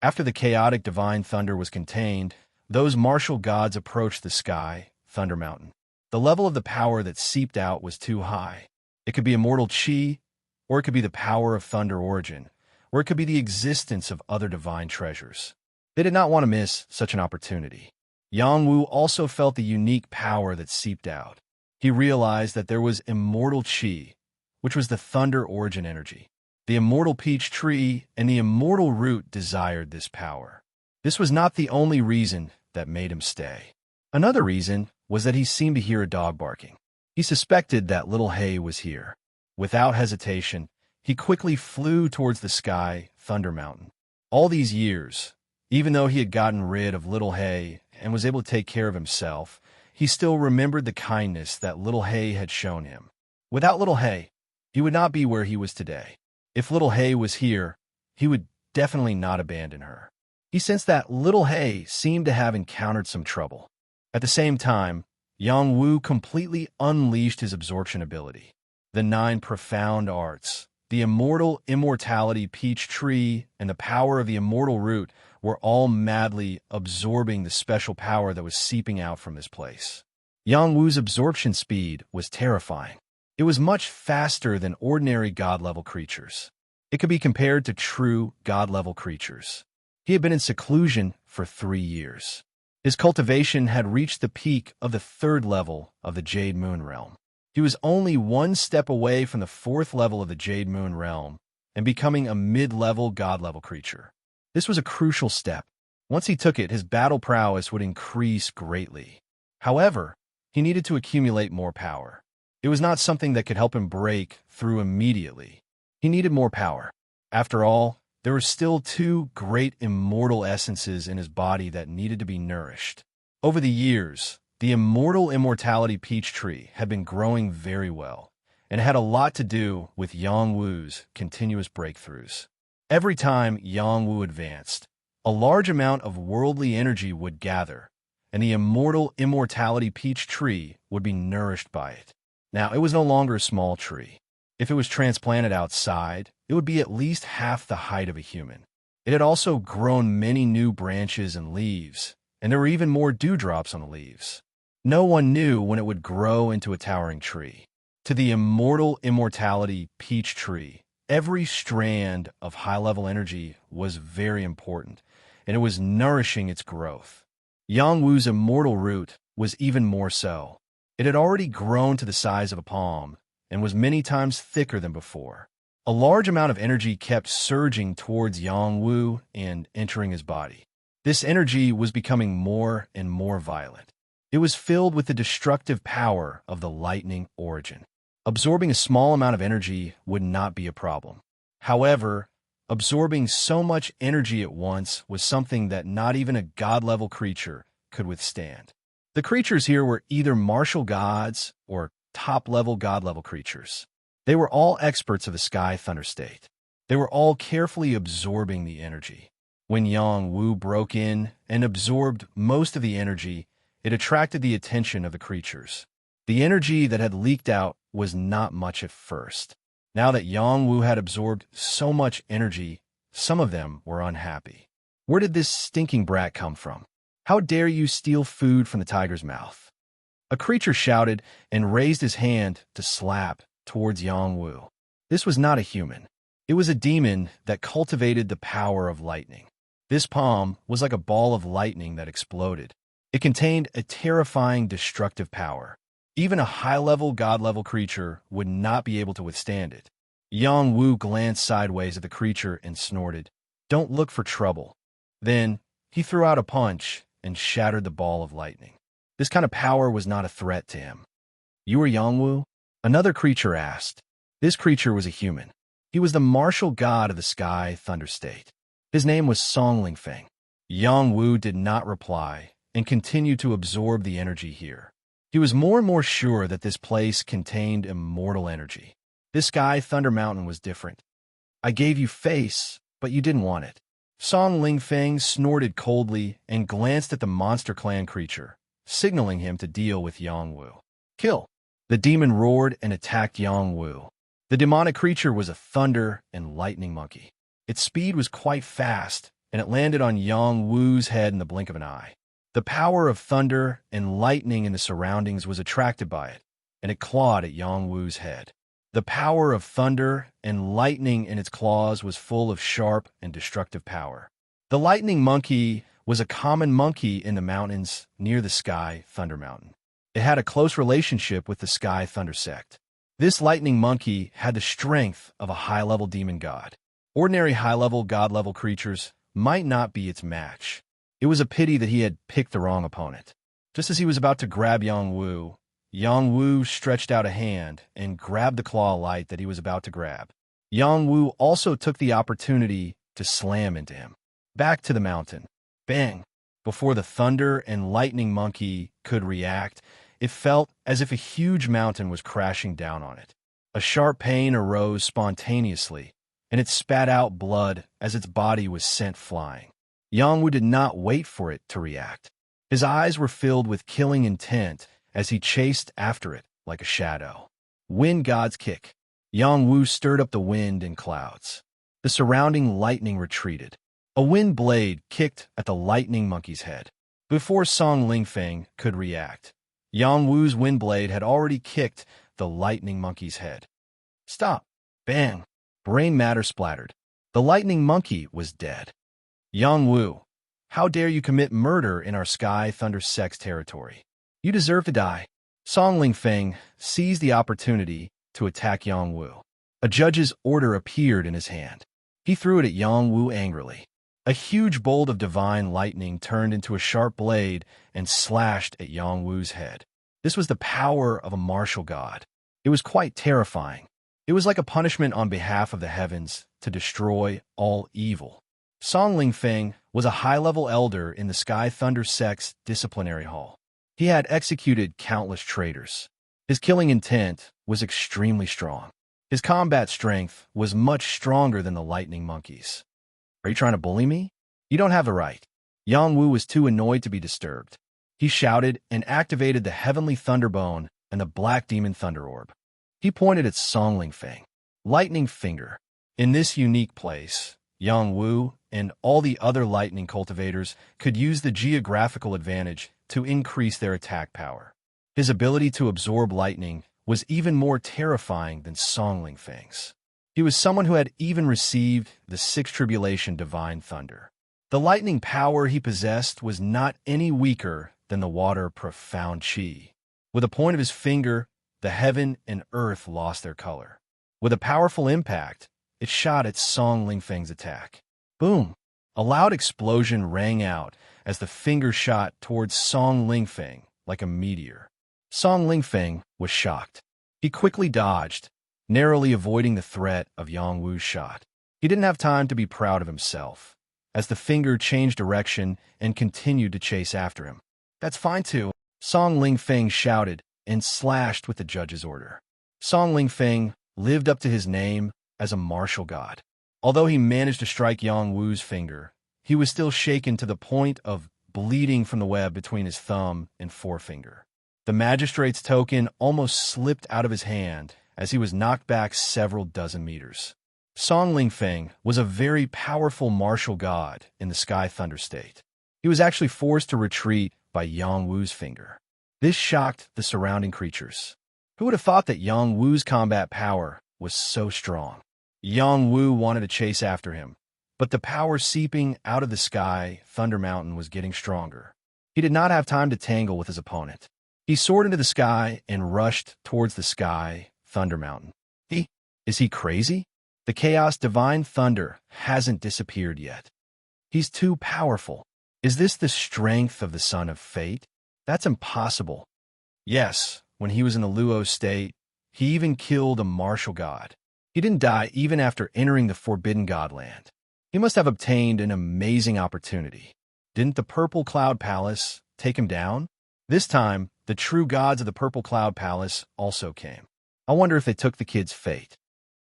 After the chaotic divine thunder was contained, those martial gods approached the Sky Thunder Mountain. The level of the power that seeped out was too high. It could be immortal chi, or it could be the power of Thunder Origin, or it could be the existence of other divine treasures. They did not want to miss such an opportunity. Yangwu also felt the unique power that seeped out. He realized that there was immortal chi, which was the Thunder Origin energy. The immortal peach tree and the immortal root desired this power. This was not the only reason that made him stay. Another reason was that he seemed to hear a dog barking. He suspected that Little Hay was here. Without hesitation, he quickly flew towards the Sky Thunder Mountain. All these years, even though he had gotten rid of Little Hay and was able to take care of himself, he still remembered the kindness that Little Hay had shown him. Without Little Hay, he would not be where he was today. If Little Hay was here, he would definitely not abandon her. He sensed that Little Hay seemed to have encountered some trouble. At the same time, Yangwu completely unleashed his absorption ability. The 9 profound arts, the immortal immortality peach tree, and the power of the immortal root were all madly absorbing the special power that was seeping out from this place. Yang Wu's absorption speed was terrifying. It was much faster than ordinary god-level creatures. It could be compared to true god-level creatures. He had been in seclusion for 3 years. His cultivation had reached the peak of the 3rd level of the Jade Moon Realm. He was only 1 step away from the 4th level of the Jade Moon Realm and becoming a mid-level god-level creature. This was a crucial step. Once he took it, his battle prowess would increase greatly. However, he needed to accumulate more power. It was not something that could help him break through immediately. He needed more power. After all, there were still 2 great immortal essences in his body that needed to be nourished. Over the years, the immortal immortality peach tree had been growing very well, and it had a lot to do with Yang Wu's continuous breakthroughs. Every time Yang Wu advanced, a large amount of worldly energy would gather, and the immortal immortality peach tree would be nourished by it. Now, it was no longer a small tree. If it was transplanted outside, it would be at least half the height of a human. It had also grown many new branches and leaves, and there were even more dewdrops on the leaves. No one knew when it would grow into a towering tree. To the immortal immortality peach tree, every strand of high-level energy was very important, and it was nourishing its growth. Yang Wu's immortal root was even more so. It had already grown to the size of a palm and was many times thicker than before. A large amount of energy kept surging towards Yang Wu and entering his body. This energy was becoming more and more violent. It was filled with the destructive power of the lightning origin. Absorbing a small amount of energy would not be a problem. However, absorbing so much energy at once was something that not even a god-level creature could withstand. The creatures here were either martial gods or top-level god-level creatures. They were all experts of the Sky Thunder state. They were all carefully absorbing the energy. When Yang Wu broke in and absorbed most of the energy, it attracted the attention of the creatures. The energy that had leaked out was not much at first. Now that Yang Wu had absorbed so much energy, some of them were unhappy. Where did this stinking brat come from? How dare you steal food from the tiger's mouth? A creature shouted and raised his hand to slap towards Yang Wu. This was not a human. It was a demon that cultivated the power of lightning. This palm was like a ball of lightning that exploded. It contained a terrifying destructive power. Even a high-level, god-level creature would not be able to withstand it. Yang Wu glanced sideways at the creature and snorted, "Don't look for trouble." Then, he threw out a punch and shattered the ball of lightning. This kind of power was not a threat to him. "You are Yang Wu?" Another creature asked. This creature was a human. He was the martial god of the Sky Thunder State. His name was Song Lingfeng. Yang Wu did not reply and continued to absorb the energy here. He was more and more sure that this place contained immortal energy. This Sky Thunder Mountain was different. "I gave you face, but you didn't want it." Song Lingfeng snorted coldly and glanced at the Monster Clan creature, signaling him to deal with Yang Wu. "Kill!" The demon roared and attacked Yang Wu. The demonic creature was a thunder and lightning monkey. Its speed was quite fast, and it landed on Yang Wu's head in the blink of an eye. The power of thunder and lightning in the surroundings was attracted by it, and it clawed at Yang Wu's head. The power of thunder and lightning in its claws was full of sharp and destructive power. The lightning monkey was a common monkey in the mountains near the Sky Thunder Mountain. It had a close relationship with the Sky Thunder sect. This lightning monkey had the strength of a high-level demon god. Ordinary high-level, god-level creatures might not be its match. It was a pity that he had picked the wrong opponent. Just as he was about to grab Yang Wu stretched out a hand and grabbed the claw of light that he was about to grab. Yang Wu also took the opportunity to slam into him. Back to the mountain. Bang! Before the thunder and lightning monkey could react, it felt as if a huge mountain was crashing down on it. A sharp pain arose spontaneously, and it spat out blood as its body was sent flying. Yang Wu did not wait for it to react. His eyes were filled with killing intent as he chased after it like a shadow. Wind God's kick. Yang Wu stirred up the wind and clouds. The surrounding lightning retreated. A wind blade kicked at the lightning monkey's head. Before Song Lingfeng could react, Yang Wu's wind blade had already kicked the lightning monkey's head. Stop! Bang! Brain matter splattered. The lightning monkey was dead. Yang Wu, how dare you commit murder in our sky thunder sex territory? You deserve to die. Song Lingfeng seized the opportunity to attack Yang Wu. A judge's order appeared in his hand. He threw it at Yang Wu angrily. A huge bolt of divine lightning turned into a sharp blade and slashed at Yang Wu's head. This was the power of a martial god. It was quite terrifying. It was like a punishment on behalf of the heavens to destroy all evil. Song Lingfeng was a high-level elder in the Sky Thunder Sect's disciplinary hall. He had executed countless traitors. His killing intent was extremely strong. His combat strength was much stronger than the lightning monkeys. Are you trying to bully me? You don't have the right. Yang Wu was too annoyed to be disturbed. He shouted and activated the Heavenly Thunderbone and the Black Demon Thunder Orb. He pointed at Song Lingfeng. Lightning Finger. In this unique place, Yang Wu and all the other lightning cultivators could use the geographical advantage to increase their attack power. His ability to absorb lightning was even more terrifying than Song Lingfeng's. He was someone who had even received the Sixth Tribulation Divine Thunder. The lightning power he possessed was not any weaker than the water Profound Qi. With a point of his finger, the heaven and earth lost their color. With a powerful impact, it shot at Song Lingfeng's attack. Boom! A loud explosion rang out as the finger shot towards Song Lingfeng like a meteor. Song Lingfeng was shocked. He quickly dodged, narrowly avoiding the threat of Yang Wu's shot. He didn't have time to be proud of himself, as the finger changed direction and continued to chase after him. That's fine too, Song Lingfeng shouted and slashed with the judge's order. Song Lingfeng lived up to his name as a martial god. Although he managed to strike Yang Wu's finger, he was still shaken to the point of bleeding from the web between his thumb and forefinger. The magistrate's token almost slipped out of his hand as he was knocked back several dozen meters. Song Lingfeng was a very powerful martial god in the Sky Thunder State. He was actually forced to retreat by Yang Wu's finger. This shocked the surrounding creatures. Who would have thought that Yang Wu's combat power was so strong? Yang Wu wanted to chase after him, but the power seeping out of the Sky Thunder Mountain was getting stronger. He did not have time to tangle with his opponent. He soared into the sky and rushed towards the Sky Thunder Mountain. Is he crazy? The Chaos Divine Thunder hasn't disappeared yet. He's too powerful. Is this the strength of the Son of Fate? That's impossible. Yes, when he was in the Luo state, he even killed a martial god. He didn't die even after entering the Forbidden Godland. He must have obtained an amazing opportunity. Didn't the Purple Cloud Palace take him down? This time, the true gods of the Purple Cloud Palace also came. I wonder if they took the kid's fate.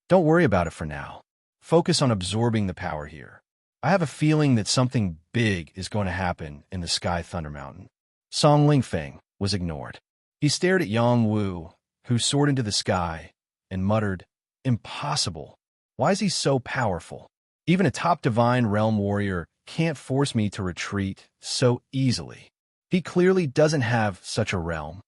Don't worry about it for now. Focus on absorbing the power here. I have a feeling that something big is going to happen in the Sky Thunder Mountain. Song Lingfeng was ignored. He stared at Yang Wu, who soared into the sky, and muttered, "Impossible. Why is he so powerful? Even a top divine realm warrior can't force me to retreat so easily. He clearly doesn't have such a realm."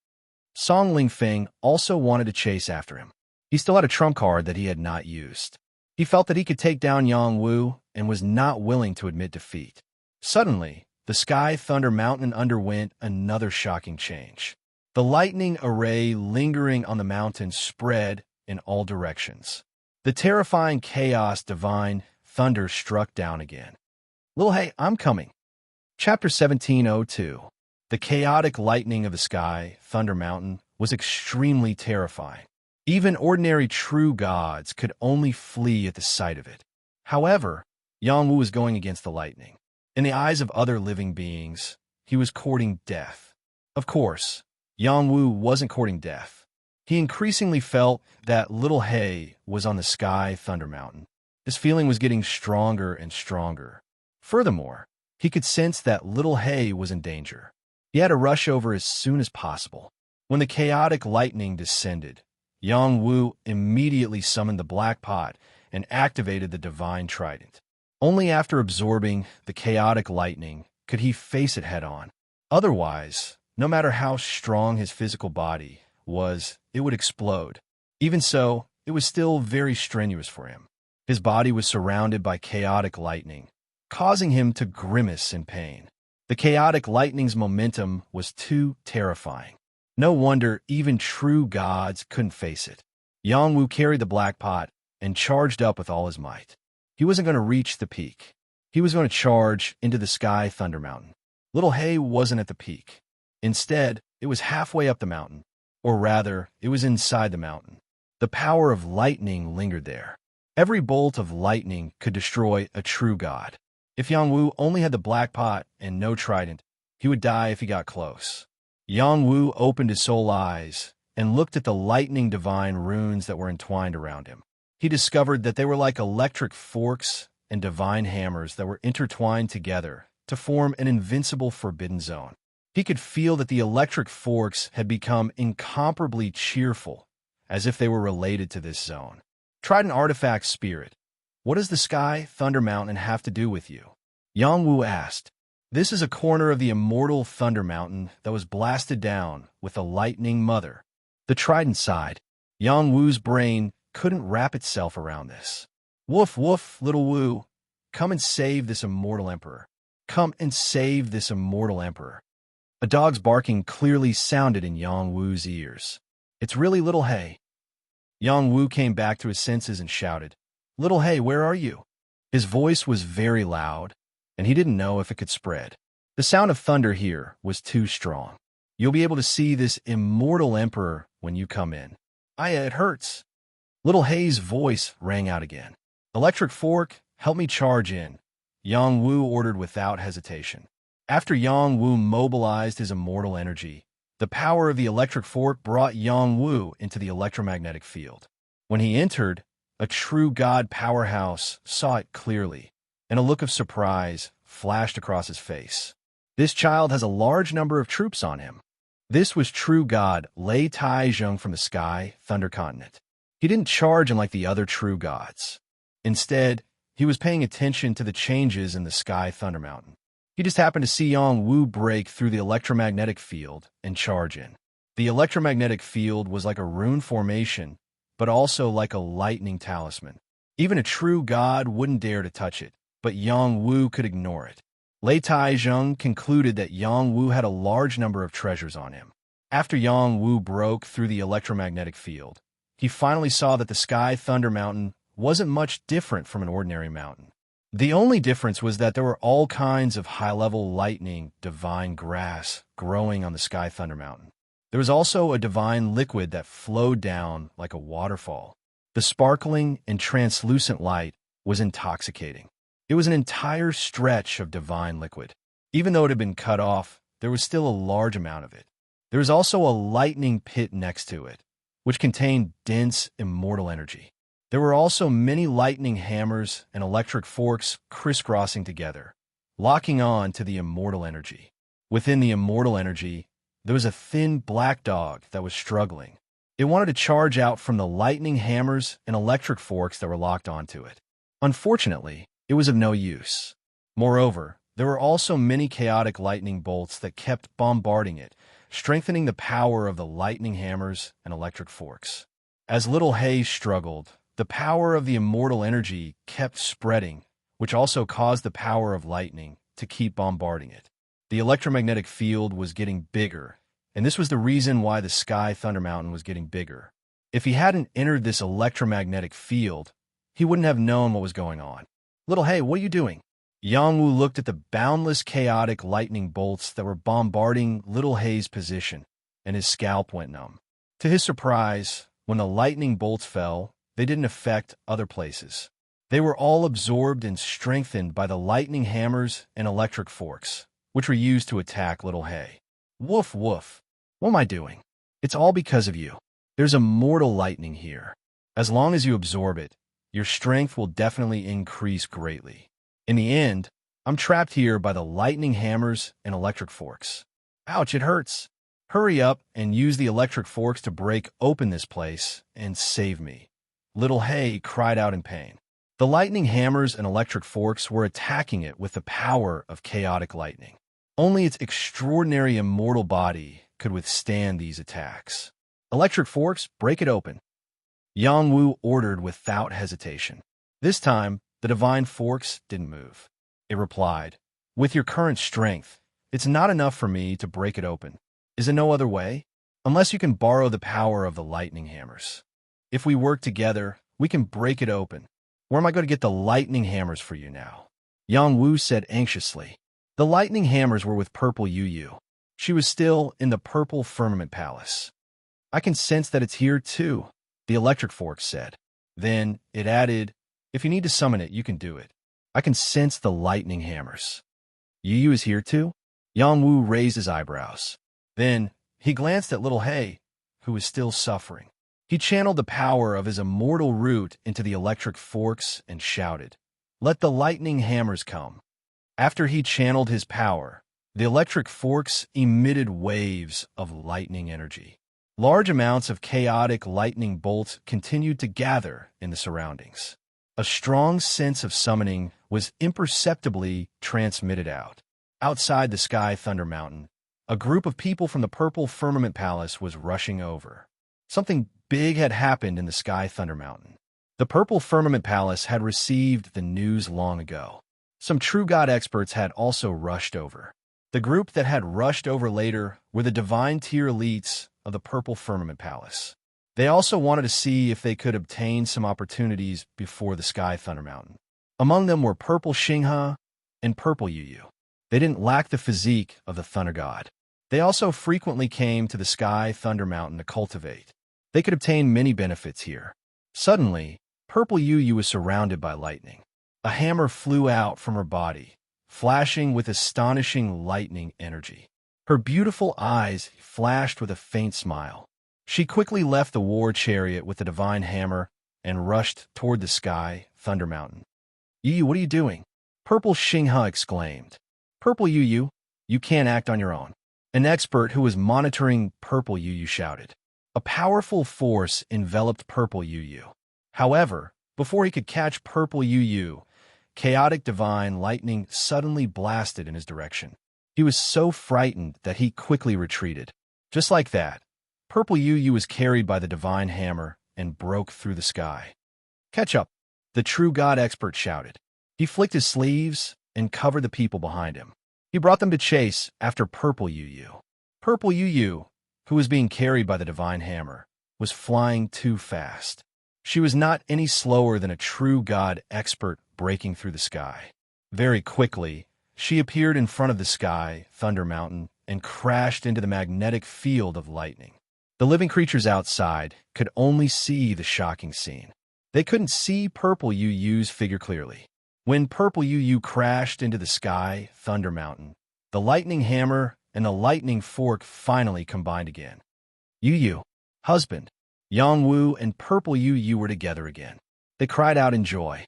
Song Lingfeng also wanted to chase after him. He still had a trump card that he had not used. He felt that he could take down Yang Wu and was not willing to admit defeat. Suddenly, the Sky Thunder Mountain underwent another shocking change. The lightning array lingering on the mountain spread in all directions. The terrifying chaos divine thunder struck down again. Little hey, I'm coming. Chapter 1702. The chaotic lightning of the Sky Thunder Mountain was extremely terrifying. Even ordinary true gods could only flee at the sight of it. However, Yang Wu was going against the lightning. In the eyes of other living beings, he was courting death. Of course, Yang Wu wasn't courting death. He increasingly felt that Little Hay was on the Sky Thunder Mountain. This feeling was getting stronger and stronger. Furthermore, he could sense that Little Hay was in danger. He had to rush over as soon as possible. When the chaotic lightning descended, Yang Wu immediately summoned the Black Pot and activated the Divine Trident. Only after absorbing the chaotic lightning could he face it head-on. Otherwise, no matter how strong his physical body was, it would explode. Even so, it was still very strenuous for him. His body was surrounded by chaotic lightning, causing him to grimace in pain. The chaotic lightning's momentum was too terrifying. No wonder even true gods couldn't face it. Yangwu carried the black pot and charged up with all his might. He wasn't going to reach the peak. He was going to charge into the sky thunder mountain. Little Hay wasn't at the peak. Instead, it was halfway up the mountain. Or rather, it was inside the mountain. The power of lightning lingered there. Every bolt of lightning could destroy a true god. If Yangwu only had the black pot and no trident, he would die if he got close. Yangwu opened his soul eyes and looked at the lightning divine runes that were entwined around him. He discovered that they were like electric forks and divine hammers that were intertwined together to form an invincible forbidden zone. He could feel that the electric forks had become incomparably cheerful, as if they were related to this zone. Trident artifact spirit. What does the sky Thunder Mountain have to do with you? Yangwu asked. This is a corner of the immortal Thunder Mountain that was blasted down with a lightning mother. The trident sighed. Yangwu's brain couldn't wrap itself around this. Woof, woof, little Wu. Come and save this immortal emperor. Come and save this immortal emperor. A dog's barking clearly sounded in Yangwu's ears. It's really Little Hay. Yangwu came back to his senses and shouted, Little Hay, where are you? His voice was very loud, and he didn't know if it could spread. The sound of thunder here was too strong. You'll be able to see this immortal emperor when you come in. It hurts. Little Hay's voice rang out again. Electric fork, help me charge in, Yangwu ordered without hesitation. After Yangwu mobilized his immortal energy, the power of the electric fork brought Yangwu into the electromagnetic field. When he entered, a true god powerhouse saw it clearly, and a look of surprise flashed across his face. This child has a large number of troops on him. This was true god Lei Taizheng from the sky, Thunder Continent. He didn't charge unlike the other true gods. Instead, he was paying attention to the changes in the sky Thunder Mountain. He just happened to see Yangwu break through the electromagnetic field and charge in. The electromagnetic field was like a rune formation, but also like a lightning talisman. Even a true god wouldn't dare to touch it, but Yangwu could ignore it. Lei Taizheng concluded that Yangwu had a large number of treasures on him. After Yangwu broke through the electromagnetic field, he finally saw that the sky Thunder Mountain wasn't much different from an ordinary mountain. The only difference was that there were all kinds of high-level lightning, divine grass growing on the sky Thunder Mountain. There was also a divine liquid that flowed down like a waterfall. The sparkling and translucent light was intoxicating. It was an entire stretch of divine liquid. Even though it had been cut off, there was still a large amount of it. There was also a lightning pit next to it, which contained dense, immortal energy. There were also many lightning hammers and electric forks crisscrossing together, locking on to the immortal energy. Within the immortal energy, there was a thin black dog that was struggling. It wanted to charge out from the lightning hammers and electric forks that were locked onto it. Unfortunately, it was of no use. Moreover, there were also many chaotic lightning bolts that kept bombarding it, strengthening the power of the lightning hammers and electric forks. As Little Hay struggled, the power of the immortal energy kept spreading, which also caused the power of lightning to keep bombarding it. The electromagnetic field was getting bigger, and this was the reason why the sky Thunder Mountain was getting bigger. If he hadn't entered this electromagnetic field, he wouldn't have known what was going on. Little Hay, what are you doing? Yangwu looked at the boundless chaotic lightning bolts that were bombarding Little Hay's position, and his scalp went numb. To his surprise, when the lightning bolts fell, they didn't affect other places. They were all absorbed and strengthened by the lightning hammers and electric forks, which were used to attack Little Hay. Woof, woof. What am I doing? It's all because of you. There's immortal lightning here. As long as you absorb it, your strength will definitely increase greatly. In the end, I'm trapped here by the lightning hammers and electric forks. Ouch, it hurts. Hurry up and use the electric forks to break open this place and save me. Little Hay cried out in pain. The lightning hammers and electric forks were attacking it with the power of chaotic lightning. Only its extraordinary immortal body could withstand these attacks. Electric forks, break it open. Yang Wu ordered without hesitation. This time, the divine forks didn't move. It replied, "With your current strength, it's not enough for me to break it open. Is there no other way? Unless you can borrow the power of the lightning hammers. If we work together, we can break it open. Where am I going to get the lightning hammers for you now?" Yang Wu said anxiously. The lightning hammers were with Purple Yu. She was still in the Purple Firmament Palace. "I can sense that it's here too," the electric fork said. Then it added, "If you need to summon it, you can do it. I can sense the lightning hammers." "Yu is here too?" Yang Wu raised his eyebrows. Then he glanced at little He, who was still suffering. He channeled the power of his immortal root into the electric forks and shouted, "Let the lightning hammers come." After he channeled his power, the electric forks emitted waves of lightning energy. Large amounts of chaotic lightning bolts continued to gather in the surroundings. A strong sense of summoning was imperceptibly transmitted out. Outside the Sky Thunder Mountain, a group of people from the Purple Firmament Palace was rushing over. Something big had happened in the Sky Thunder Mountain. The Purple Firmament Palace had received the news long ago. Some true god experts had also rushed over. The group that had rushed over later were the divine tier elites of the Purple Firmament Palace. They also wanted to see if they could obtain some opportunities before the Sky Thunder Mountain. Among them were Purple Xinghe and Purple Yu. They didn't lack the physique of the Thunder God. They also frequently came to the Sky Thunder Mountain to cultivate. They could obtain many benefits here. Suddenly, Purple Yu was surrounded by lightning. A hammer flew out from her body, flashing with astonishing lightning energy. Her beautiful eyes flashed with a faint smile. She quickly left the war chariot with the divine hammer and rushed toward the Sky Thunder Mountain. "Yu, what are you doing?" Purple Xinghe exclaimed. "Purple Yu, you can't act on your own." An expert who was monitoring Purple Yu shouted. A powerful force enveloped Purple Yu. However, before he could catch Purple Yu, chaotic divine lightning suddenly blasted in his direction. He was so frightened that he quickly retreated. Just like that, Purple Yu was carried by the divine hammer and broke through the sky. "Catch up," the true god expert shouted. He flicked his sleeves and covered the people behind him. He brought them to chase after Purple Yu. Purple Yu, who was being carried by the divine hammer, was flying too fast. She was not any slower than a true god expert breaking through the sky. Very quickly, she appeared in front of the Sky Thunder Mountain and crashed into the magnetic field of lightning. The living creatures outside could only see the shocking scene. They couldn't see Purple Yu's figure clearly. When Purple Yu crashed into the Sky Thunder Mountain, the lightning hammer and the lightning fork finally combined again. Yu, husband, Yang Wu and Purple Yu were together again. They cried out in joy.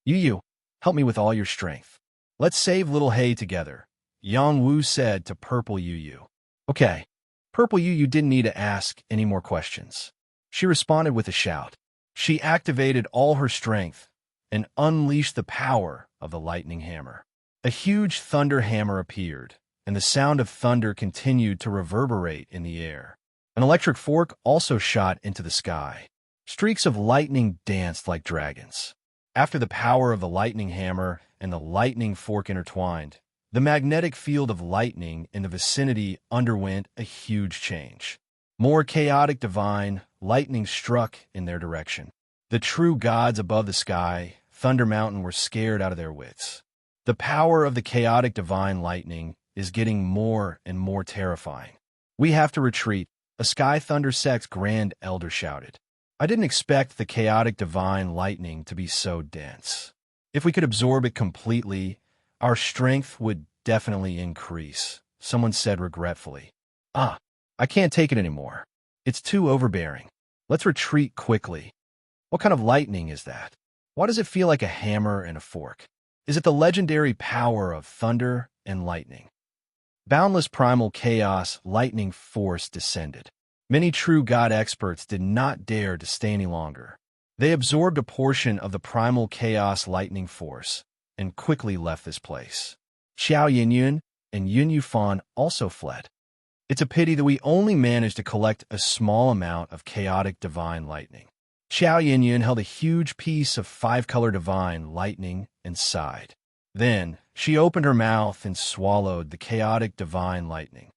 "Yu, help me with all your strength. Let's save little He together," Yang Wu said to Purple Yu. "Okay." Purple Yu didn't need to ask any more questions. She responded with a shout. She activated all her strength and unleashed the power of the lightning hammer. A huge thunder hammer appeared, and the sound of thunder continued to reverberate in the air. An electric fork also shot into the sky. Streaks of lightning danced like dragons. After the power of the lightning hammer and the lightning fork intertwined, the magnetic field of lightning in the vicinity underwent a huge change. More chaotic divine lightning struck in their direction. The true gods above the Sky Thunder Mountain were scared out of their wits. The power of the chaotic divine lightning is getting more and more terrifying. "We have to retreat," a Sky Thunder Sect's Grand Elder shouted. "I didn't expect the chaotic divine lightning to be so dense. If we could absorb it completely, our strength would definitely increase," someone said regretfully. I can't take it anymore. It's too overbearing. Let's retreat quickly." "What kind of lightning is that? Why does it feel like a hammer and a fork? Is it the legendary power of thunder and lightning?" Boundless primal chaos lightning force descended. Many true god experts did not dare to stay any longer. They absorbed a portion of the primal chaos lightning force and quickly left this place. "Xiao Yinyun, and Yun Yufan also fled. It's a pity that we only managed to collect a small amount of chaotic divine lightning. Xiao Yinyun held a huge piece of five-color divine lightning and sighed. Then, she opened her mouth and swallowed the chaotic divine lightning.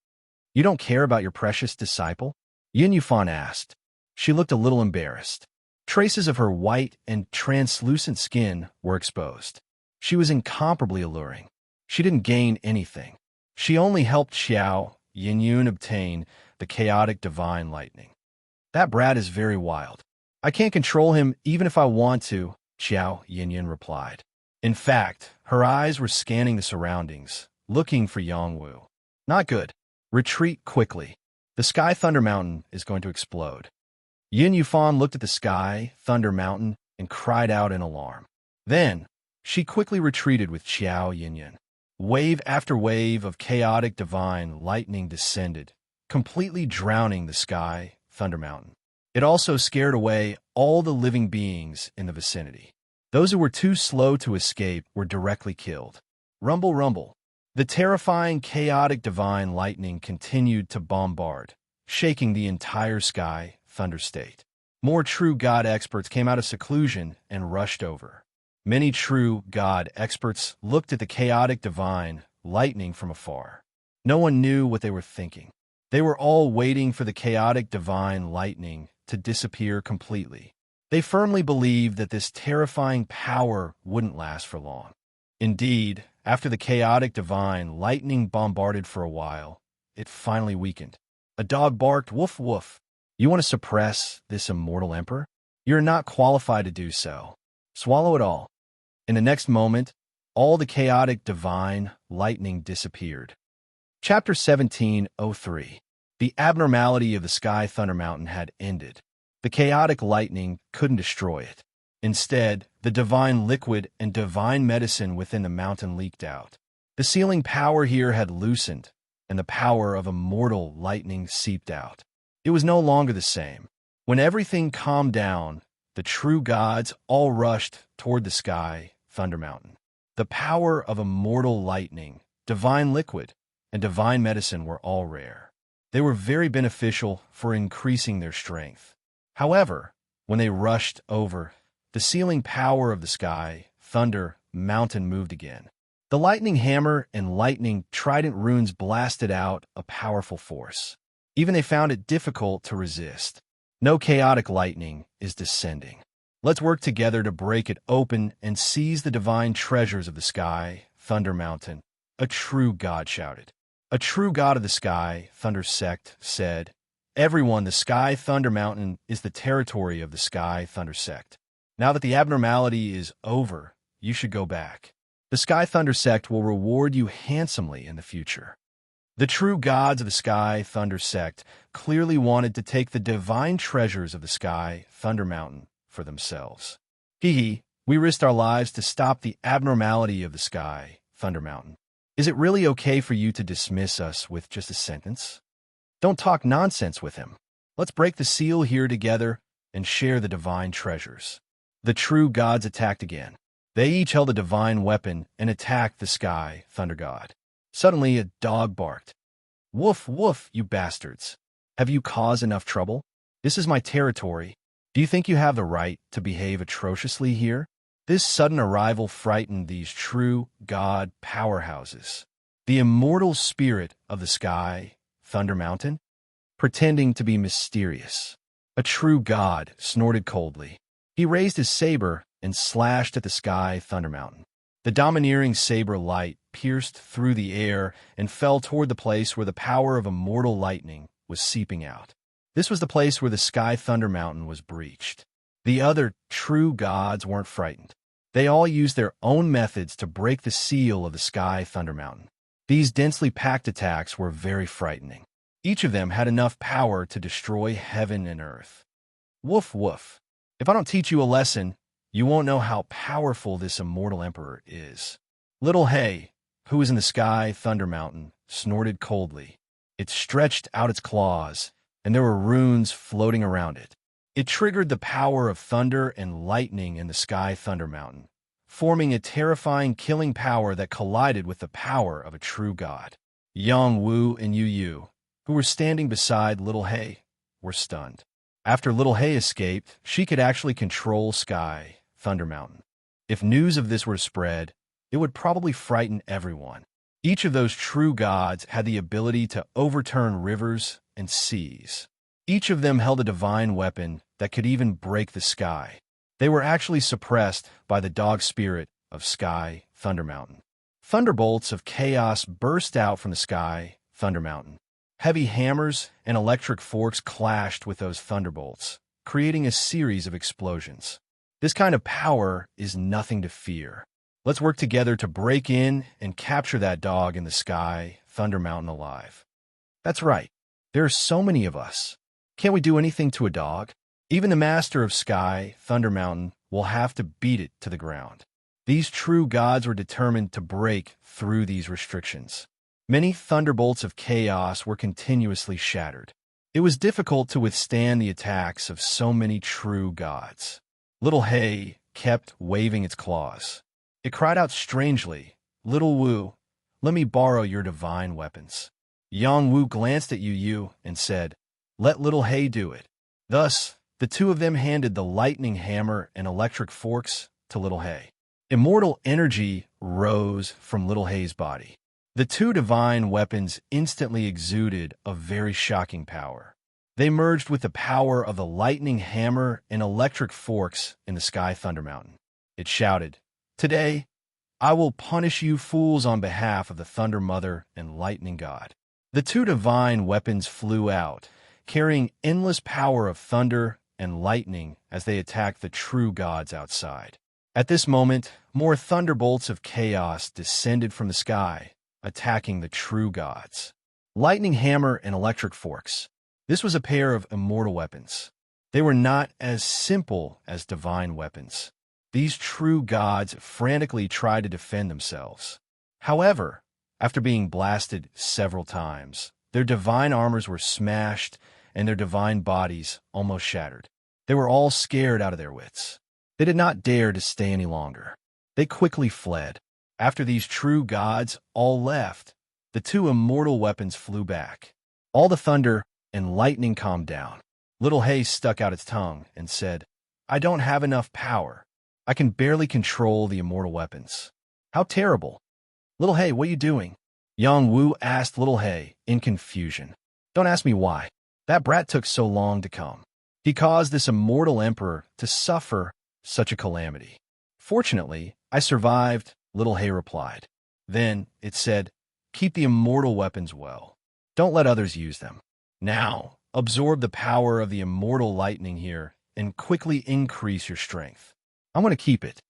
You don't care about your precious disciple? Yin Yufan asked. She looked a little embarrassed. Traces of her white and translucent skin were exposed. She was incomparably alluring. She didn't gain anything. She only helped Xiao Yinyun obtain the chaotic divine lightning. That brat is very wild. I can't control him even if I want to, Xiao Yinyun replied. In fact, her eyes were scanning the surroundings, looking for Yongwu. Not good. Retreat quickly. The Sky Thunder Mountain is going to explode. Yin Yufan looked at the Sky Thunder Mountain and cried out in alarm. Then, she quickly retreated with Xiao Yinyun. Wave after wave of chaotic divine lightning descended, completely drowning the Sky Thunder Mountain. It also scared away all the living beings in the vicinity. Those who were too slow to escape were directly killed. Rumble, rumble. The terrifying chaotic divine lightning continued to bombard, shaking the entire Sky Thunder State. More true God experts came out of seclusion and rushed over. Many true God experts looked at the chaotic divine lightning from afar. No one knew what they were thinking. They were all waiting for the chaotic divine lightning to disappear completely. They firmly believed that this terrifying power wouldn't last for long. Indeed, after the chaotic divine lightning bombarded for a while, it finally weakened. A dog barked, woof woof. You want to suppress this immortal emperor? You're not qualified to do so. Swallow it all. In the next moment, all the chaotic divine lightning disappeared. Chapter 17:03. The abnormality of the Sky Thunder Mountain had ended. The chaotic lightning couldn't destroy it. Instead, the divine liquid and divine medicine within the mountain leaked out. The sealing power here had loosened, and the power of immortal lightning seeped out. It was no longer the same. When everything calmed down, the true gods all rushed toward the Sky Thunder Mountain. The power of immortal lightning, divine liquid, and divine medicine were all rare. They were very beneficial for increasing their strength. However, when they rushed over, the sealing power of the Sky Thunder Mountain moved again. The lightning hammer and lightning trident runes blasted out a powerful force. Even they found it difficult to resist. No chaotic lightning is descending. Let's work together to break it open and seize the divine treasures of the Sky Thunder Mountain, a true god shouted. A true god of the Sky Thunder Sect said, Everyone, the Sky Thunder Mountain is the territory of the Sky Thunder Sect. Now that the abnormality is over, you should go back. The Sky Thunder Sect will reward you handsomely in the future. The true gods of the Sky Thunder Sect clearly wanted to take the divine treasures of the Sky Thunder Mountain for themselves. Hee, we risked our lives to stop the abnormality of the Sky Thunder Mountain. Is it really okay for you to dismiss us with just a sentence? Don't talk nonsense with him. Let's break the seal here together and share the divine treasures. The true gods attacked again. They each held a divine weapon and attacked the Sky Thunder God. Suddenly, a dog barked. Woof, woof, you bastards. Have you caused enough trouble? This is my territory. Do you think you have the right to behave atrociously here? This sudden arrival frightened these true god powerhouses. The immortal spirit of the Sky Thunder Mountain, pretending to be mysterious. A true god snorted coldly. He raised his saber and slashed at the Sky Thunder Mountain. The domineering saber light pierced through the air and fell toward the place where the power of immortal lightning was seeping out. This was the place where the Sky Thunder Mountain was breached. The other true gods weren't frightened. They all used their own methods to break the seal of the Sky Thunder Mountain. These densely packed attacks were very frightening. Each of them had enough power to destroy heaven and earth. Woof, woof. If I don't teach you a lesson, you won't know how powerful this immortal emperor is. Little Hay, who was in the Sky Thunder Mountain, snorted coldly. It stretched out its claws, and there were runes floating around it. It triggered the power of thunder and lightning in the Sky Thunder Mountain, forming a terrifying killing power that collided with the power of a true god. Yang Wu and Yu Yu, who were standing beside Little Hay, were stunned. After Little Hay escaped, she could actually control Sky, Thunder Mountain. If news of this were spread, it would probably frighten everyone. Each of those true gods had the ability to overturn rivers and seas. Each of them held a divine weapon that could even break the sky. They were actually suppressed by the dog spirit of Sky, Thunder Mountain. Thunderbolts of chaos burst out from the Sky, Thunder Mountain. Heavy hammers and electric forks clashed with those thunderbolts, creating a series of explosions. This kind of power is nothing to fear. Let's work together to break in and capture that dog in the Sky, Thunder Mountain alive. That's right. There are so many of us. Can't we do anything to a dog? Even the master of Sky, Thunder Mountain, will have to beat it to the ground. These true gods were determined to break through these restrictions. Many thunderbolts of chaos were continuously shattered. It was difficult to withstand the attacks of so many true gods. Little Hay kept waving its claws. It cried out strangely, "Little Wu, let me borrow your divine weapons." Yang Wu glanced at Yu Yu and said, "Let Little Hay do it." Thus, the two of them handed the lightning hammer and electric forks to Little Hay. Immortal energy rose from Little Hay's body. The two divine weapons instantly exuded a very shocking power. They merged with the power of the lightning hammer and electric forks in the Sky Thunder Mountain. It shouted, "Today, I will punish you fools on behalf of the Thunder Mother and Lightning God." The two divine weapons flew out, carrying endless power of thunder and lightning as they attacked the true gods outside. At this moment, more thunderbolts of chaos descended from the sky, attacking the true gods. Lightning hammer and electric forks. This was a pair of immortal weapons. They were not as simple as divine weapons. These true gods frantically tried to defend themselves. However, after being blasted several times, their divine armors were smashed and their divine bodies almost shattered. They were all scared out of their wits. They did not dare to stay any longer. They quickly fled. After these true gods all left, the two immortal weapons flew back. All the thunder and lightning calmed down. Little Hay stuck out its tongue and said, "I don't have enough power. I can barely control the immortal weapons." "How terrible." "Little Hay, what are you doing?" Yang Wu asked Little Hay in confusion. "Don't ask me why. That brat took so long to come. He caused this immortal emperor to suffer such a calamity. Fortunately, I survived," Little Hay replied. Then it said, "Keep the immortal weapons well. Don't let others use them. Now, absorb the power of the immortal lightning here and quickly increase your strength." "I'm going to keep it."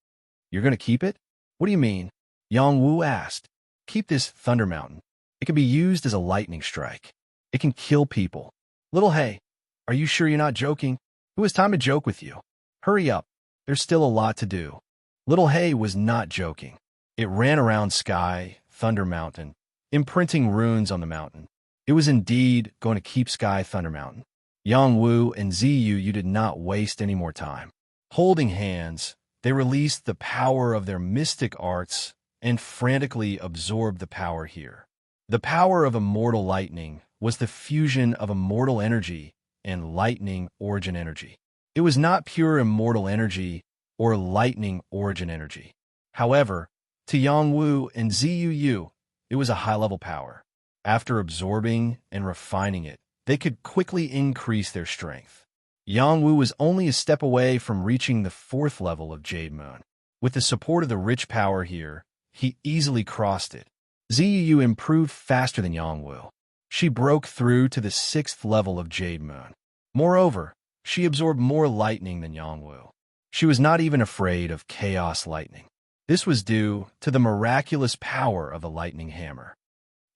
"You're going to keep it? What do you mean?" Yang Wu asked. "Keep this Thunder Mountain. It can be used as a lightning strike. It can kill people." "Little Hay, are you sure you're not joking? Who has time to joke with you? Hurry up. There's still a lot to do." Little Hay was not joking. It ran around Sky, Thunder Mountain, imprinting runes on the mountain. It was indeed going to keep Sky Thunder Mountain. Yang Wu and Ziyu Yu did not waste any more time. Holding hands, they released the power of their mystic arts and frantically absorbed the power here. The power of immortal lightning was the fusion of immortal energy and lightning origin energy. It was not pure immortal energy or lightning origin energy. However, to Yang Wu and Ziyu Yu, it was a high-level power. After absorbing and refining it, they could quickly increase their strength. Yang Wu was only a step away from reaching the 4th level of Jade Moon. With the support of the rich power here, he easily crossed it. Ziyu Yu improved faster than Yang Wu. She broke through to the 6th level of Jade Moon. Moreover, she absorbed more lightning than Yang Wu. She was not even afraid of chaos lightning. This was due to the miraculous power of the lightning hammer.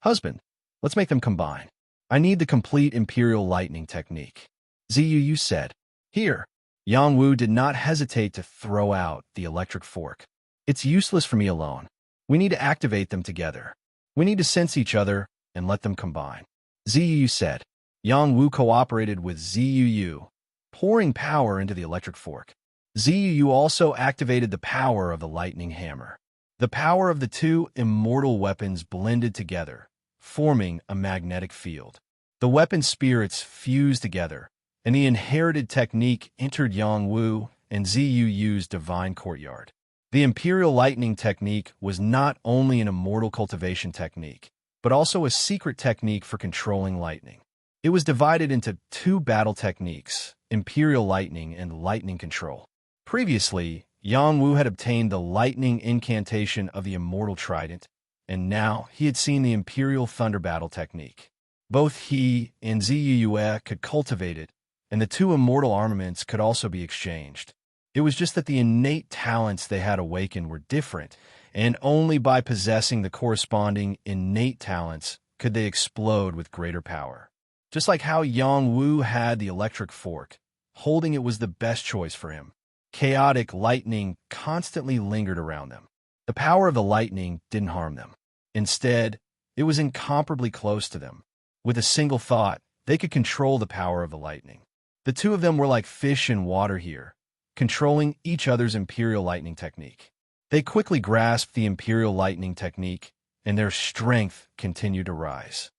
"Husband, let's make them combine. I need the complete Imperial Lightning technique," Ziyu Yu said. "Here." Yang Wu did not hesitate to throw out the electric fork. "It's useless for me alone. We need to activate them together. We need to sense each other and let them combine," Ziyu Yu said. Yang Wu cooperated with Ziyu Yu, pouring power into the electric fork. Ziyu Yu also activated the power of the lightning hammer. The power of the two immortal weapons blended together, forming a magnetic field. The weapon spirits fused together, and the inherited technique entered Yangwu and Ziyu's divine courtyard. The Imperial Lightning technique was not only an immortal cultivation technique, but also a secret technique for controlling lightning. It was divided into two battle techniques, Imperial Lightning and Lightning Control. Previously, Yangwu had obtained the lightning incantation of the Immortal Trident, and now he had seen the Imperial Thunder Battle technique. Both he and Ziyue could cultivate it, and the two immortal armaments could also be exchanged. It was just that the innate talents they had awakened were different, and only by possessing the corresponding innate talents could they explode with greater power. Just like how Yangwu had the electric fork, holding it was the best choice for him. Chaotic lightning constantly lingered around them. The power of the lightning didn't harm them. Instead, it was incomparably close to them. With a single thought, they could control the power of the lightning. The two of them were like fish in water here, controlling each other's Imperial Lightning technique. They quickly grasped the Imperial Lightning technique, and their strength continued to rise.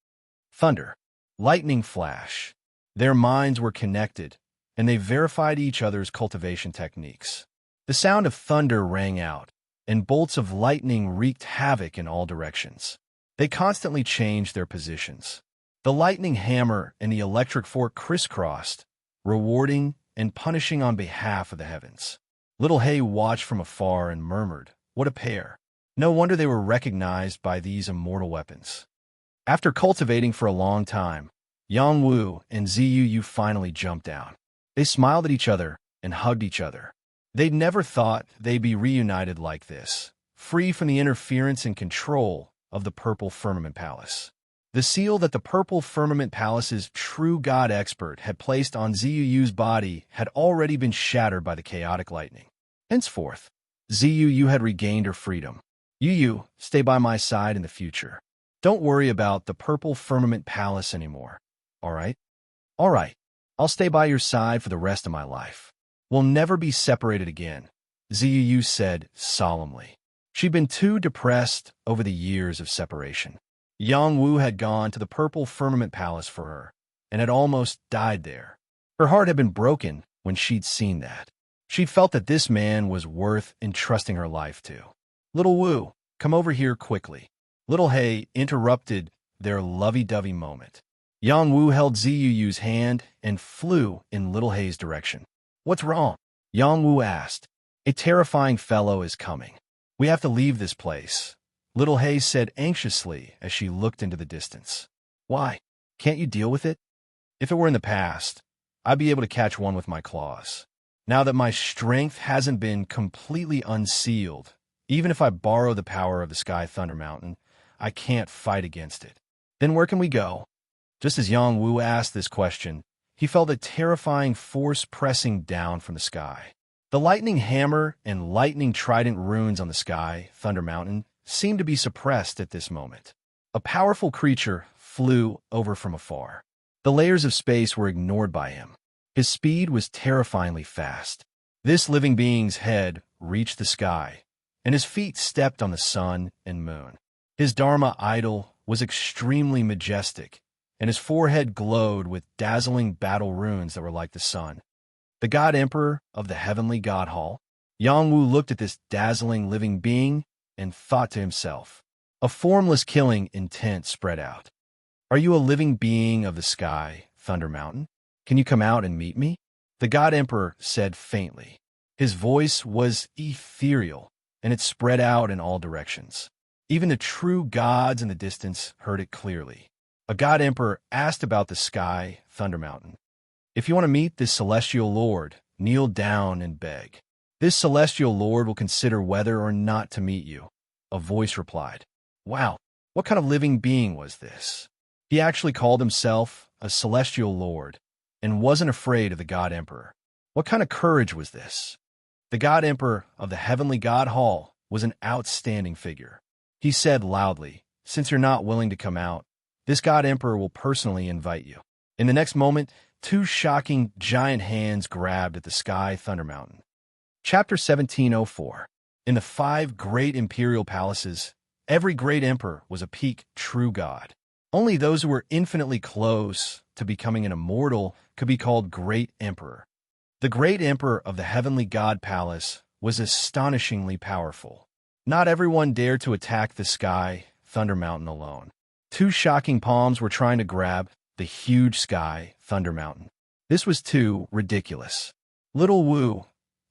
Thunder, lightning flash. Their minds were connected, and they verified each other's cultivation techniques. The sound of thunder rang out, and bolts of lightning wreaked havoc in all directions. They constantly changed their positions. The lightning hammer and the electric fork crisscrossed, rewarding and punishing on behalf of the heavens. Little Hay watched from afar and murmured, "What a pair!" No wonder they were recognized by these immortal weapons. After cultivating for a long time, Yangwu and Ziyu finally jumped down. They smiled at each other and hugged each other. They'd never thought they'd be reunited like this, free from the interference and control of the Purple Firmament Palace. The seal that the Purple Firmament Palace's true god expert had placed on Ziyu's body had already been shattered by the chaotic lightning. Henceforth, Ziyu had regained her freedom. Yu, stay by my side in the future. Don't worry about the Purple Firmament Palace anymore. All right? All right. I'll stay by your side for the rest of my life. We'll never be separated again, Ziyu said solemnly. She'd been too depressed over the years of separation. Yangwu had gone to the Purple Firmament Palace for her, and had almost died there. Her heart had been broken when she'd seen that. She felt that this man was worth entrusting her life to. Little Wu, come over here quickly. Little Hay interrupted their lovey-dovey moment. Yangwu held Ziyu's hand and flew in Little Hay's direction. What's wrong? Yangwu asked. A terrifying fellow is coming. We have to leave this place, Little Hay said anxiously as she looked into the distance. Why? Can't you deal with it? If it were in the past, I'd be able to catch one with my claws. Now that my strength hasn't been completely unsealed, even if I borrow the power of the Sky Thunder Mountain, I can't fight against it. Then where can we go? Just as Yangwu asked this question, he felt a terrifying force pressing down from the sky. The lightning hammer and lightning trident runes on the Sky Thunder Mountain seemed to be suppressed at this moment. A powerful creature flew over from afar. The layers of space were ignored by him. His speed was terrifyingly fast. This living being's head reached the sky, and his feet stepped on the sun and moon. His Dharma idol was extremely majestic, and his forehead glowed with dazzling battle runes that were like the sun. The God Emperor of the Heavenly God Hall. Yangwu looked at this dazzling living being and thought to himself. A formless killing intent spread out. Are you a living being of the Sky Thunder Mountain? Can you come out and meet me? The God Emperor said faintly. His voice was ethereal, and it spread out in all directions. Even the true gods in the distance heard it clearly. A God Emperor asked about the Sky Thunder Mountain. If you want to meet this celestial lord, kneel down and beg. This celestial lord will consider whether or not to meet you. A voice replied. Wow, what kind of living being was this? He actually called himself a celestial lord and wasn't afraid of the God Emperor. What kind of courage was this? The God Emperor of the Heavenly God Hall was an outstanding figure. He said loudly, since you're not willing to come out, this God Emperor will personally invite you. In the next moment, two shocking giant hands grabbed at the Sky Thunder Mountain. Chapter 1704. In the 5 great imperial palaces, every great emperor was a peak true god. Only those who were infinitely close to becoming an immortal could be called Great Emperor. The Great Emperor of the Heavenly God Palace was astonishingly powerful. Not everyone dared to attack the Sky Thunder Mountain alone. Two shocking palms were trying to grab the huge Sky Thunder Mountain. This was too ridiculous. Little Wu,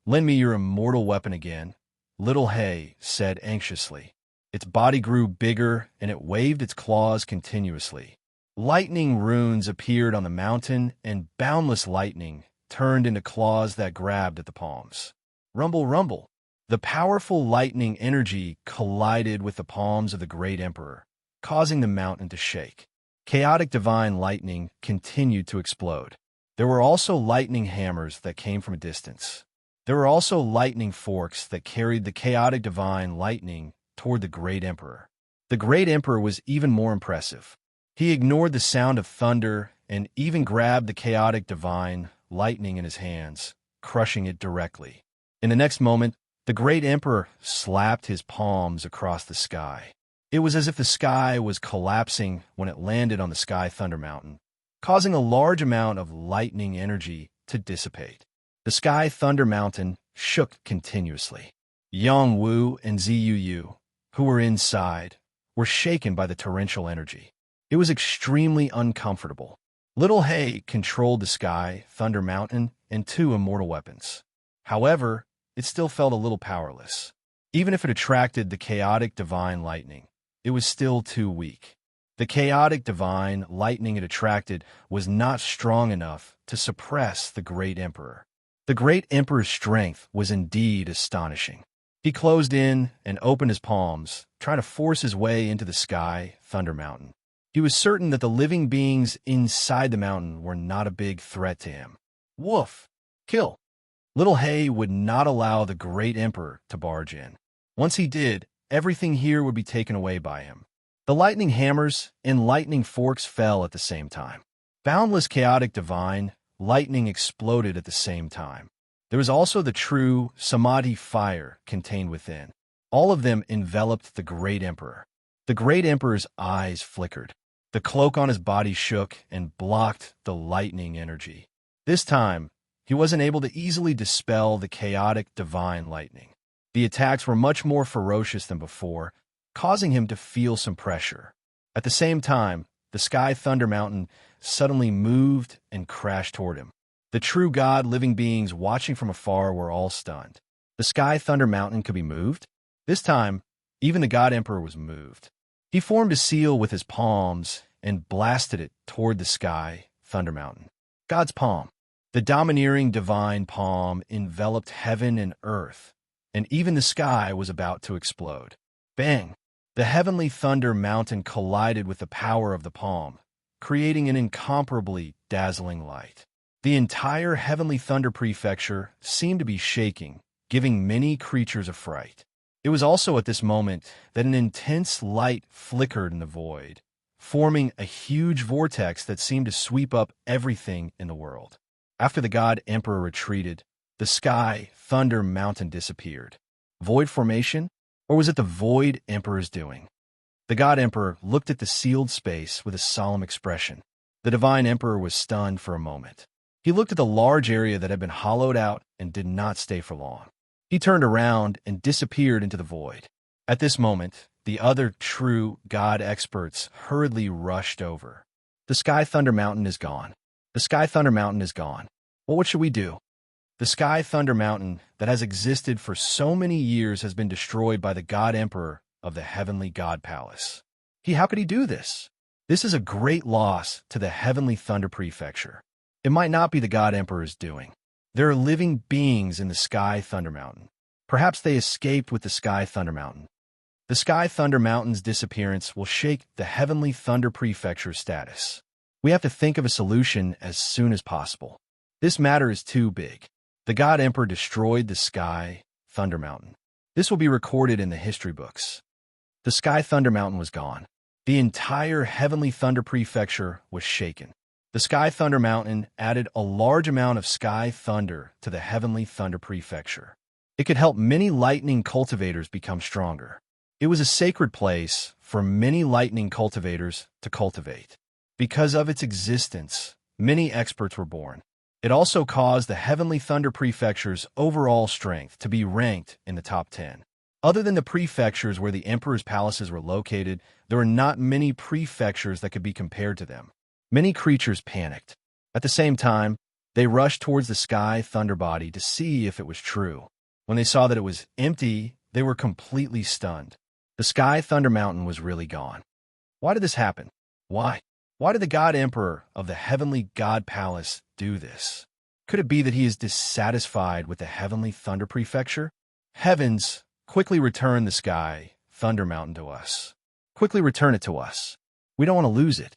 lend me your immortal weapon again, Little Hay said anxiously. Its body grew bigger, and it waved its claws continuously. Lightning runes appeared on the mountain, and boundless lightning turned into claws that grabbed at the palms. Rumble, rumble. The powerful lightning energy collided with the palms of the Great Emperor, causing the mountain to shake. Chaotic divine lightning continued to explode. There were also lightning hammers that came from a distance. There were also lightning forks that carried the chaotic divine lightning toward the Great Emperor. The Great Emperor was even more impressive. He ignored the sound of thunder and even grabbed the chaotic divine lightning in his hands, crushing it directly. In the next moment, the Great Emperor slapped his palms across the sky. It was as if the sky was collapsing when it landed on the Sky Thunder Mountain, causing a large amount of lightning energy to dissipate. The Sky Thunder Mountain shook continuously. Yang Wu and Ziyu, who were inside, were shaken by the torrential energy. It was extremely uncomfortable. Little Hay controlled the Sky Thunder Mountain and two immortal weapons. However, it still felt a little powerless. Even if it attracted the chaotic divine lightning, it was still too weak. The chaotic divine lightning it attracted was not strong enough to suppress the Great Emperor. The Great Emperor's strength was indeed astonishing. He closed in and opened his palms, trying to force his way into the Sky Thunder Mountain. He was certain that the living beings inside the mountain were not a big threat to him. Woof! Kill! Little Hay would not allow the Great Emperor to barge in. Once he did, everything here would be taken away by him. The lightning hammers and lightning forks fell at the same time. Boundless chaotic divine lightning exploded at the same time. There was also the true Samadhi fire contained within. All of them enveloped the Great Emperor. The Great Emperor's eyes flickered. The cloak on his body shook and blocked the lightning energy. This time, he wasn't able to easily dispel the chaotic divine lightning. The attacks were much more ferocious than before, causing him to feel some pressure. At the same time, the Sky Thunder Mountain suddenly moved and crashed toward him. The true God living beings watching from afar were all stunned. The Sky Thunder Mountain could be moved? This time, even the God Emperor was moved. He formed a seal with his palms and blasted it toward the Sky Thunder Mountain. God's palm. The domineering divine palm enveloped heaven and earth, and even the sky was about to explode. Bang! The heavenly thunder mountain collided with the power of the palm, creating an incomparably dazzling light. The entire heavenly thunder prefecture seemed to be shaking, giving many creatures a fright. It was also at this moment that an intense light flickered in the void, forming a huge vortex that seemed to sweep up everything in the world. After the God Emperor retreated, the Sky Thunder Mountain disappeared. Void formation? Or was it the Void Emperor's doing? The God Emperor looked at the sealed space with a solemn expression. The Divine Emperor was stunned for a moment. He looked at the large area that had been hollowed out and did not stay for long. He turned around and disappeared into the void. At this moment, the other true God experts hurriedly rushed over. The Sky Thunder Mountain is gone. The Sky Thunder Mountain is gone. Well, what should we do? The Sky Thunder Mountain that has existed for so many years has been destroyed by the God Emperor of the Heavenly God Palace. How could he do this? This is a great loss to the Heavenly Thunder Prefecture. It might not be the God Emperor's doing. There are living beings in the Sky Thunder Mountain. Perhaps they escaped with the Sky Thunder Mountain. The Sky Thunder Mountain's disappearance will shake the Heavenly Thunder Prefecture's status. We have to think of a solution as soon as possible. This matter is too big. The God Emperor destroyed the Sky Thunder Mountain. This will be recorded in the history books. The Sky Thunder Mountain was gone. The entire Heavenly Thunder Prefecture was shaken. The Sky Thunder Mountain added a large amount of sky thunder to the Heavenly Thunder Prefecture. It could help many lightning cultivators become stronger. It was a sacred place for many lightning cultivators to cultivate. Because of its existence, many experts were born. It also caused the Heavenly Thunder Prefecture's overall strength to be ranked in the top 10. Other than the prefectures where the emperor's palaces were located, there were not many prefectures that could be compared to them. Many creatures panicked. At the same time, they rushed towards the sky thunder body to see if it was true. When they saw that it was empty, they were completely stunned. The sky thunder mountain was really gone. Why did this happen? Why? Why did the God Emperor of the Heavenly God Palace do this? Could it be that he is dissatisfied with the Heavenly Thunder Prefecture? Heavens, quickly return the sky thunder mountain to us. Quickly return it to us. We don't want to lose it.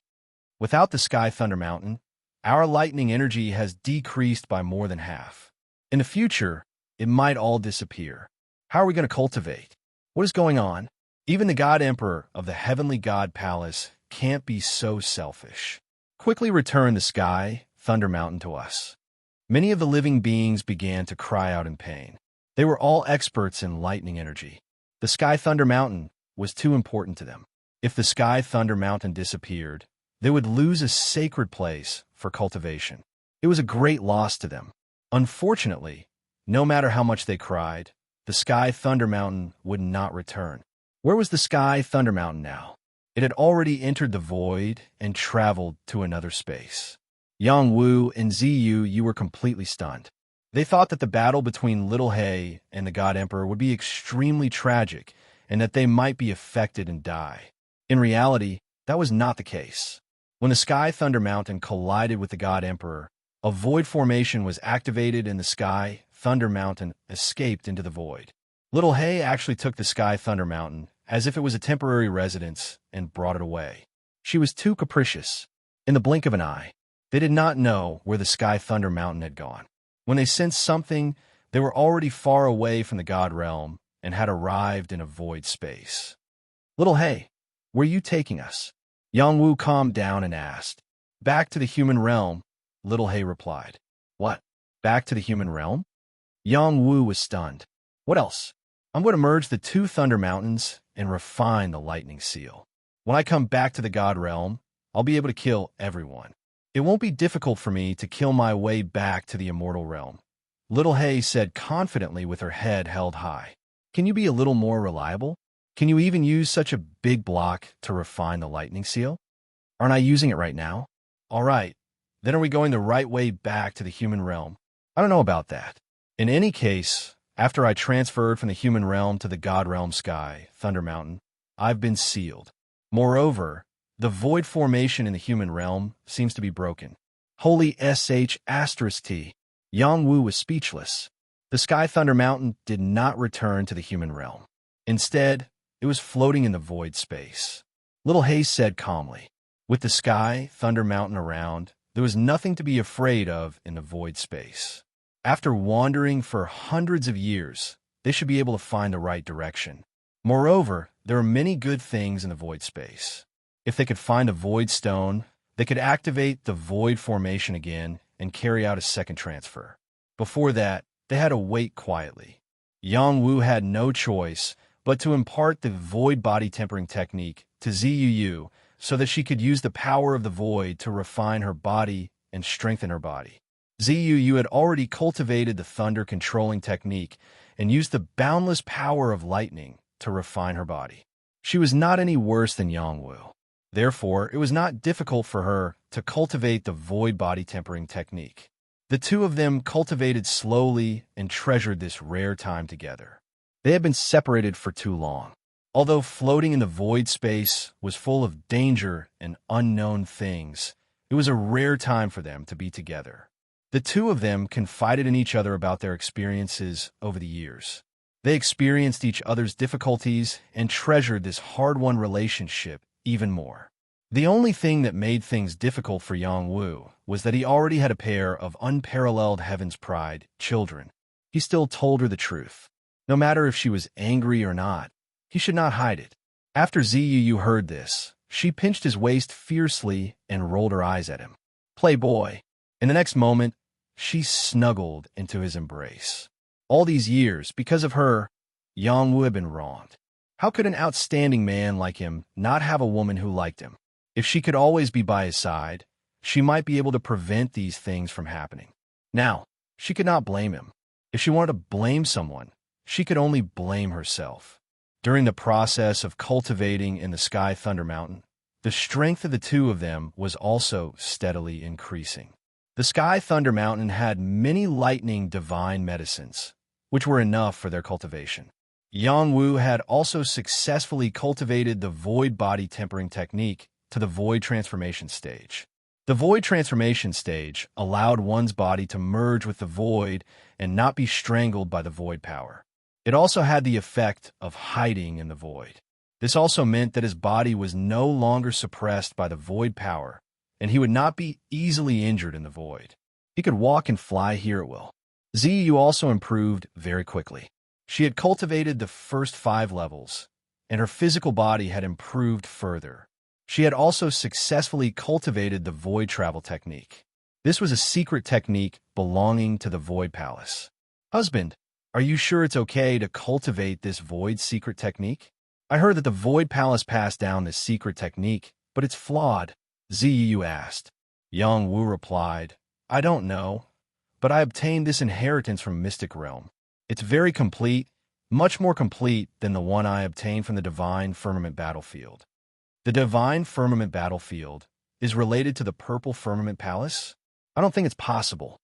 Without the sky thunder mountain, our lightning energy has decreased by more than half. In the future, it might all disappear. How are we going to cultivate? What is going on? Even the God Emperor of the Heavenly God Palace can't be so selfish. Quickly return the sky thunder mountain to us. Many of the living beings began to cry out in pain. They were all experts in lightning energy. The sky thunder mountain was too important to them. If the sky thunder mountain disappeared, they would lose a sacred place for cultivation. It was a great loss to them. Unfortunately, no matter how much they cried, the sky thunder mountain would not return. Where was the sky thunder mountain now? It had already entered the void and traveled to another space. Yang Wu and Ziyu, you were completely stunned. They thought that the battle between Little Hay and the God Emperor would be extremely tragic and that they might be affected and die. In reality, that was not the case. When the Sky Thunder Mountain collided with the God Emperor, a void formation was activated and the Sky Thunder Mountain escaped into the void. Little Hay actually took the Sky Thunder Mountain as if it was a temporary residence and brought it away. She was too capricious. In the blink of an eye, they did not know where the Sky Thunder Mountain had gone. When they sensed something, they were already far away from the God Realm and had arrived in a void space. Little Hay, where are you taking us? Yang Wu calmed down and asked. Back to the human realm, Little Hay replied. What? Back to the human realm? Yang Wu was stunned. What else? I'm going to merge the two Thunder Mountains and refine the Lightning Seal. When I come back to the God Realm, I'll be able to kill everyone. It won't be difficult for me to kill my way back to the Immortal Realm, Little Hay said confidently with her head held high. Can you be a little more reliable? Can you even use such a big block to refine the Lightning Seal? Aren't I using it right now? All right, then are we going the right way back to the human realm? I don't know about that. In any case, after I transferred from the human realm to the God Realm Sky, Thunder Mountain, I've been sealed. Moreover, the void formation in the human realm seems to be broken. Holy **T. Yang Wu was speechless. The Sky Thunder Mountain did not return to the human realm. Instead, it was floating in the void space. Little Hay said calmly, with the Sky Thunder Mountain around, there was nothing to be afraid of in the void space. After wandering for hundreds of years, they should be able to find the right direction. Moreover, there are many good things in the void space. If they could find a void stone, they could activate the void formation again and carry out a second transfer. Before that, they had to wait quietly. Yang Wu had no choice but to impart the void body tempering technique to Ziyu so that she could use the power of the void to refine her body and strengthen her body. Ziyu had already cultivated the thunder controlling technique and used the boundless power of lightning to refine her body. She was not any worse than Yang Wu. Therefore, it was not difficult for her to cultivate the void body tempering technique. The two of them cultivated slowly and treasured this rare time together. They had been separated for too long. Although floating in the void space was full of danger and unknown things, it was a rare time for them to be together. The two of them confided in each other about their experiences over the years. They experienced each other's difficulties and treasured this hard-won relationship even more. The only thing that made things difficult for Yang Wu was that he already had a pair of unparalleled Heaven's Pride children. He still told her the truth. No matter if she was angry or not, he should not hide it. After Ziyu heard this, she pinched his waist fiercely and rolled her eyes at him. Playboy. In the next moment, she snuggled into his embrace. All these years, because of her, Yang Wu had been wronged. How could an outstanding man like him not have a woman who liked him? If she could always be by his side, she might be able to prevent these things from happening. Now, she could not blame him. If she wanted to blame someone, she could only blame herself. During the process of cultivating in the Sky Thunder Mountain, the strength of the two of them was also steadily increasing. The Sky Thunder Mountain had many lightning divine medicines, which were enough for their cultivation. Yangwu had also successfully cultivated the void body tempering technique to the void transformation stage. The void transformation stage allowed one's body to merge with the void and not be strangled by the void power. It also had the effect of hiding in the void. This also meant that his body was no longer suppressed by the void power, and he would not be easily injured in the void. He could walk and fly here at will. Ziyu also improved very quickly. She had cultivated the first 5 levels, and her physical body had improved further. She had also successfully cultivated the void travel technique. This was a secret technique belonging to the Void Palace. Husband, are you sure it's okay to cultivate this void secret technique? I heard that the Void Palace passed down this secret technique, but it's flawed, Ziyu asked. Yang Wu replied, I don't know, but I obtained this inheritance from Mystic Realm. It's very complete, much more complete than the one I obtained from the Divine Firmament Battlefield. The Divine Firmament Battlefield is related to the Purple Firmament Palace? I don't think it's possible.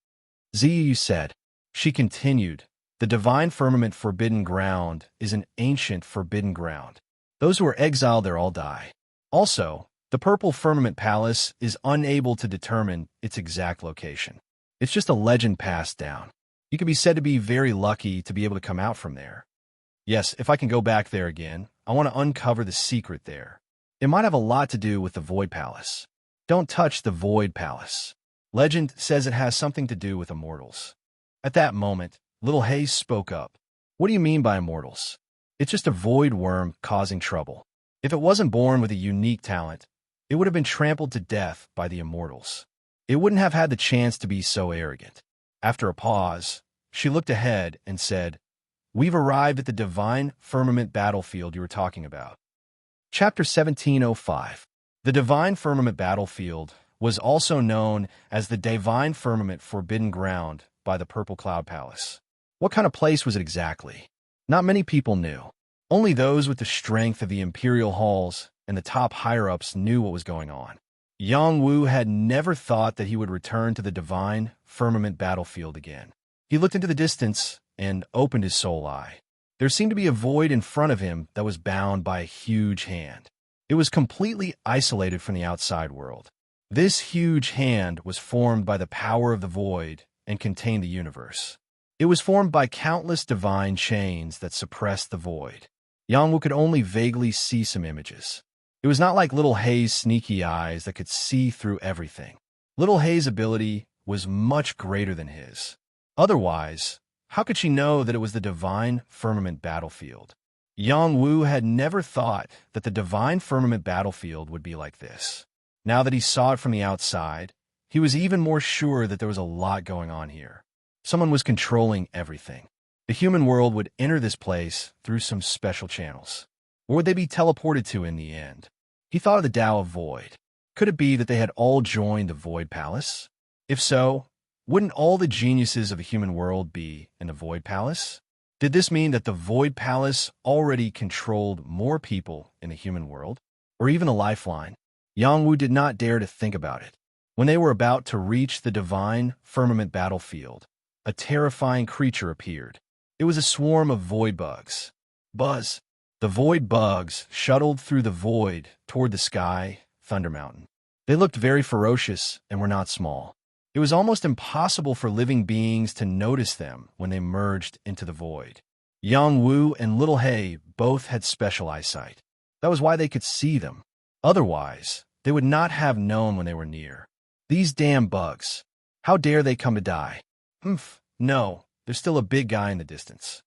Ziyu said. She continued, the Divine Firmament Forbidden Ground is an ancient forbidden ground. Those who are exiled there all die. Also, the Purple Firmament Palace is unable to determine its exact location. It's just a legend passed down. You can be said to be very lucky to be able to come out from there. Yes, if I can go back there again, I want to uncover the secret there. It might have a lot to do with the Void Palace. Don't touch the Void Palace. Legend says it has something to do with immortals. At that moment, Little Hayes spoke up. What do you mean by immortals? It's just a void worm causing trouble. If it wasn't born with a unique talent, it would have been trampled to death by the immortals. It wouldn't have had the chance to be so arrogant. After a pause, she looked ahead and said, We've arrived at the Divine Firmament Battlefield you were talking about. Chapter 1705. The Divine Firmament Battlefield was also known as the Divine Firmament Forbidden Ground by the Purple Cloud Palace. What kind of place was it exactly? Not many people knew. Only those with the strength of the imperial halls and the top higher-ups knew what was going on. Yang Wu had never thought that he would return to the Divine Firmament Battlefield again. He looked into the distance and opened his soul eye. There seemed to be a void in front of him that was bound by a huge hand. It was completely isolated from the outside world. This huge hand was formed by the power of the void and contained the universe. It was formed by countless divine chains that suppressed the void. Yang Wu could only vaguely see some images. It was not like Little Hay's sneaky eyes that could see through everything. Little Hay's ability was much greater than his. Otherwise, how could she know that it was the Divine Firmament Battlefield? Yang Wu had never thought that the Divine Firmament Battlefield would be like this. Now that he saw it from the outside, he was even more sure that there was a lot going on here. Someone was controlling everything. The human world would enter this place through some special channels. Or would they be teleported to in the end? He thought of the Tao of Void. Could it be that they had all joined the Void Palace? If so, wouldn't all the geniuses of the human world be in the Void Palace? Did this mean that the Void Palace already controlled more people in the human world? Or even the Lifeline? Yang Wu did not dare to think about it. When they were about to reach the Divine Firmament Battlefield, a terrifying creature appeared. It was a swarm of void bugs. Buzz! The void bugs shuttled through the void toward the Sky Thunder Mountain. They looked very ferocious and were not small. It was almost impossible for living beings to notice them when they merged into the void. Yang Wu and Little Hay both had special eyesight. That was why they could see them. Otherwise, they would not have known when they were near. These damn bugs. How dare they come to die? No, there's still a big guy in the distance.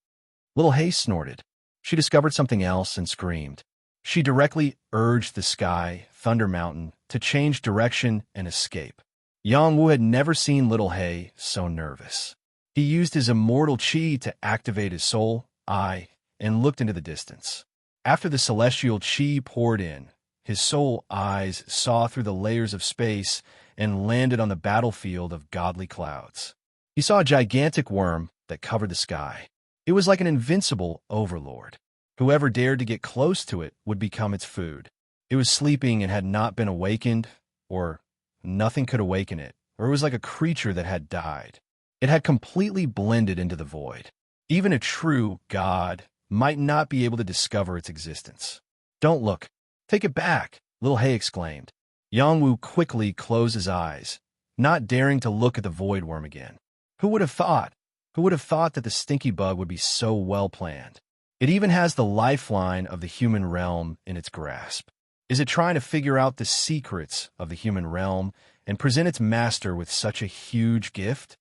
Little Hay snorted. She discovered something else and screamed. She directly urged the Sky Thunder Mountain to change direction and escape. Yang Wu had never seen Little Hay so nervous. He used his immortal chi to activate his soul, eye, and looked into the distance. After the celestial chi poured in, his soul eyes saw through the layers of space and landed on the battlefield of godly clouds. He saw a gigantic worm that covered the sky. It was like an invincible overlord. Whoever dared to get close to it would become its food. It was sleeping and had not been awakened, or nothing could awaken it, or it was like a creature that had died. It had completely blended into the void. Even a true god might not be able to discover its existence. "Don't look. Take it back," Little Hay exclaimed. Yangwu quickly closed his eyes, not daring to look at the void worm again. Who would have thought? Who would have thought that the stinky bug would be so well planned? It even has the lifeline of the human realm in its grasp. Is it trying to figure out the secrets of the human realm and present its master with such a huge gift?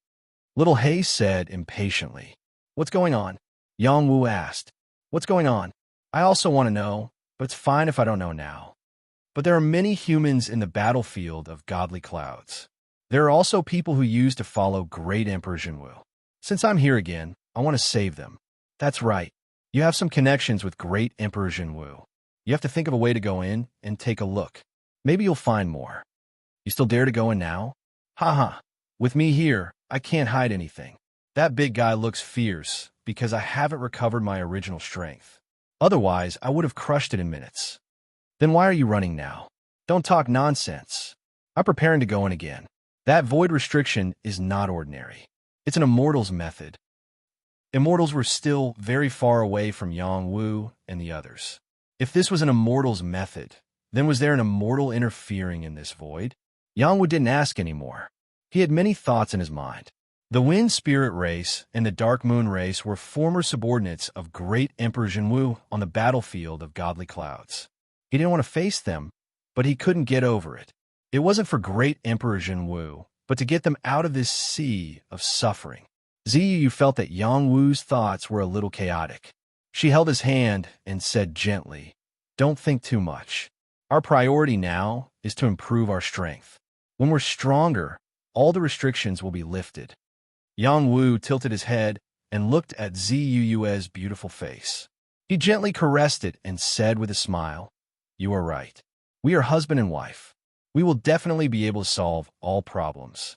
Little Hay said impatiently. "What's going on?" Yangwu asked. "What's going on? I also want to know, but it's fine if I don't know now. But there are many humans in the battlefield of godly clouds. There are also people who used to follow great Emperor Jinwu. Since I'm here again, I want to save them." "That's right. You have some connections with great Emperor Jinwu. You have to think of a way to go in and take a look. Maybe you'll find more. You still dare to go in now?" "Haha. With me here, I can't hide anything. That big guy looks fierce because I haven't recovered my original strength. Otherwise, I would have crushed it in minutes." "Then why are you running now? Don't talk nonsense. I'm preparing to go in again. That void restriction is not ordinary. It's an immortal's method." Immortals were still very far away from Yangwu and the others. If this was an immortal's method, then was there an immortal interfering in this void? Yangwu didn't ask anymore. He had many thoughts in his mind. The Wind Spirit race and the Dark Moon race were former subordinates of great Emperor Jinwu on the battlefield of godly clouds. He didn't want to face them, but he couldn't get over it. It wasn't for great Emperor Jinwu, but to get them out of this sea of suffering. Ziyu felt that Yangwu's thoughts were a little chaotic. She held his hand and said gently, "Don't think too much. Our priority now is to improve our strength. When we're stronger, all the restrictions will be lifted." Yangwu tilted his head and looked at Ziyu's beautiful face. He gently caressed it and said with a smile, "You are right. We are husband and wife. We will definitely be able to solve all problems."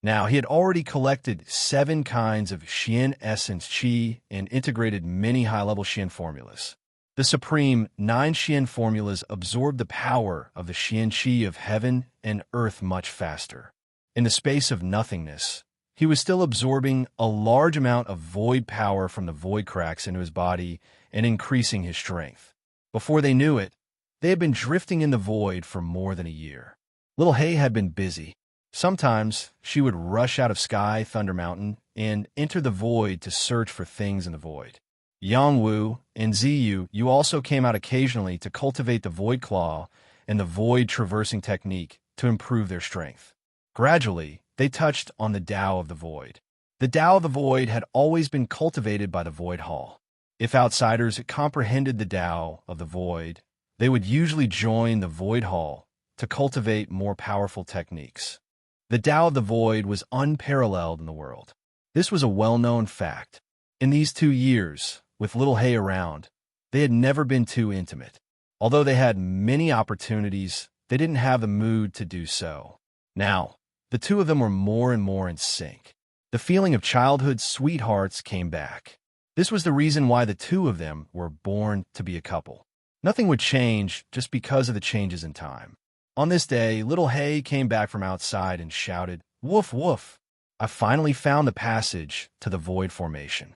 Now, he had already collected 7 kinds of Xian essence Qi and integrated many high-level Xian formulas. The supreme 9 Xian formulas absorbed the power of the Xian Qi of heaven and earth much faster. In the space of nothingness, he was still absorbing a large amount of void power from the void cracks into his body and increasing his strength. Before they knew it, they had been drifting in the void for more than a year. Little Hay had been busy. Sometimes she would rush out of Sky Thunder Mountain and enter the void to search for things in the void. Yangwu and Ziyu also came out occasionally to cultivate the void claw and the void traversing technique to improve their strength. Gradually, they touched on the Tao of the void. The Tao of the void had always been cultivated by the void hall. If outsiders comprehended the Tao of the void, they would usually join the void hall to cultivate more powerful techniques. The Tao of the void was unparalleled in the world. This was a well-known fact. In these 2 years, with Little Hay around, they had never been too intimate. Although they had many opportunities, they didn't have the mood to do so. Now, the two of them were more and more in sync. The feeling of childhood sweethearts came back. This was the reason why the two of them were born to be a couple. Nothing would change just because of the changes in time. On this day, Little Hay came back from outside and shouted, "Woof, woof! I finally found the passage to the void formation."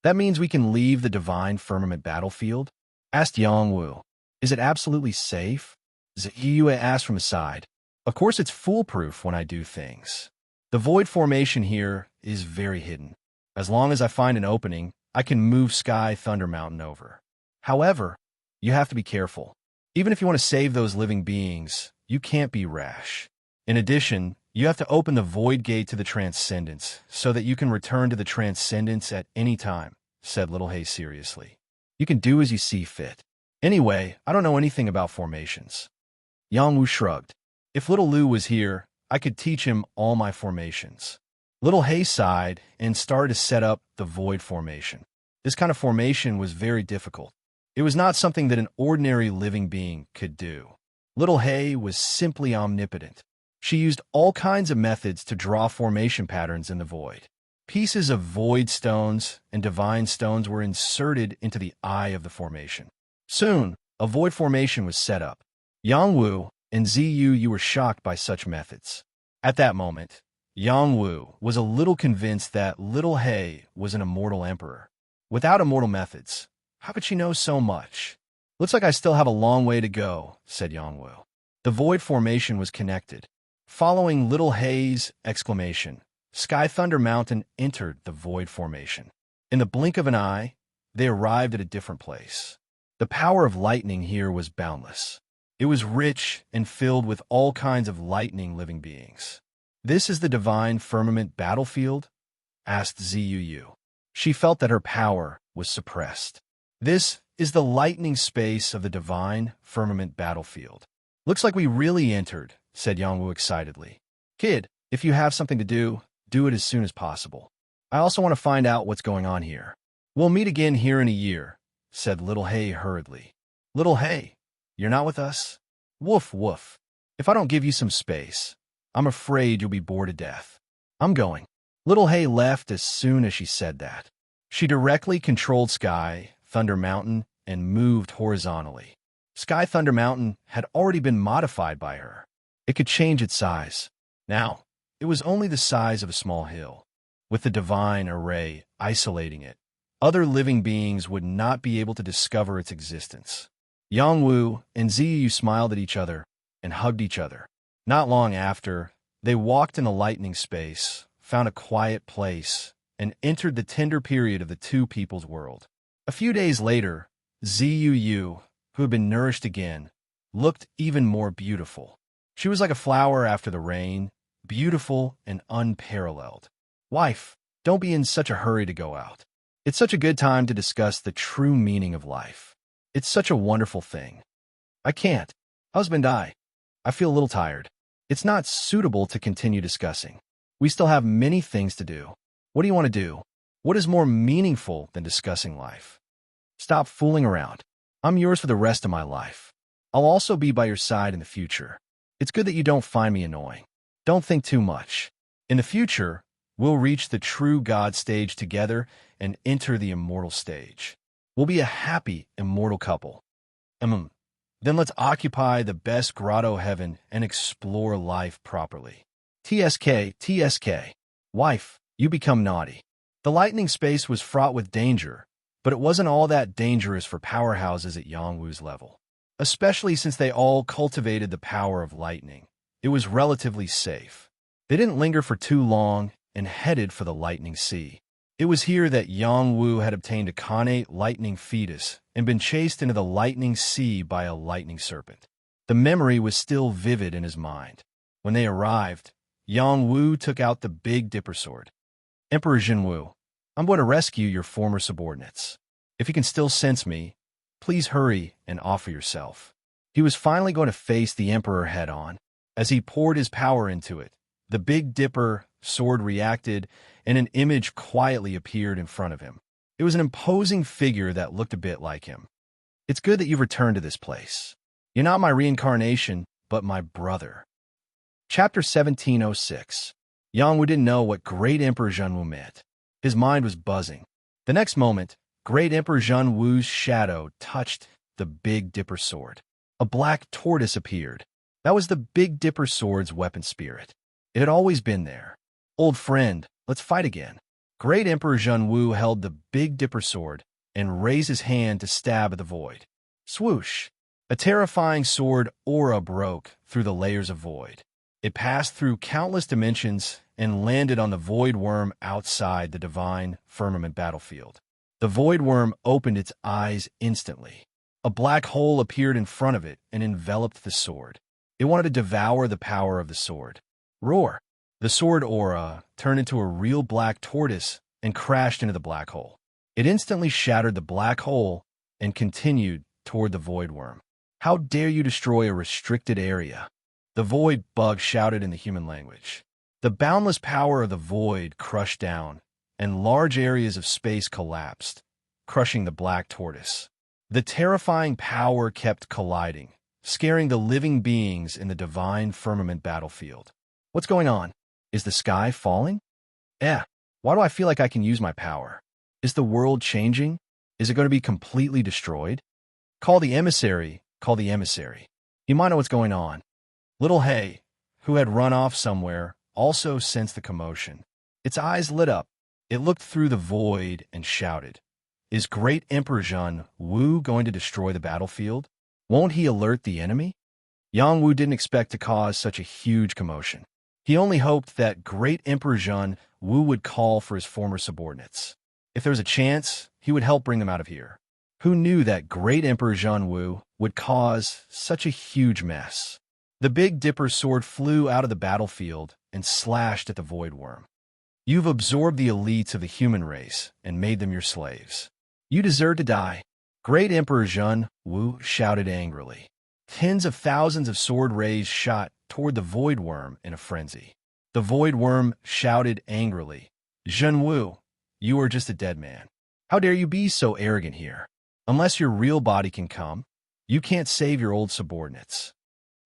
"That means we can leave the divine firmament battlefield?" asked Yangwu. "Is it absolutely safe?" Ziyu asked from the side. "Of course it's foolproof when I do things. The void formation here is very hidden. As long as I find an opening, I can move Sky Thunder Mountain over. However, you have to be careful. Even if you want to save those living beings, you can't be rash. In addition, you have to open the void gate to the transcendence so that you can return to the transcendence at any time," said Little Hay seriously. "You can do as you see fit. Anyway, I don't know anything about formations." Yangwu shrugged. "If Little Lu was here, I could teach him all my formations." Little Hay sighed and started to set up the void formation. This kind of formation was very difficult. It was not something that an ordinary living being could do. Little Hay was simply omnipotent. She used all kinds of methods to draw formation patterns in the void. Pieces of void stones and divine stones were inserted into the eye of the formation. Soon, a void formation was set up. Yangwu and Ziyu were shocked by such methods. At that moment, Yangwu was a little convinced that Little Hay was an immortal emperor. Without immortal methods, how could she know so much? Looks like I still have a long way to go, said Yangwu. The void formation was connected. Following Little Hay's exclamation, Sky Thunder Mountain entered the void formation. In the blink of an eye, they arrived at a different place. The power of lightning here was boundless. It was rich and filled with all kinds of lightning living beings. This is the divine firmament battlefield? Asked Ziyu. She felt that her power was suppressed. This is the lightning space of the divine firmament battlefield. Looks like we really entered, said Yangwu excitedly. Kid, if you have something to do it as soon as possible. I also want to find out what's going on here. We'll meet again here in a year, said Little Hay hurriedly. Little Hay, you're not with us? Woof, woof. If I don't give you some space, I'm afraid you'll be bored to death. I'm going. Little Hay left as soon as she said that. She directly controlled Sky Thunder Mountain and moved horizontally. Sky Thunder Mountain had already been modified by her. It could change its size. Now, it was only the size of a small hill. With the divine array isolating it, other living beings would not be able to discover its existence. Yangwu and Ziyu smiled at each other and hugged each other. Not long after, they walked in a lightning space, found a quiet place, and entered the tender period of the two people's world. A few days later, Ziyu, who had been nourished again, looked even more beautiful. She was like a flower after the rain, beautiful and unparalleled. Wife, don't be in such a hurry to go out. It's such a good time to discuss the true meaning of life. It's such a wonderful thing. I can't. Husband, I feel a little tired. It's not suitable to continue discussing. We still have many things to do. What do you want to do? What is more meaningful than discussing life? Stop fooling around. I'm yours for the rest of my life. I'll also be by your side in the future. It's good that you don't find me annoying. Don't think too much. In the future, we'll reach the true God stage together and enter the immortal stage. We'll be a happy, immortal couple. Then let's occupy the best grotto heaven and explore life properly. TSK. Wife, you become naughty. The lightning space was fraught with danger, but it wasn't all that dangerous for powerhouses at Yangwu's level. Especially since they all cultivated the power of lightning. It was relatively safe. They didn't linger for too long and headed for the lightning sea. It was here that Yangwu had obtained a connate lightning fetus and been chased into the lightning sea by a lightning serpent. The memory was still vivid in his mind. When they arrived, Yangwu took out the Big Dipper sword. Emperor Jinwu, I'm going to rescue your former subordinates. If you can still sense me, please hurry and offer yourself. He was finally going to face the Emperor head-on. As he poured his power into it, the Big Dipper sword reacted, and an image quietly appeared in front of him. It was an imposing figure that looked a bit like him. It's good that you've returned to this place. You're not my reincarnation, but my brother. Chapter 1706. Yangwu didn't know what Great Emperor Zhenwu meant. His mind was buzzing. The next moment, Great Emperor Zhenwu's shadow touched the Big Dipper sword. A black tortoise appeared. That was the Big Dipper sword's weapon spirit. It had always been there. Old friend, let's fight again. Great Emperor Zhenwu held the Big Dipper sword and raised his hand to stab at the void. Swoosh! A terrifying sword aura broke through the layers of void. It passed through countless dimensions and landed on the void worm outside the divine firmament battlefield. The void worm opened its eyes instantly. A black hole appeared in front of it and enveloped the sword. It wanted to devour the power of the sword. Roar! The sword aura turned into a real black tortoise and crashed into the black hole. It instantly shattered the black hole and continued toward the void worm. How dare you destroy a restricted area? The void bug shouted in the human language. The boundless power of the void crushed down, and large areas of space collapsed, crushing the black tortoise. The terrifying power kept colliding, scaring the living beings in the divine firmament battlefield. What's going on? Is the sky falling? Why do I feel like I can use my power? Is the world changing? Is it going to be completely destroyed? Call the emissary, call the emissary. He might know what's going on. Little Hay, who had run off somewhere, also sensed the commotion. Its eyes lit up. It looked through the void and shouted, "Is great Emperor Zhen Wu going to destroy the battlefield? Won't he alert the enemy?" Yang Wu didn't expect to cause such a huge commotion. He only hoped that great Emperor Zhen Wu would call for his former subordinates. If there was a chance, he would help bring them out of here. Who knew that great Emperor Zhen Wu would cause such a huge mess? The Big Dipper's sword flew out of the battlefield and slashed at the Void Worm. "You've absorbed the elites of the human race and made them your slaves. You deserve to die." Great Emperor Zhen Wu shouted angrily. Tens of thousands of sword rays shot toward the Void Worm in a frenzy. The Void Worm shouted angrily, "Zhen Wu, you are just a dead man. How dare you be so arrogant here? Unless your real body can come, you can't save your old subordinates."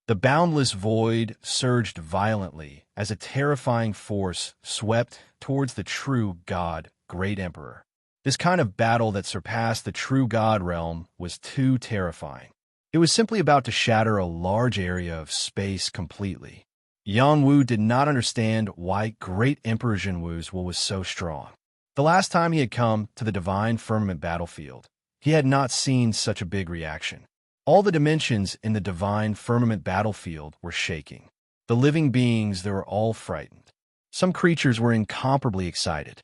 The boundless void surged violently as a terrifying force swept towards the true God, Great Emperor. This kind of battle that surpassed the true God realm was too terrifying. It was simply about to shatter a large area of space completely. Yang Wu did not understand why Great Emperor Zhen Wu's will was so strong. The last time he had come to the divine firmament battlefield, he had not seen such a big reaction. All the dimensions in the divine firmament battlefield were shaking. The living beings, they were all frightened. Some creatures were incomparably excited.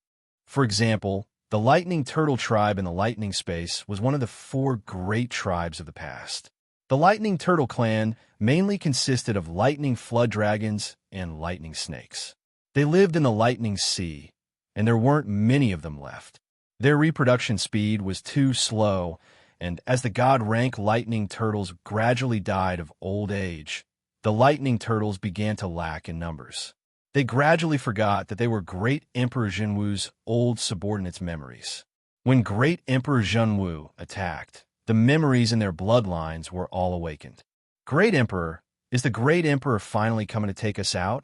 For example, the lightning turtle tribe in the lightning space was one of the 4 great tribes of the past. The lightning turtle clan mainly consisted of lightning flood dragons and lightning snakes. They lived in the lightning sea, and there weren't many of them left. Their reproduction speed was too slow, and as the god-rank lightning turtles gradually died of old age, the lightning turtles began to lack in numbers. They gradually forgot that they were Great Emperor Zhen Wu's old subordinates' memories. When Great Emperor Zhen Wu attacked, the memories in their bloodlines were all awakened. "Great Emperor, is the Great Emperor finally coming to take us out?"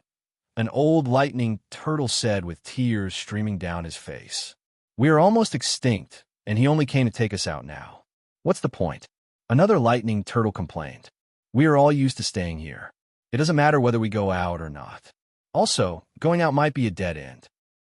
An old lightning turtle said with tears streaming down his face. "We are almost extinct, and he only came to take us out now. What's the point?" Another lightning turtle complained. "We are all used to staying here. It doesn't matter whether we go out or not. Also, going out might be a dead end."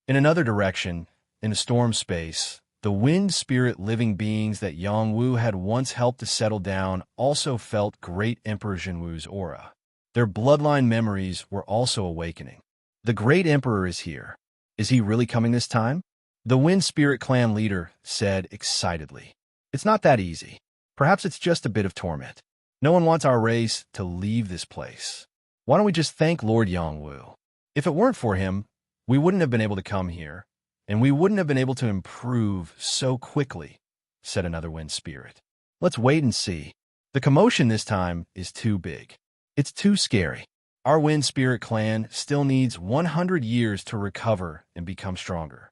In another direction, in the storm space, the wind spirit living beings that Yang Wu had once helped to settle down also felt Great Emperor Zhen Wu's aura. Their bloodline memories were also awakening. "The Great Emperor is here. Is he really coming this time?" The wind spirit clan leader said excitedly. "It's not that easy. Perhaps it's just a bit of torment. No one wants our race to leave this place. Why don't we just thank Lord Yang Wu? If it weren't for him, we wouldn't have been able to come here, and we wouldn't have been able to improve so quickly," said another wind spirit. "Let's wait and see. The commotion this time is too big. It's too scary. Our wind spirit clan still needs 100 years to recover and become stronger."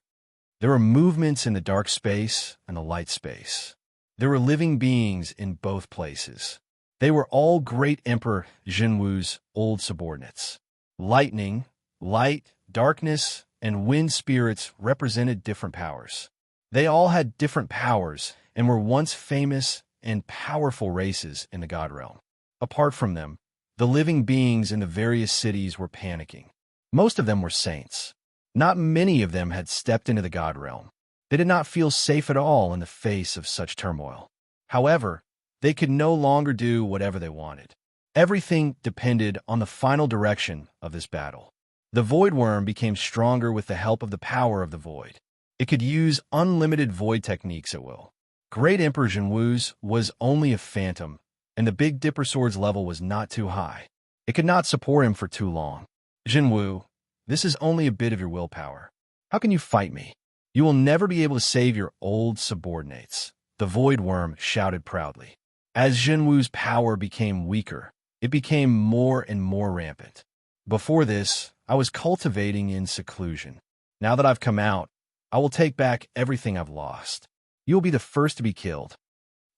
There were movements in the dark space and the light space. There were living beings in both places. They were all Great Emperor Zhen Wu's old subordinates. Lightning, light, darkness, and wind spirits represented different powers. They all had different powers and were once famous and powerful races in the God realm. Apart from them, the living beings in the various cities were panicking. Most of them were saints. Not many of them had stepped into the God realm. They did not feel safe at all in the face of such turmoil. However, they could no longer do whatever they wanted. Everything depended on the final direction of this battle. The Void Worm became stronger with the help of the power of the Void. It could use unlimited Void techniques at will. Great Emperor Zhen Wu's was only a phantom, and the Big Dipper Sword's level was not too high. It could not support him for too long. "Zhen Wu, this is only a bit of your willpower. How can you fight me? You will never be able to save your old subordinates," the Void Worm shouted proudly. As Zhen Wu's power became weaker, it became more and more rampant. "Before this, I was cultivating in seclusion. Now that I've come out, I will take back everything I've lost. You will be the first to be killed."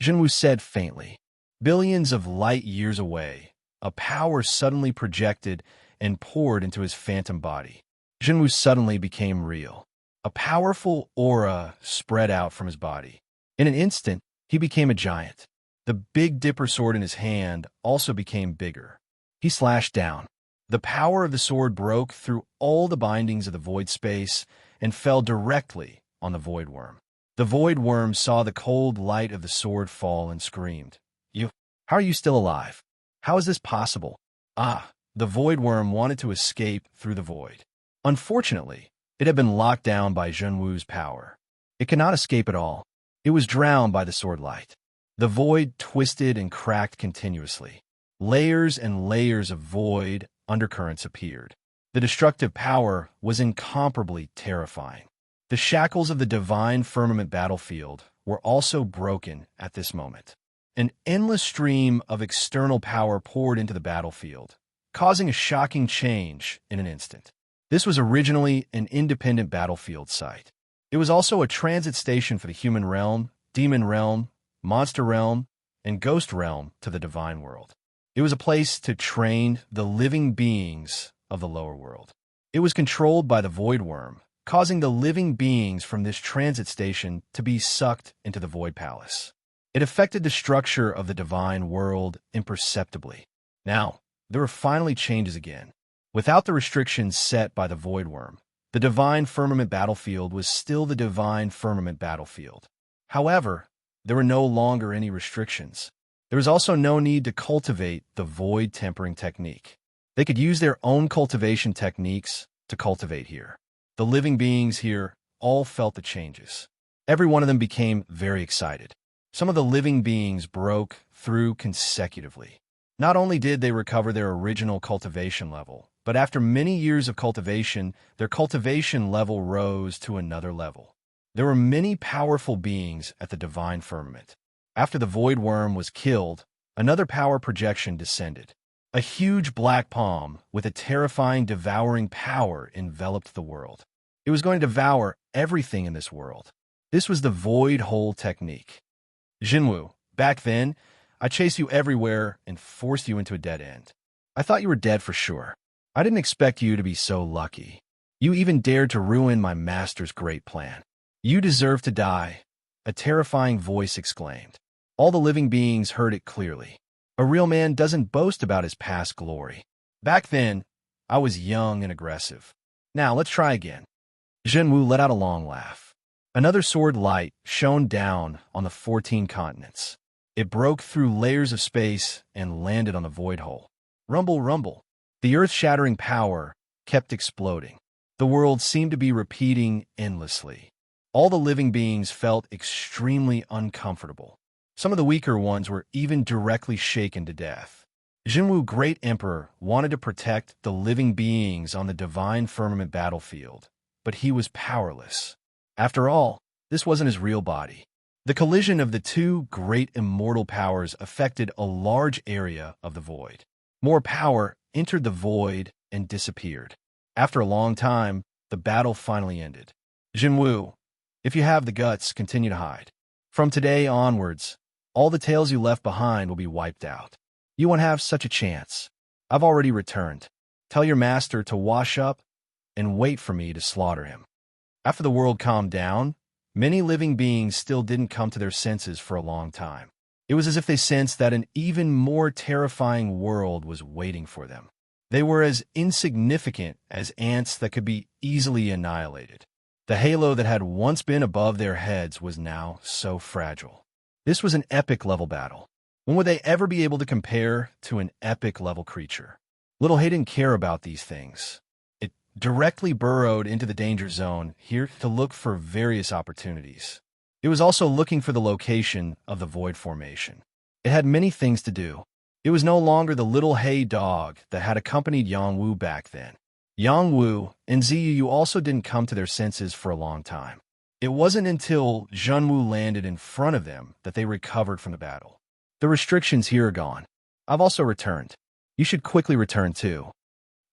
Jinwu said faintly. Billions of light years away, a power suddenly projected and poured into his phantom body. Jinwu suddenly became real. A powerful aura spread out from his body. In an instant, he became a giant. The Big Dipper sword in his hand also became bigger. He slashed down. The power of the sword broke through all the bindings of the void space and fell directly on the void worm. The void worm saw the cold light of the sword fall and screamed, How are you still alive? How is this possible? The void worm wanted to escape through the void. Unfortunately, it had been locked down by Jinwu's power. It could not escape at all. It was drowned by the sword light. The void twisted and cracked continuously. Layers and layers of void undercurrents appeared. The destructive power was incomparably terrifying. The shackles of the divine firmament battlefield were also broken at this moment. An endless stream of external power poured into the battlefield, causing a shocking change in an instant. This was originally an independent battlefield site. It was also a transit station for the human realm, demon realm, monster realm, and ghost realm to the divine world. It was a place to train the living beings of the lower world. It was controlled by the void worm, causing the living beings from this transit station to be sucked into the void palace. It affected the structure of the divine world imperceptibly. Now, there were finally changes again. Without the restrictions set by the void worm, the divine firmament battlefield was still the divine firmament battlefield. However, there were no longer any restrictions. There was also no need to cultivate the void tempering technique. They could use their own cultivation techniques to cultivate here. The living beings here all felt the changes. Every one of them became very excited. Some of the living beings broke through consecutively. Not only did they recover their original cultivation level, but after many years of cultivation, their cultivation level rose to another level. There were many powerful beings at the divine firmament. After the void worm was killed, another power projection descended. A huge black palm with a terrifying devouring power enveloped the world. It was going to devour everything in this world. This was the void hole technique. Jinwu, back then, I chased you everywhere and forced you into a dead end. I thought you were dead for sure. I didn't expect you to be so lucky. You even dared to ruin my master's great plan. You deserve to die, a terrifying voice exclaimed. All the living beings heard it clearly. A real man doesn't boast about his past glory. Back then, I was young and aggressive. Now, let's try again. Jinwu let out a long laugh. Another sword light shone down on the 14 continents. It broke through layers of space and landed on the void hole. Rumble, rumble. The earth-shattering power kept exploding. The world seemed to be repeating endlessly. All the living beings felt extremely uncomfortable. Some of the weaker ones were even directly shaken to death. Jinwu, Great Emperor, wanted to protect the living beings on the divine firmament battlefield, but he was powerless. After all, this wasn't his real body. The collision of the two great immortal powers affected a large area of the void. More power entered the void and disappeared. After a long time, the battle finally ended. Jinwu, if you have the guts, continue to hide. From today onwards, all the tales you left behind will be wiped out. You won't have such a chance. I've already returned. Tell your master to wash up and wait for me to slaughter him. After the world calmed down, many living beings still didn't come to their senses for a long time. It was as if they sensed that an even more terrifying world was waiting for them. They were as insignificant as ants that could be easily annihilated. The halo that had once been above their heads was now so fragile. This was an epic-level battle. When would they ever be able to compare to an epic-level creature? Little Hay didn't care about these things. It directly burrowed into the danger zone, here to look for various opportunities. It was also looking for the location of the void formation. It had many things to do. It was no longer the little Hay dog that had accompanied Yangwu back then. Yangwu and Ziyu also didn't come to their senses for a long time. It wasn't until Jinwu landed in front of them that they recovered from the battle. The restrictions here are gone. I've also returned. You should quickly return too.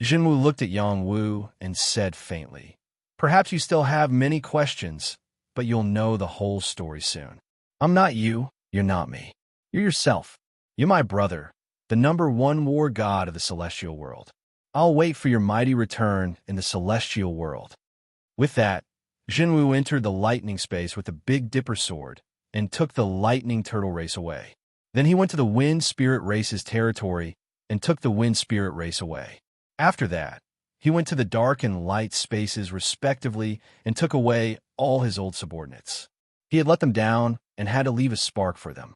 Jinwu looked at Yangwu and said faintly, Perhaps you still have many questions, but you'll know the whole story soon. I'm not you, You're not me. You're yourself. You're my brother, the #1 war god of the celestial world. I'll wait for your mighty return in the celestial world." With that, Jinwu entered the lightning space with the Big Dipper sword and took the lightning turtle race away. Then he went to the wind spirit race's territory and took the wind spirit race away. After that, he went to the dark and light spaces respectively and took away all his old subordinates. He had let them down and had to leave a spark for them.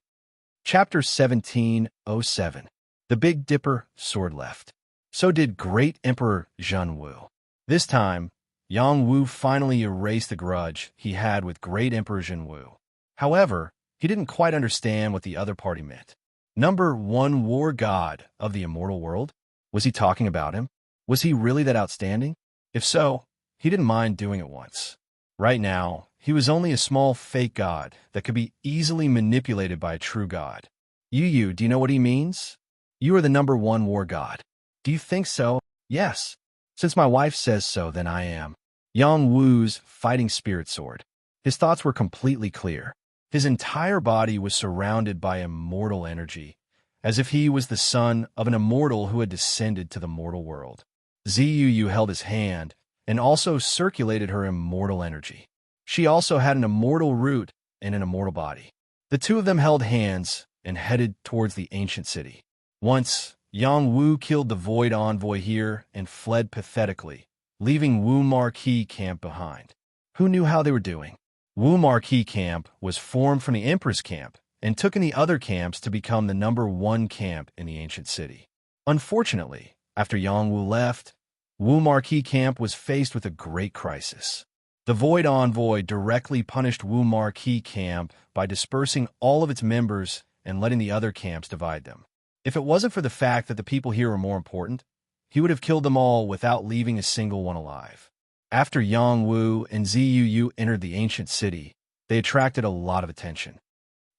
Chapter 1707. The Big Dipper sword left. So did Great Emperor Jinwu. This time, Yang Wu finally erased the grudge he had with Great Emperor Jinwu. However, he didn't quite understand what the other party meant. #1 war god of the immortal world? Was he talking about him? Was he really that outstanding? If so, he didn't mind doing it once. Right now, he was only a small fake god that could be easily manipulated by a true god. You, do you know what he means? You are the #1 war god. Do you think so? Yes. Since my wife says so, then I am. Yang Wu's fighting spirit sword. His thoughts were completely clear. His entire body was surrounded by immortal energy, as if he was the son of an immortal who had descended to the mortal world. Ziyu held his hand and also circulated her immortal energy. She also had an immortal root and an immortal body. The two of them held hands and headed towards the ancient city. Once, Yang Wu killed the Void Envoy here and fled pathetically, leaving Wu Marquis camp behind. Who knew how they were doing? Wu Marquis camp was formed from the Emperor's camp and took in the other camps to become the #1 camp in the ancient city. Unfortunately, after Yang Wu left, Wu Marquis camp was faced with a great crisis. The Void Envoy directly punished Wu Marquis camp by dispersing all of its members and letting the other camps divide them. If it wasn't for the fact that the people here were more important, he would have killed them all without leaving a single one alive. After Yang Wu and Ziyu entered the ancient city, they attracted a lot of attention.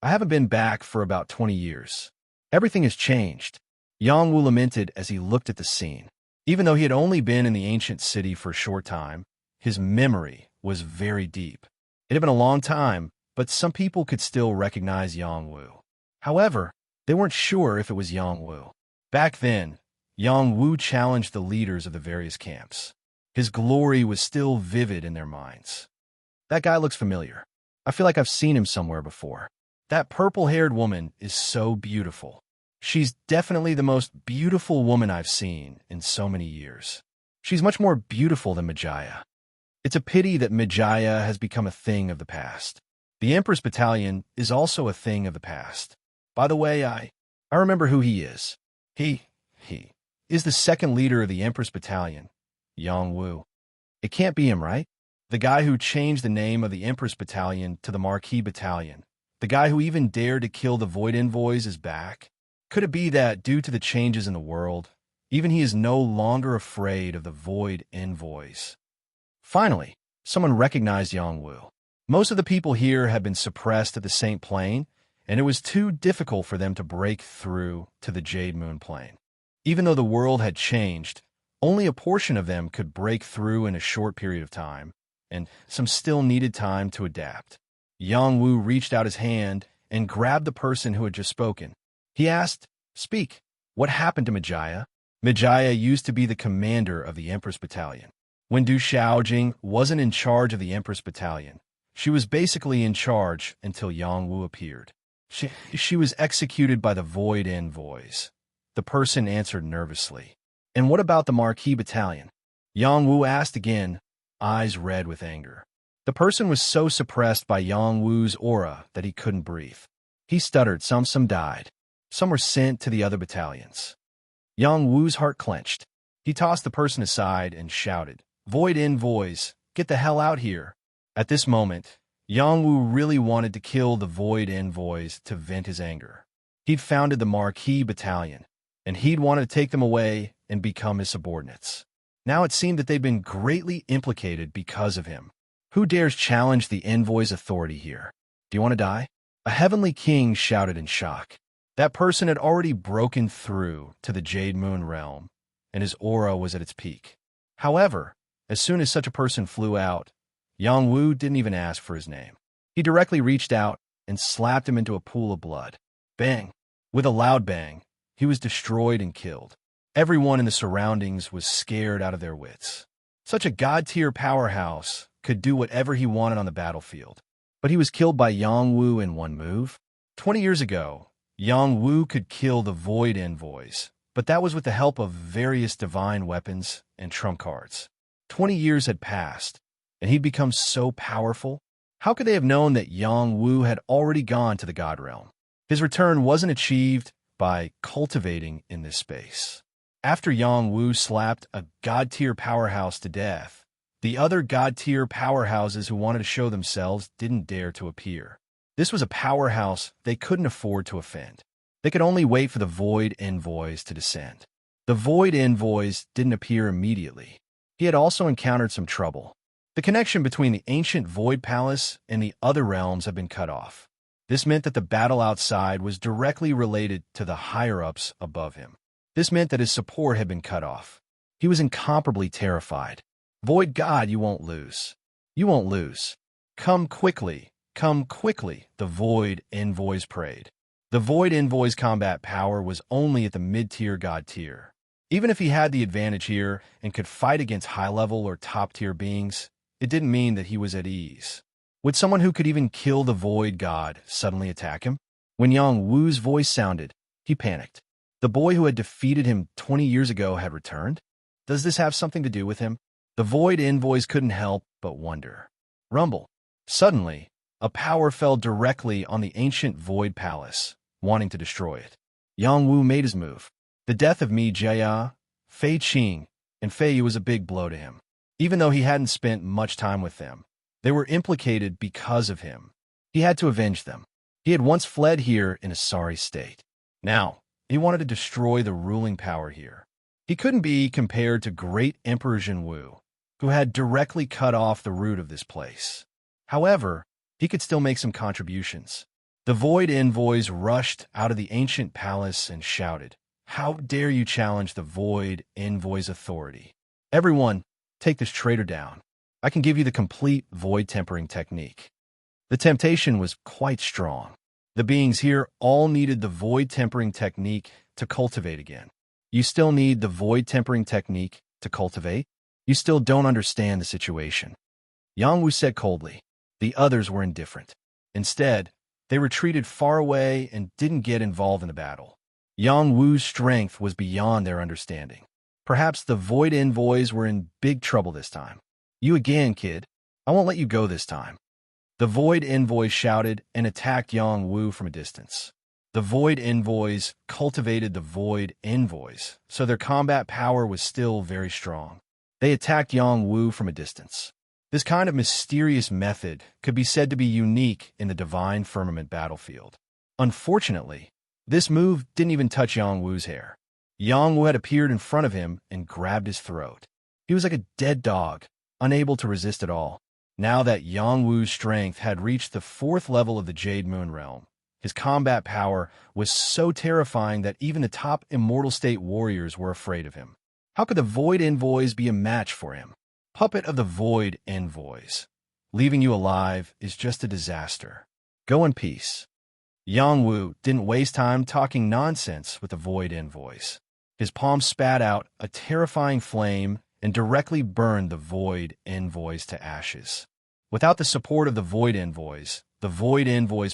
I haven't been back for about 20 years. Everything has changed, Yang Wu lamented as he looked at the scene. Even though he had only been in the ancient city for a short time, his memory was very deep. It had been a long time, but some people could still recognize Yang Wu. However, they weren't sure if it was Yang Wu. Back then, Yang Wu challenged the leaders of the various camps. His glory was still vivid in their minds. That guy looks familiar. I feel like I've seen him somewhere before. That purple-haired woman is so beautiful. She's definitely the most beautiful woman I've seen in so many years. She's much more beautiful than Majaya. It's a pity that Majaya has become a thing of the past. The Empress Battalion is also a thing of the past. By the way, I remember who he is. He is the second leader of the Empress Battalion, Yang Wu. It can't be him, right? The guy who changed the name of the Empress Battalion to the Marquis Battalion. The guy who even dared to kill the Void Envoys is back. Could it be that, due to the changes in the world, even he is no longer afraid of the Void Envoys? Finally, someone recognized Yang Wu. Most of the people here had been suppressed at the Saint Plane, and it was too difficult for them to break through to the Jade Moon Plane. Even though the world had changed, only a portion of them could break through in a short period of time, and some still needed time to adapt. Yang Wu reached out his hand and grabbed the person who had just spoken. He asked, "Speak, what happened to Majaya?" Majaya used to be the commander of the Empress Battalion. When Du Xiaojing wasn't in charge of the Empress Battalion, she was basically in charge until Yang Wu appeared. She was executed by the Void Envoys. The person answered nervously. "And what about the Marquis Battalion?" Yang Wu asked again, eyes red with anger. The person was so suppressed by Yang Wu's aura that he couldn't breathe. He stuttered, some died. Some were sent to the other battalions. Yang Wu's heart clenched. He tossed the person aside and shouted, "Void Envoys, get the hell out here." At this moment, Yang Wu really wanted to kill the Void Envoys to vent his anger. He'd founded the Marquis Battalion, and he'd wanted to take them away and become his subordinates. Now it seemed that they'd been greatly implicated because of him. Who dares challenge the envoy's authority here? Do you want to die? A heavenly king shouted in shock. That person had already broken through to the Jade Moon realm, and his aura was at its peak. However, as soon as such a person flew out, Yang Wu didn't even ask for his name. He directly reached out and slapped him into a pool of blood. Bang! With a loud bang, he was destroyed and killed. Everyone in the surroundings was scared out of their wits. Such a god-tier powerhouse could do whatever he wanted on the battlefield. But he was killed by Yangwu in one move. 20 years ago, Yangwu could kill the Void Envoys, but that was with the help of various divine weapons and trump cards. 20 years had passed, and he'd become so powerful. How could they have known that Yangwu had already gone to the God Realm? His return wasn't achieved by cultivating in this space. After Yangwu slapped a god-tier powerhouse to death, the other god-tier powerhouses who wanted to show themselves didn't dare to appear. This was a powerhouse they couldn't afford to offend. They could only wait for the Void Envoys to descend. The Void Envoys didn't appear immediately. He had also encountered some trouble. The connection between the ancient Void Palace and the other realms had been cut off. This meant that the battle outside was directly related to the higher-ups above him. This meant that his support had been cut off. He was incomparably terrified. Void God, you won't lose. You won't lose. Come quickly, the Void Envoys prayed. The Void Envoy's combat power was only at the mid-tier god tier. Even if he had the advantage here and could fight against high-level or top-tier beings, it didn't mean that he was at ease. Would someone who could even kill the Void God suddenly attack him? When Yang Wu's voice sounded, he panicked. The boy who had defeated him 20 years ago had returned? Does this have something to do with him? The Void Envoys couldn't help but wonder. Rumble. Suddenly, a power fell directly on the ancient Void Palace, wanting to destroy it. Yang Wu made his move. The death of Mi Jia, Fei Qing, and Fei Yu was a big blow to him. Even though he hadn't spent much time with them, they were implicated because of him. He had to avenge them. He had once fled here in a sorry state. Now, he wanted to destroy the ruling power here. He couldn't be compared to great Emperor Zhenwu, who had directly cut off the root of this place. However, he could still make some contributions. The Void Envoys rushed out of the ancient palace and shouted, "How dare you challenge the Void Envoy's authority? Everyone, take this traitor down. I can give you the complete void tempering technique." The temptation was quite strong. The beings here all needed the void tempering technique to cultivate again. You still need the void tempering technique to cultivate? You still don't understand the situation. Yang Wu said coldly. The others were indifferent. Instead, they retreated far away and didn't get involved in the battle. Yang Wu's strength was beyond their understanding. Perhaps the Void Envoys were in big trouble this time. "You again, kid. I won't let you go this time." The Void Envoys shouted and attacked Yang Wu from a distance. The Void Envoys cultivated the Void Envoys, so their combat power was still very strong. They attacked Yang Wu from a distance. This kind of mysterious method could be said to be unique in the Divine Firmament battlefield. Unfortunately, this move didn't even touch Yang Wu's hair. Yang Wu had appeared in front of him and grabbed his throat. He was like a dead dog, unable to resist at all. Now that Yang Wu's strength had reached the 4th level of the Jade Moon realm, his combat power was so terrifying that even the top Immortal State warriors were afraid of him. How could the Void Envoys be a match for him? Puppet of the Void Envoys. Leaving you alive is just a disaster. Go in peace. Yang Wu didn't waste time talking nonsense with the Void Envoys. His palm spat out a terrifying flame and directly burned the Void Envoys to ashes. Without the support of the Void Envoys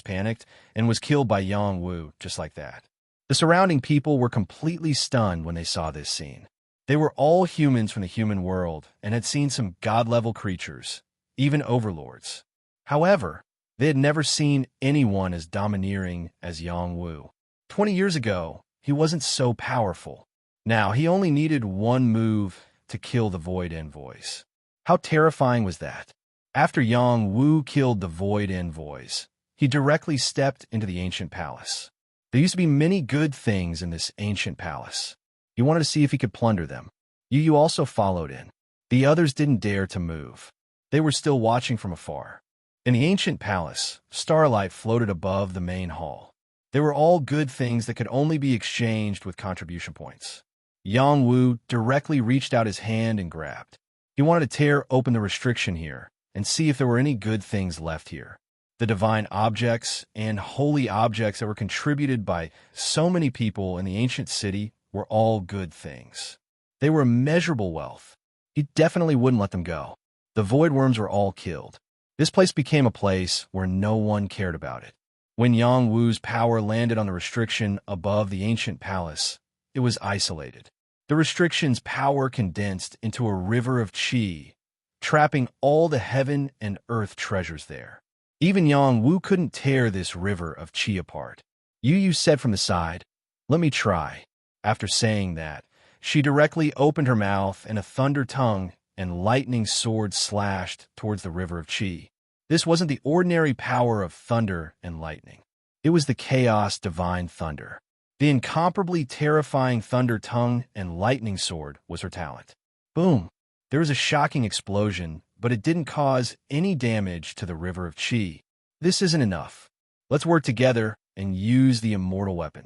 panicked and was killed by Yang Wu just like that. The surrounding people were completely stunned when they saw this scene. They were all humans from the human world and had seen some god-level creatures, even overlords. However, they had never seen anyone as domineering as Yang Wu. 20 years ago, he wasn't so powerful. Now, he only needed one move to kill the Void Envoys. How terrifying was that? After Yang Wu killed the Void Envoys, he directly stepped into the ancient palace. There used to be many good things in this ancient palace. He wanted to see if he could plunder them. Yu also followed in. The others didn't dare to move. They were still watching from afar. In the ancient palace, starlight floated above the main hall. They were all good things that could only be exchanged with contribution points. Yang Wu directly reached out his hand and grabbed. He wanted to tear open the restriction here and see if there were any good things left here. The divine objects and holy objects that were contributed by so many people in the ancient city were all good things. They were immeasurable wealth. He definitely wouldn't let them go. The void worms were all killed. This place became a place where no one cared about it. When Yang Wu's power landed on the restriction above the ancient palace, it was isolated. The restriction's power condensed into a river of qi, trapping all the heaven and earth treasures there. Even Yang Wu couldn't tear this river of qi apart. Yu said from the side, "Let me try." After saying that, she directly opened her mouth and a thunder tongue and lightning sword slashed towards the river of qi. This wasn't the ordinary power of thunder and lightning. It was the chaos divine thunder. The incomparably terrifying thunder tongue and lightning sword was her talent. Boom! There was a shocking explosion, but it didn't cause any damage to the river of qi. This isn't enough. Let's work together and use the immortal weapon.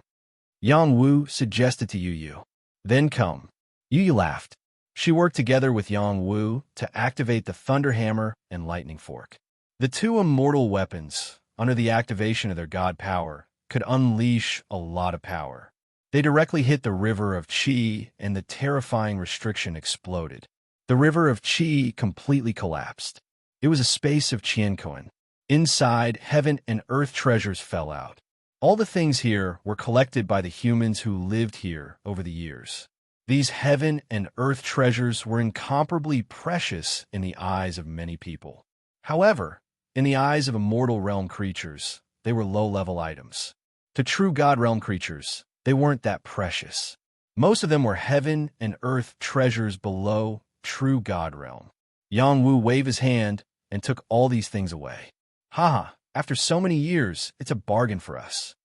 Yang Wu suggested to Yu. Then come. Yu laughed. She worked together with Yang Wu to activate the thunder hammer and lightning fork. The two immortal weapons, under the activation of their god power, could unleash a lot of power. They directly hit the river of qi, and the terrifying restriction exploded. The river of qi completely collapsed. It was a space of qianquan. Inside, heaven and earth treasures fell out. All the things here were collected by the humans who lived here over the years. These heaven and earth treasures were incomparably precious in the eyes of many people. However, in the eyes of immortal realm creatures, they were low-level items. To true God realm creatures, they weren't that precious. Most of them were heaven and earth treasures below true God realm. Yang Wu waved his hand and took all these things away. Haha, after so many years, it's a bargain for us.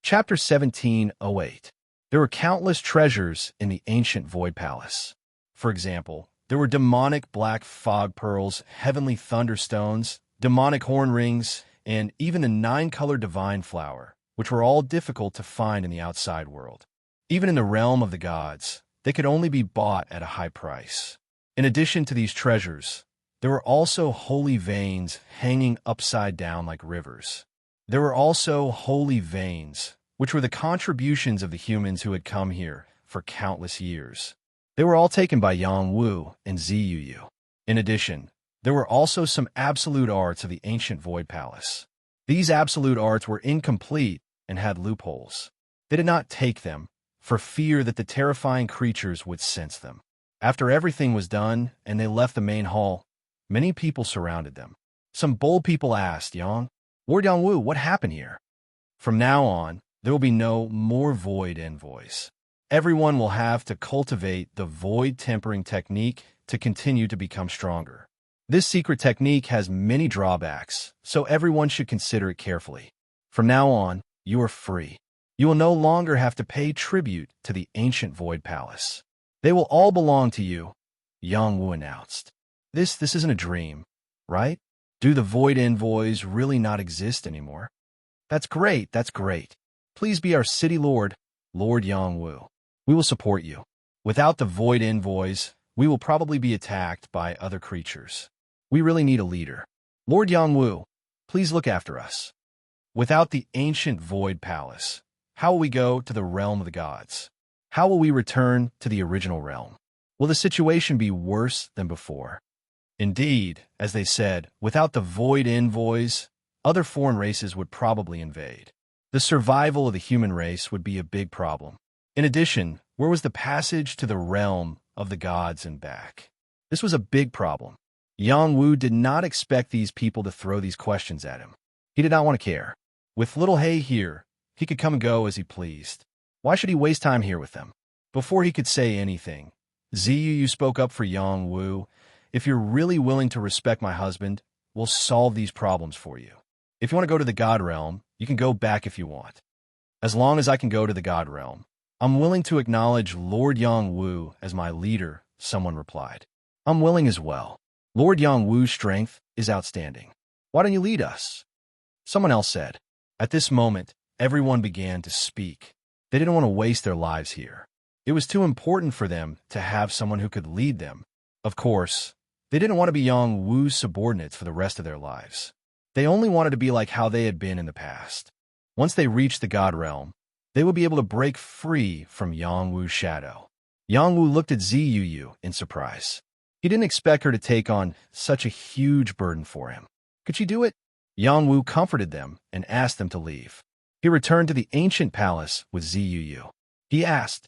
Chapter 1708. There were countless treasures in the ancient Void Palace. For example, there were demonic black fog pearls, heavenly thunderstones, demonic horn rings, and even a 9-color divine flower, which were all difficult to find in the outside world. Even in the realm of the gods, they could only be bought at a high price. In addition to these treasures, there were also holy veins hanging upside down like rivers. There were also holy veins, which were the contributions of the humans who had come here for countless years. They were all taken by Yang Wu and Ziyu. In addition, there were also some absolute arts of the ancient Void Palace. These absolute arts were incomplete and had loopholes. They did not take them, for fear that the terrifying creatures would sense them. After everything was done and they left the main hall, many people surrounded them. Some bold people asked, Lord Yang Wu, what happened here? From now on, there will be no more void envoys. Everyone will have to cultivate the void tempering technique to continue to become stronger. This secret technique has many drawbacks, so everyone should consider it carefully. From now on, you are free. You will no longer have to pay tribute to the ancient Void Palace. They will all belong to you, Yang Wu announced. This isn't a dream, right? Do the void envoys really not exist anymore? That's great, that's great. Please be our city lord, Lord Yang Wu. We will support you. Without the void envoys, we will probably be attacked by other creatures. We really need a leader. Lord Yang Wu, please look after us. Without the ancient Void Palace, how will we go to the realm of the gods? How will we return to the original realm? Will the situation be worse than before? Indeed, as they said, without the void envoys, other foreign races would probably invade. The survival of the human race would be a big problem. In addition, where was the passage to the realm of the gods and back? This was a big problem. Yang Wu did not expect these people to throw these questions at him. He did not want to care. With little Hay here, he could come and go as he pleased. Why should he waste time here with them? Before he could say anything, Ziyu spoke up for Yang Wu. If you're really willing to respect my husband, we'll solve these problems for you. If you want to go to the God realm, you can go back if you want. As long as I can go to the God realm, I'm willing to acknowledge Lord Yang Wu as my leader, someone replied. I'm willing as well. Lord Yang Wu's strength is outstanding. Why don't you lead us? Someone else said. At this moment, everyone began to speak. They didn't want to waste their lives here. It was too important for them to have someone who could lead them. Of course, they didn't want to be Yang Wu's subordinates for the rest of their lives. They only wanted to be like how they had been in the past. Once they reached the God realm, they would be able to break free from Yangwu's shadow. Yangwu looked at Ziyuyu in surprise. He didn't expect her to take on such a huge burden for him. Could she do it? Yangwu comforted them and asked them to leave. He returned to the ancient palace with Ziyuyu. He asked,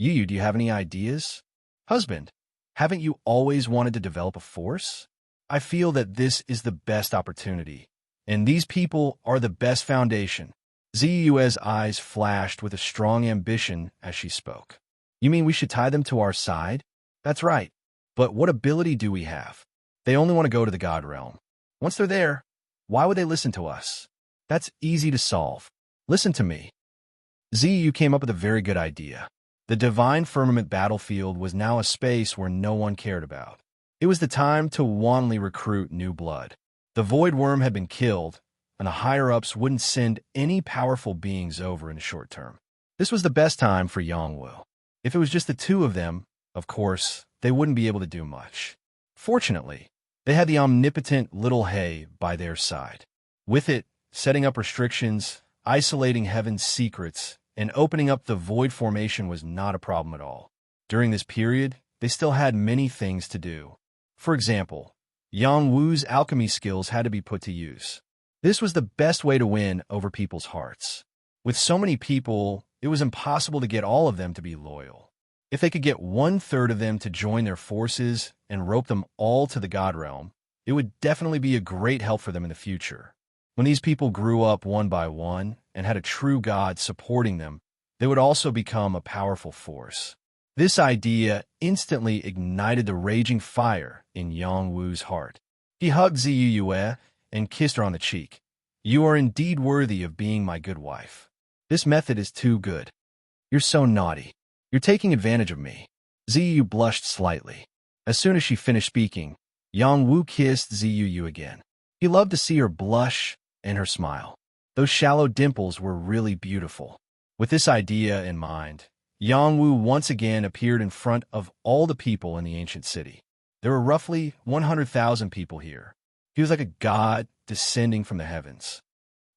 Yuyu, do you have any ideas? Husband, haven't you always wanted to develop a force? I feel that this is the best opportunity, and these people are the best foundation. Ziyu's eyes flashed with a strong ambition as she spoke. You mean we should tie them to our side? That's right. But what ability do we have? They only want to go to the God realm. Once they're there, why would they listen to us? That's easy to solve. Listen to me. Ziyu came up with a very good idea. The divine firmament battlefield was now a space where no one cared about. It was the time to wantonly recruit new blood. The void worm had been killed, and the higher-ups wouldn't send any powerful beings over in the short term. This was the best time for Yangwu. If it was just the two of them, of course, they wouldn't be able to do much. Fortunately, they had the omnipotent Little Hay by their side. With it, setting up restrictions, isolating heaven's secrets, and opening up the void formation was not a problem at all. During this period, they still had many things to do. For example, Yangwu's alchemy skills had to be put to use. This was the best way to win over people's hearts. With so many people, it was impossible to get all of them to be loyal. If they could get 1/3 of them to join their forces and rope them all to the God realm, it would definitely be a great help for them in the future. When these people grew up one by one and had a true God supporting them, they would also become a powerful force. This idea instantly ignited the raging fire in Yangwu's heart. He hugged Ziyue and kissed her on the cheek. You are indeed worthy of being my good wife. This method is too good. You're so naughty. You're taking advantage of me. Ziyu blushed slightly. As soon as she finished speaking, Yangwu kissed Ziyu again. He loved to see her blush and her smile. Those shallow dimples were really beautiful. With this idea in mind, Yangwu once again appeared in front of all the people in the ancient city. There were roughly 100,000 people here. He was like a god descending from the heavens.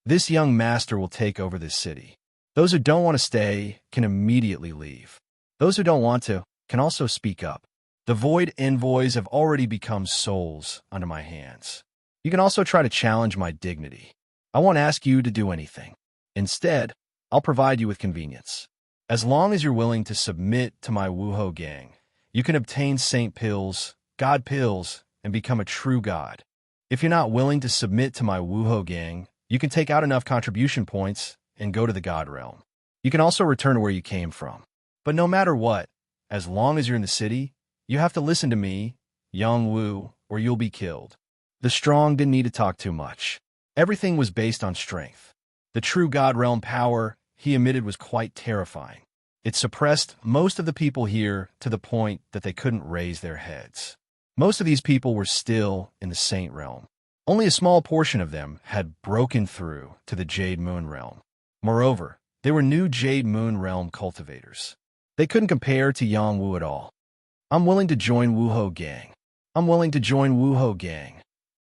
This young master will take over this city. Those who don't want to stay can immediately leave. Those who don't want to can also speak up. The void envoys have already become souls under my hands. You can also try to challenge my dignity. I won't ask you to do anything. Instead, I'll provide you with convenience. As long as you're willing to submit to my Wuho gang, you can obtain saint pills, god pills, and become a true god. If you're not willing to submit to my Wuho gang, you can take out enough contribution points and go to the God realm. You can also return to where you came from. But no matter what, as long as you're in the city, you have to listen to me, Yangwu, or you'll be killed. The strong didn't need to talk too much. Everything was based on strength. The true God realm power he emitted was quite terrifying. It suppressed most of the people here to the point that they couldn't raise their heads. Most of these people were still in the saint realm. Only a small portion of them had broken through to the Jade Moon realm. Moreover, they were new Jade Moon realm cultivators. They couldn't compare to Yangwu at all. I'm willing to join Wuho gang. I'm willing to join Wuho gang.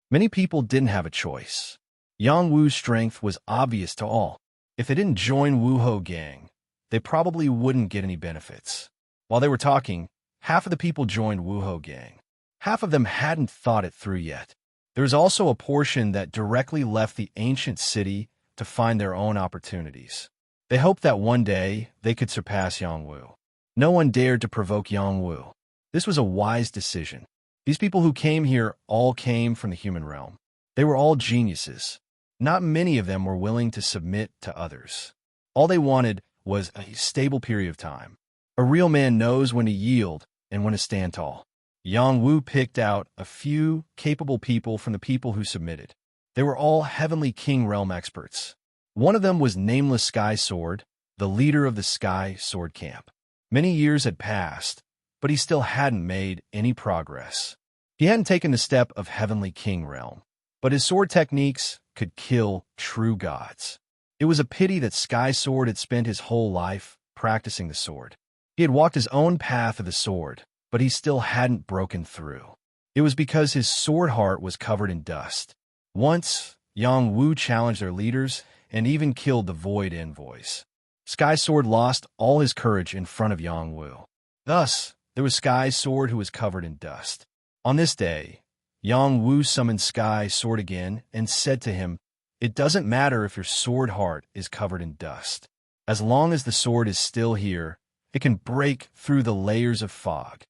Many people didn't have a choice. Yangwu's strength was obvious to all. If they didn't join Wuho gang, they probably wouldn't get any benefits. While they were talking, half of the people joined Wuho gang. Half of them hadn't thought it through yet. There was also a portion that directly left the ancient city to find their own opportunities. They hoped that one day they could surpass Yangwu. No one dared to provoke Yangwu. This was a wise decision. These people who came here all came from the human realm. They were all geniuses. Not many of them were willing to submit to others. All they wanted was a stable period of time. A real man knows when to yield and when to stand tall. Yangwu picked out a few capable people from the people who submitted. They were all Heavenly King realm experts. One of them was Nameless Sky Sword, the leader of the Sky Sword Camp. Many years had passed, but he still hadn't made any progress. He hadn't taken the step of Heavenly King realm, but his sword techniques could kill true gods. It was a pity that Sky Sword had spent his whole life practicing the sword. He had walked his own path of the sword, but he still hadn't broken through. It was because his sword heart was covered in dust. Once, Yang Wu challenged their leaders and even killed the Void Envoys. Sky Sword lost all his courage in front of Yang Wu. Thus, there was Sky Sword who was covered in dust. On this day, Yang Wu summoned Sky Sword again and said to him, "It doesn't matter if your sword heart is covered in dust. As long as the sword is still here, it can break through the layers of fog."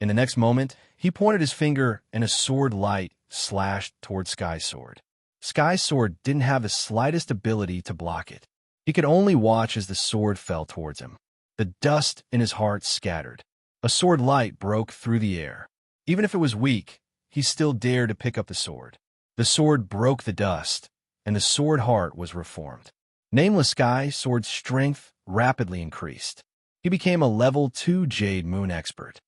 In the next moment, he pointed his finger and a sword light slashed toward Sky Sword. Sky Sword didn't have the slightest ability to block it. He could only watch as the sword fell towards him. The dust in his heart scattered. A sword light broke through the air. Even if it was weak, he still dared to pick up the sword. The sword broke the dust, and the sword heart was reformed. Nameless Sky Sword's strength rapidly increased. He became a level 2 Jade Moon expert.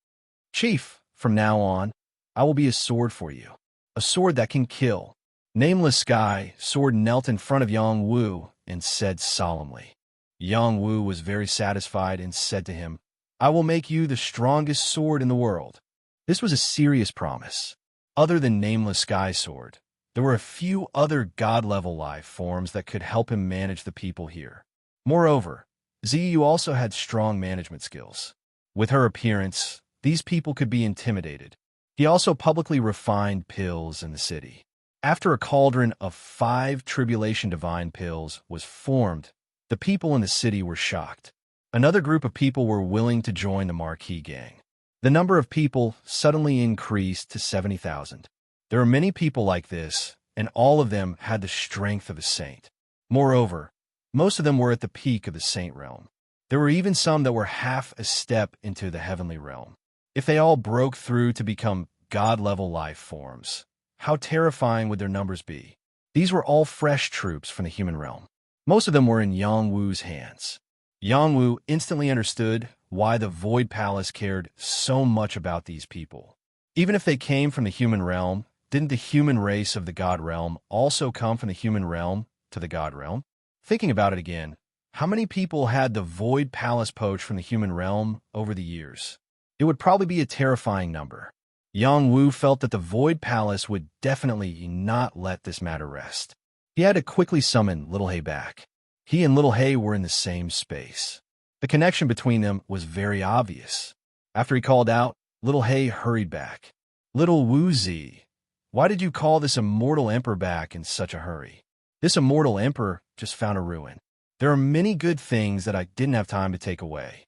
"Chief, from now on, I will be a sword for you. A sword that can kill." Nameless Sky Sword knelt in front of Yang Wu and said solemnly. Yang Wu was very satisfied and said to him, "I will make you the strongest sword in the world." This was a serious promise. Other than Nameless Sky Sword, there were a few other god-level life forms that could help him manage the people here. Moreover, Ziyu also had strong management skills. With her appearance, these people could be intimidated. He also publicly refined pills in the city. After a cauldron of 5 Tribulation Divine pills was formed, the people in the city were shocked. Another group of people were willing to join the Marquis gang. The number of people suddenly increased to 70,000. There are many people like this, and all of them had the strength of a saint. Moreover, most of them were at the peak of the saint realm. There were even some that were half a step into the heavenly realm. If they all broke through to become god-level life forms, how terrifying would their numbers be? These were all fresh troops from the human realm. Most of them were in Yang Wu's hands. Yang Wu instantly understood why the Void Palace cared so much about these people. Even if they came from the human realm, didn't the human race of the god realm also come from the human realm to the god realm? Thinking about it again, how many people had the Void Palace poached from the human realm over the years? It would probably be a terrifying number. Yang Wu felt that the Void Palace would definitely not let this matter rest. He had to quickly summon Little Hay back. He and Little Hay were in the same space. The connection between them was very obvious. After he called out, Little Hay hurried back. "Little Wu Zi, why did you call this immortal emperor back in such a hurry? This immortal emperor just found a ruin. There are many good things that I didn't have time to take away."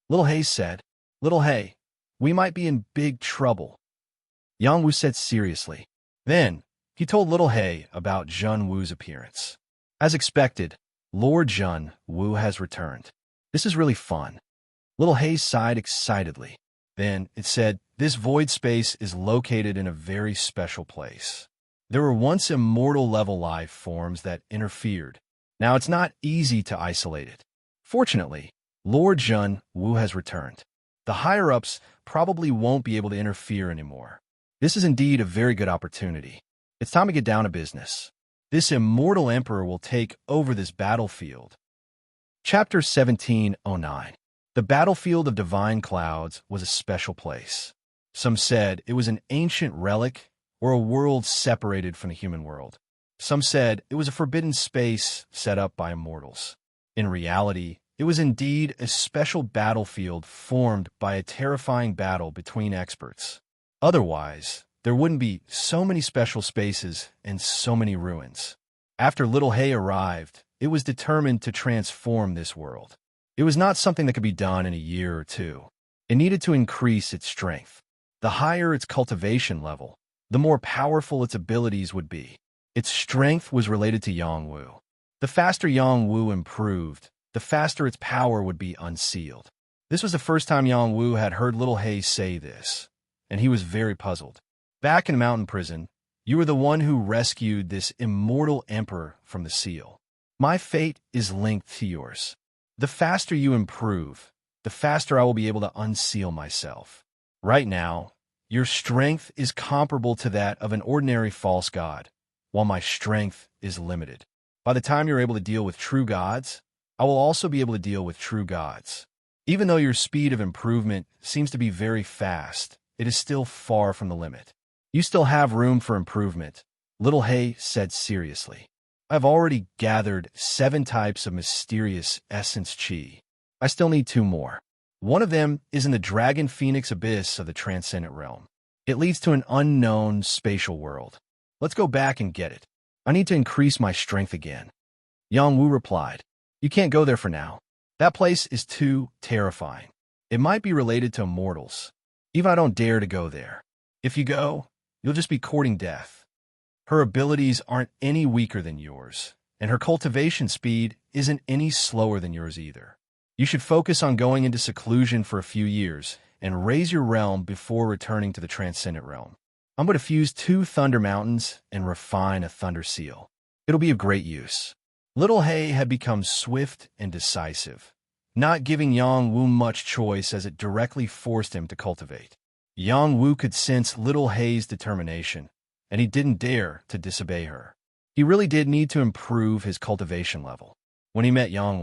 Little Hay said, "Little Hay, we might be in big trouble." Yang Wu said seriously. Then, he told Little Hay about Jun Wu's appearance. As expected, Lord Jun Wu has returned. This is really fun. Little Hay sighed excitedly. Then, it said, "This void space is located in a very special place. There were once immortal level life forms that interfered. Now it's not easy to isolate it. Fortunately, Lord Jun Wu has returned. The higher-ups probably won't be able to interfere anymore. This is indeed a very good opportunity. It's time to get down to business. This immortal emperor will take over this battlefield." Chapter 1709. The battlefield of divine clouds was a special place. Some said it was an ancient relic or a world separated from the human world. Some said it was a forbidden space set up by immortals. In reality, it was indeed a special battlefield formed by a terrifying battle between experts. Otherwise, there wouldn't be so many special spaces and so many ruins. After Little Hay arrived, it was determined to transform this world. It was not something that could be done in a year or two. It needed to increase its strength. The higher its cultivation level, the more powerful its abilities would be. Its strength was related to Yang Wu. The faster Yang Wu improved, the faster its power would be unsealed. This was the first time Yang Wu had heard Little Hay say this, and he was very puzzled. "Back in mountain prison, you were the one who rescued this immortal emperor from the seal. My fate is linked to yours. The faster you improve, the faster I will be able to unseal myself. Right now, your strength is comparable to that of an ordinary false god, while my strength is limited. By the time you're able to deal with true gods, I will also be able to deal with true gods. Even though your speed of improvement seems to be very fast, it is still far from the limit. You still have room for improvement, Little Hay said seriously. I've already gathered 7 types of mysterious essence chi. I still need 2 more. One of them is in the Dragon Phoenix Abyss of the Transcendent Realm. It leads to an unknown spatial world. Let's go back and get it. I need to increase my strength again. Yang Wu replied, You can't go there for now. That place is too terrifying. It might be related to immortals. Even I don't dare to go there. If you go, you'll just be courting death. Her abilities aren't any weaker than yours, and her cultivation speed isn't any slower than yours either. You should focus on going into seclusion for a few years and raise your realm before returning to the Transcendent Realm. I'm going to fuse 2 Thunder Mountains and refine a Thunder Seal. It'll be of great use. Little Hay had become swift and decisive, not giving Yang Wu much choice as it directly forced him to cultivate. Yang Wu could sense Little Hay's determination, and he didn't dare to disobey her. He really did need to improve his cultivation level. When he met Yang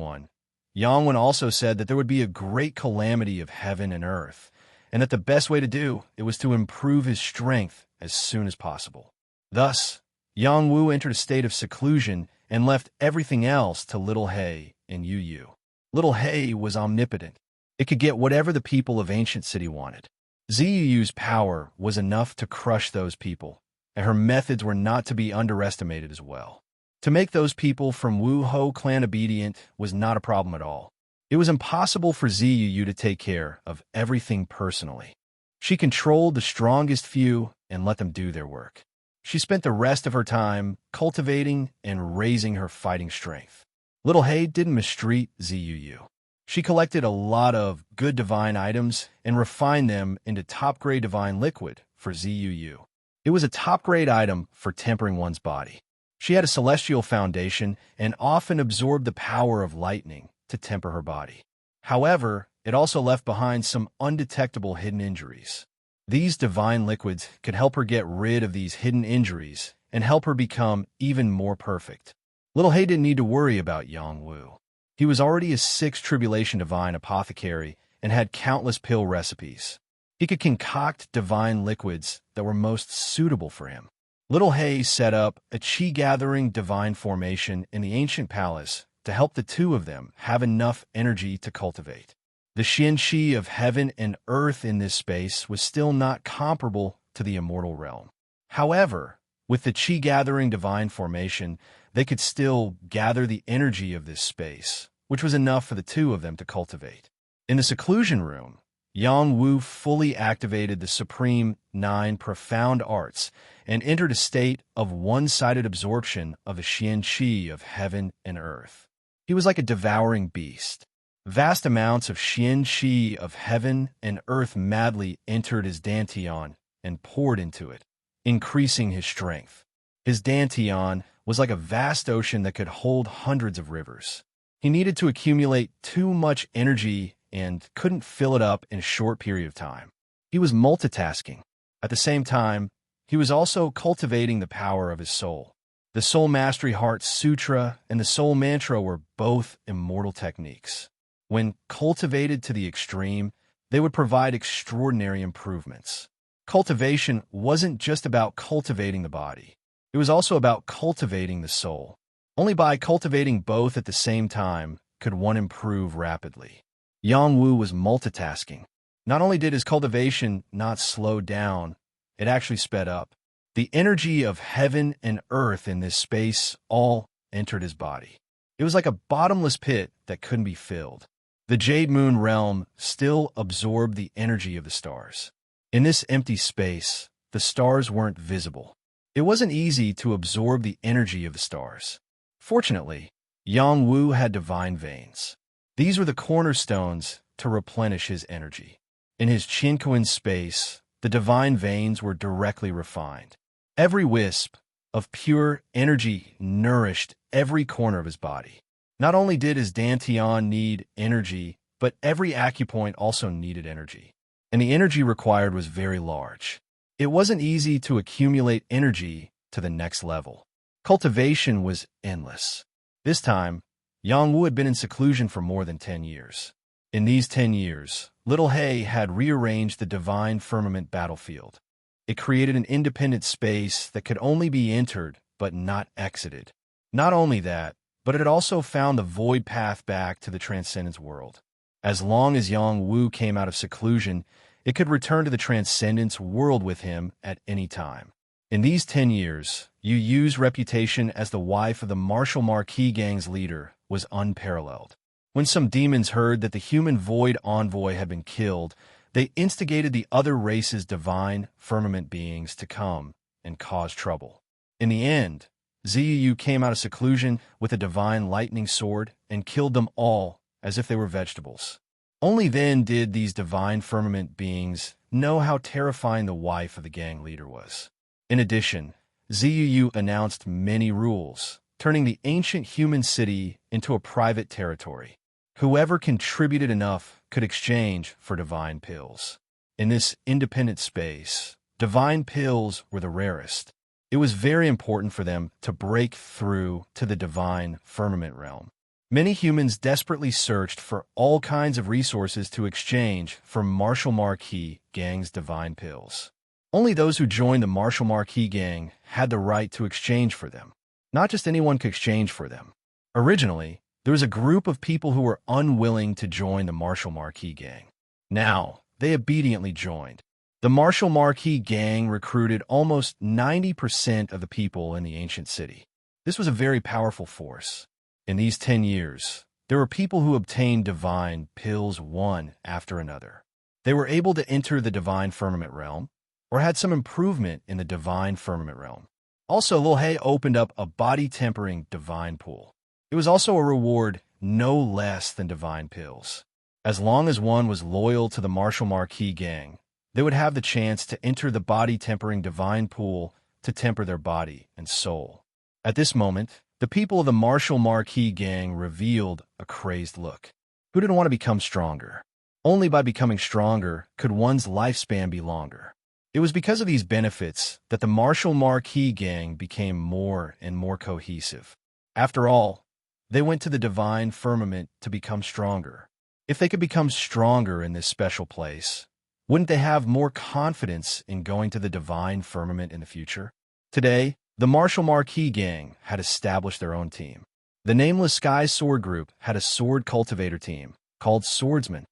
Wen also said that there would be a great calamity of heaven and earth, and that the best way to do it was to improve his strength as soon as possible. Thus, Yang Wu entered a state of seclusion and left everything else to Little Hay and Yu Yu. Little Hay was omnipotent. It could get whatever the people of Ancient City wanted. Ziyu's power was enough to crush those people, and her methods were not to be underestimated as well. To make those people from Wu Ho clan obedient was not a problem at all. It was impossible for Ziyu to take care of everything personally. She controlled the strongest few and let them do their work. She spent the rest of her time cultivating and raising her fighting strength. Little Hay didn't mistreat Ziyu. She collected a lot of good divine items and refined them into top-grade divine liquid for Ziyu. It was a top-grade item for tempering one's body. She had a celestial foundation and often absorbed the power of lightning to temper her body. However, it also left behind some undetectable hidden injuries. These divine liquids could help her get rid of these hidden injuries and help her become even more perfect. Little Hay didn't need to worry about Yang Wu. He was already a 6th Tribulation Divine apothecary and had countless pill recipes. He could concoct divine liquids that were most suitable for him. Little Hay set up a chi-gathering divine formation in the ancient palace to help the 2 of them have enough energy to cultivate. The Xian-Chi of heaven and earth in this space was still not comparable to the immortal realm. However, with the chi-gathering divine formation, they could still gather the energy of this space, which was enough for the 2 of them to cultivate. In the seclusion room, Yang Wu fully activated the Supreme 9 Profound Arts and entered a state of one-sided absorption of the Xian-Chi of heaven and earth. He was like a devouring beast. Vast amounts of Xian-Chi of heaven and earth madly entered his dantian and poured into it, increasing his strength. His dantian was like a vast ocean that could hold hundreds of rivers. He needed to accumulate too much energy and couldn't fill it up in a short period of time. He was multitasking. At the same time, he was also cultivating the power of his soul. The Soul Mastery Heart Sutra and the Soul Mantra were both immortal techniques. When cultivated to the extreme, they would provide extraordinary improvements. Cultivation wasn't just about cultivating the body. It was also about cultivating the soul. Only by cultivating both at the same time could one improve rapidly. Yang Wu was multitasking. Not only did his cultivation not slow down, it actually sped up. The energy of heaven and earth in this space all entered his body. It was like a bottomless pit that couldn't be filled. The Jade Moon realm still absorbed the energy of the stars. In this empty space, the stars weren't visible. It wasn't easy to absorb the energy of the stars. Fortunately, Yang Wu had divine veins. These were the cornerstones to replenish his energy. In his Qinquan space, the divine veins were directly refined. Every wisp of pure energy nourished every corner of his body. Not only did his dantian need energy, but every acupoint also needed energy. And the energy required was very large. It wasn't easy to accumulate energy to the next level. Cultivation was endless. This time, Yang Wu had been in seclusion for more than 10 years. In these 10 years, Little Hay had rearranged the divine firmament battlefield. It created an independent space that could only be entered but not exited. Not only that, but it also found the void path back to the transcendence world. As long as Yang Wu came out of seclusion, it could return to the transcendence world with him at any time. In these 10 years, Yu Yu's reputation as the wife of the Martial Marquis gang's leader was unparalleled. When some demons heard that the human void envoy had been killed, they instigated the other race's divine firmament beings to come and cause trouble. In the end, Ziyu came out of seclusion with a divine lightning sword and killed them all as if they were vegetables. Only then did these divine firmament beings know how terrifying the wife of the gang leader was. In addition, Ziyu announced many rules, turning the ancient human city into a private territory. Whoever contributed enough could exchange for divine pills. In this independent space, divine pills were the rarest. It was very important for them to break through to the divine firmament realm. Many humans desperately searched for all kinds of resources to exchange for Martial Marquis gang's divine pills. Only those who joined the Martial Marquis gang had the right to exchange for them. Not just anyone could exchange for them. Originally, there was a group of people who were unwilling to join the Martial Marquis gang. Now, they obediently joined. The Martial Marquis gang recruited almost 90% of the people in the ancient city. This was a very powerful force. In these 10 years, there were people who obtained divine pills one after another. They were able to enter the divine firmament realm, or had some improvement in the divine firmament realm. Also, Lil Hei opened up a body-tempering divine pool. It was also a reward no less than divine pills. As long as one was loyal to the Martial Marquis gang, they would have the chance to enter the body-tempering divine pool to temper their body and soul. At this moment, the people of the Martial Marquis gang revealed a crazed look. Who didn't want to become stronger? Only by becoming stronger could one's lifespan be longer. It was because of these benefits that the Martial Marquis gang became more and more cohesive. After all, they went to the divine firmament to become stronger. If they could become stronger in this special place, wouldn't they have more confidence in going to the divine firmament in the future? Today, the Martial Marquis gang had established their own team. The Nameless Sky Sword Group had a sword cultivator team called Swordsmen,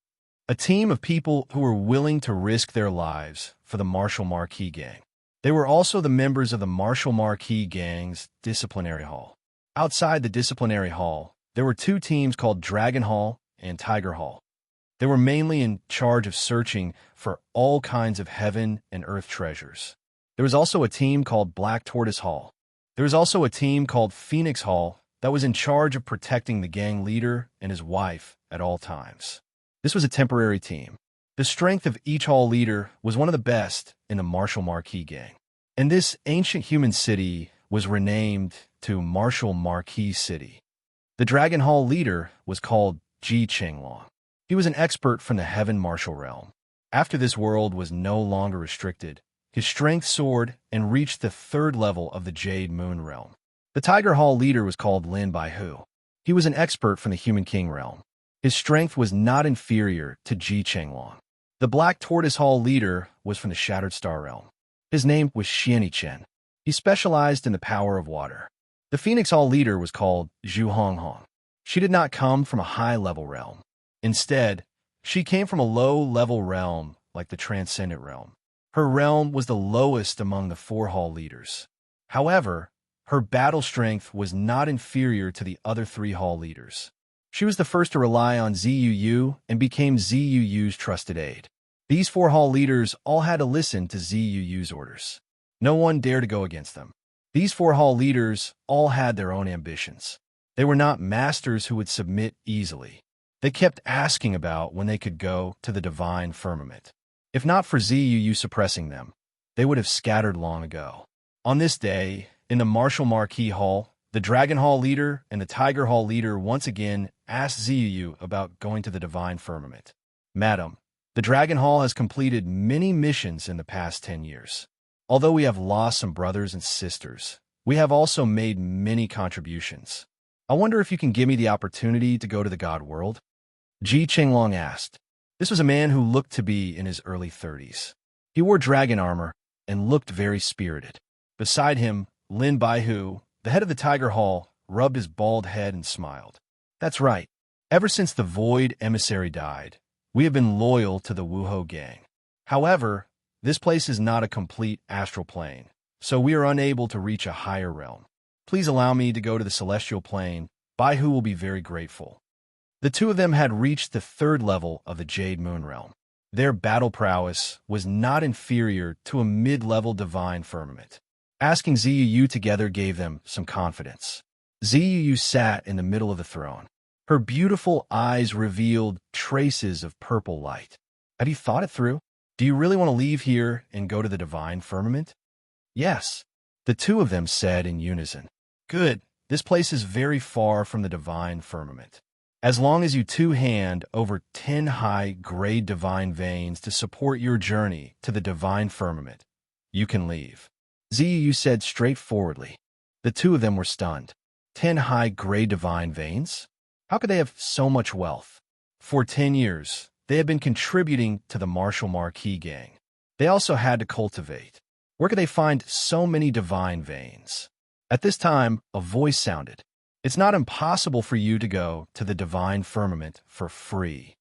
a team of people who were willing to risk their lives for the Martial Marquis gang. They were also the members of the Martial Marquis gang's disciplinary hall. Outside the disciplinary hall, there were two teams called Dragon Hall and Tiger Hall. They were mainly in charge of searching for all kinds of heaven and earth treasures. There was also a team called Black Tortoise Hall. There was also a team called Phoenix Hall that was in charge of protecting the gang leader and his wife at all times. This was a temporary team. The strength of each hall leader was one of the best in the Martial Marquis gang. And this ancient human city was renamed to Martial Marquis City. The Dragon Hall leader was called Ji Qinglong. He was an expert from the Heaven Martial realm. After this world was no longer restricted, his strength soared and reached the 3rd level of the Jade Moon realm. The Tiger Hall leader was called Lin Baihu. He was an expert from the Human King realm. His strength was not inferior to Ji Qinglong. The Black Tortoise Hall leader was from the Shattered Star realm. His name was Xiani Chen. He specialized in the power of water. The Phoenix Hall leader was called Zhu Honghong. She did not come from a high-level realm. Instead, she came from a low-level realm like the Transcendent realm. Her realm was the lowest among the 4 hall leaders. However, her battle strength was not inferior to the other 3 hall leaders. She was the first to rely on Ziyu and became Ziyu's trusted aide. These 4 hall leaders all had to listen to Ziyu's orders. No one dared to go against them. These 4 hall leaders all had their own ambitions. They were not masters who would submit easily. They kept asking about when they could go to the divine firmament. If not for Ziyu suppressing them, they would have scattered long ago. On this day, in the Martial Marquis Hall, the Dragon Hall leader and the Tiger Hall leader once again asked Ziyu about going to the divine firmament. Madam, the Dragon Hall has completed many missions in the past 10 years. Although we have lost some brothers and sisters, we have also made many contributions. I wonder if you can give me the opportunity to go to the God world? Ji Qinglong asked. This was a man who looked to be in his early 30s. He wore dragon armor, and looked very spirited. Beside him, Lin Baihu, the head of the Tiger Hall, rubbed his bald head and smiled. That's right. Ever since the Void Emissary died, we have been loyal to the Wuho gang. However, this place is not a complete astral plane, so we are unable to reach a higher realm. Please allow me to go to the celestial plane. Baihu will be very grateful. The two of them had reached the third level of the Jade Moon realm. Their battle prowess was not inferior to a mid-level divine firmament. Asking Ziyu together gave them some confidence. Ziyu sat in the middle of the throne. Her beautiful eyes revealed traces of purple light. Have you thought it through? Do you really want to leave here and go to the divine firmament? Yes, the two of them said in unison. Good, this place is very far from the divine firmament. As long as you two hand over 10 high-grade divine veins to support your journey to the divine firmament, you can leave. Ziyu said straightforwardly. The two of them were stunned. 10 high-grade divine veins? How could they have so much wealth? For 10 years, they had been contributing to the Martial Marquis gang. They also had to cultivate. Where could they find so many divine veins? At this time, a voice sounded. It's not impossible for you to go to the divine firmament for free.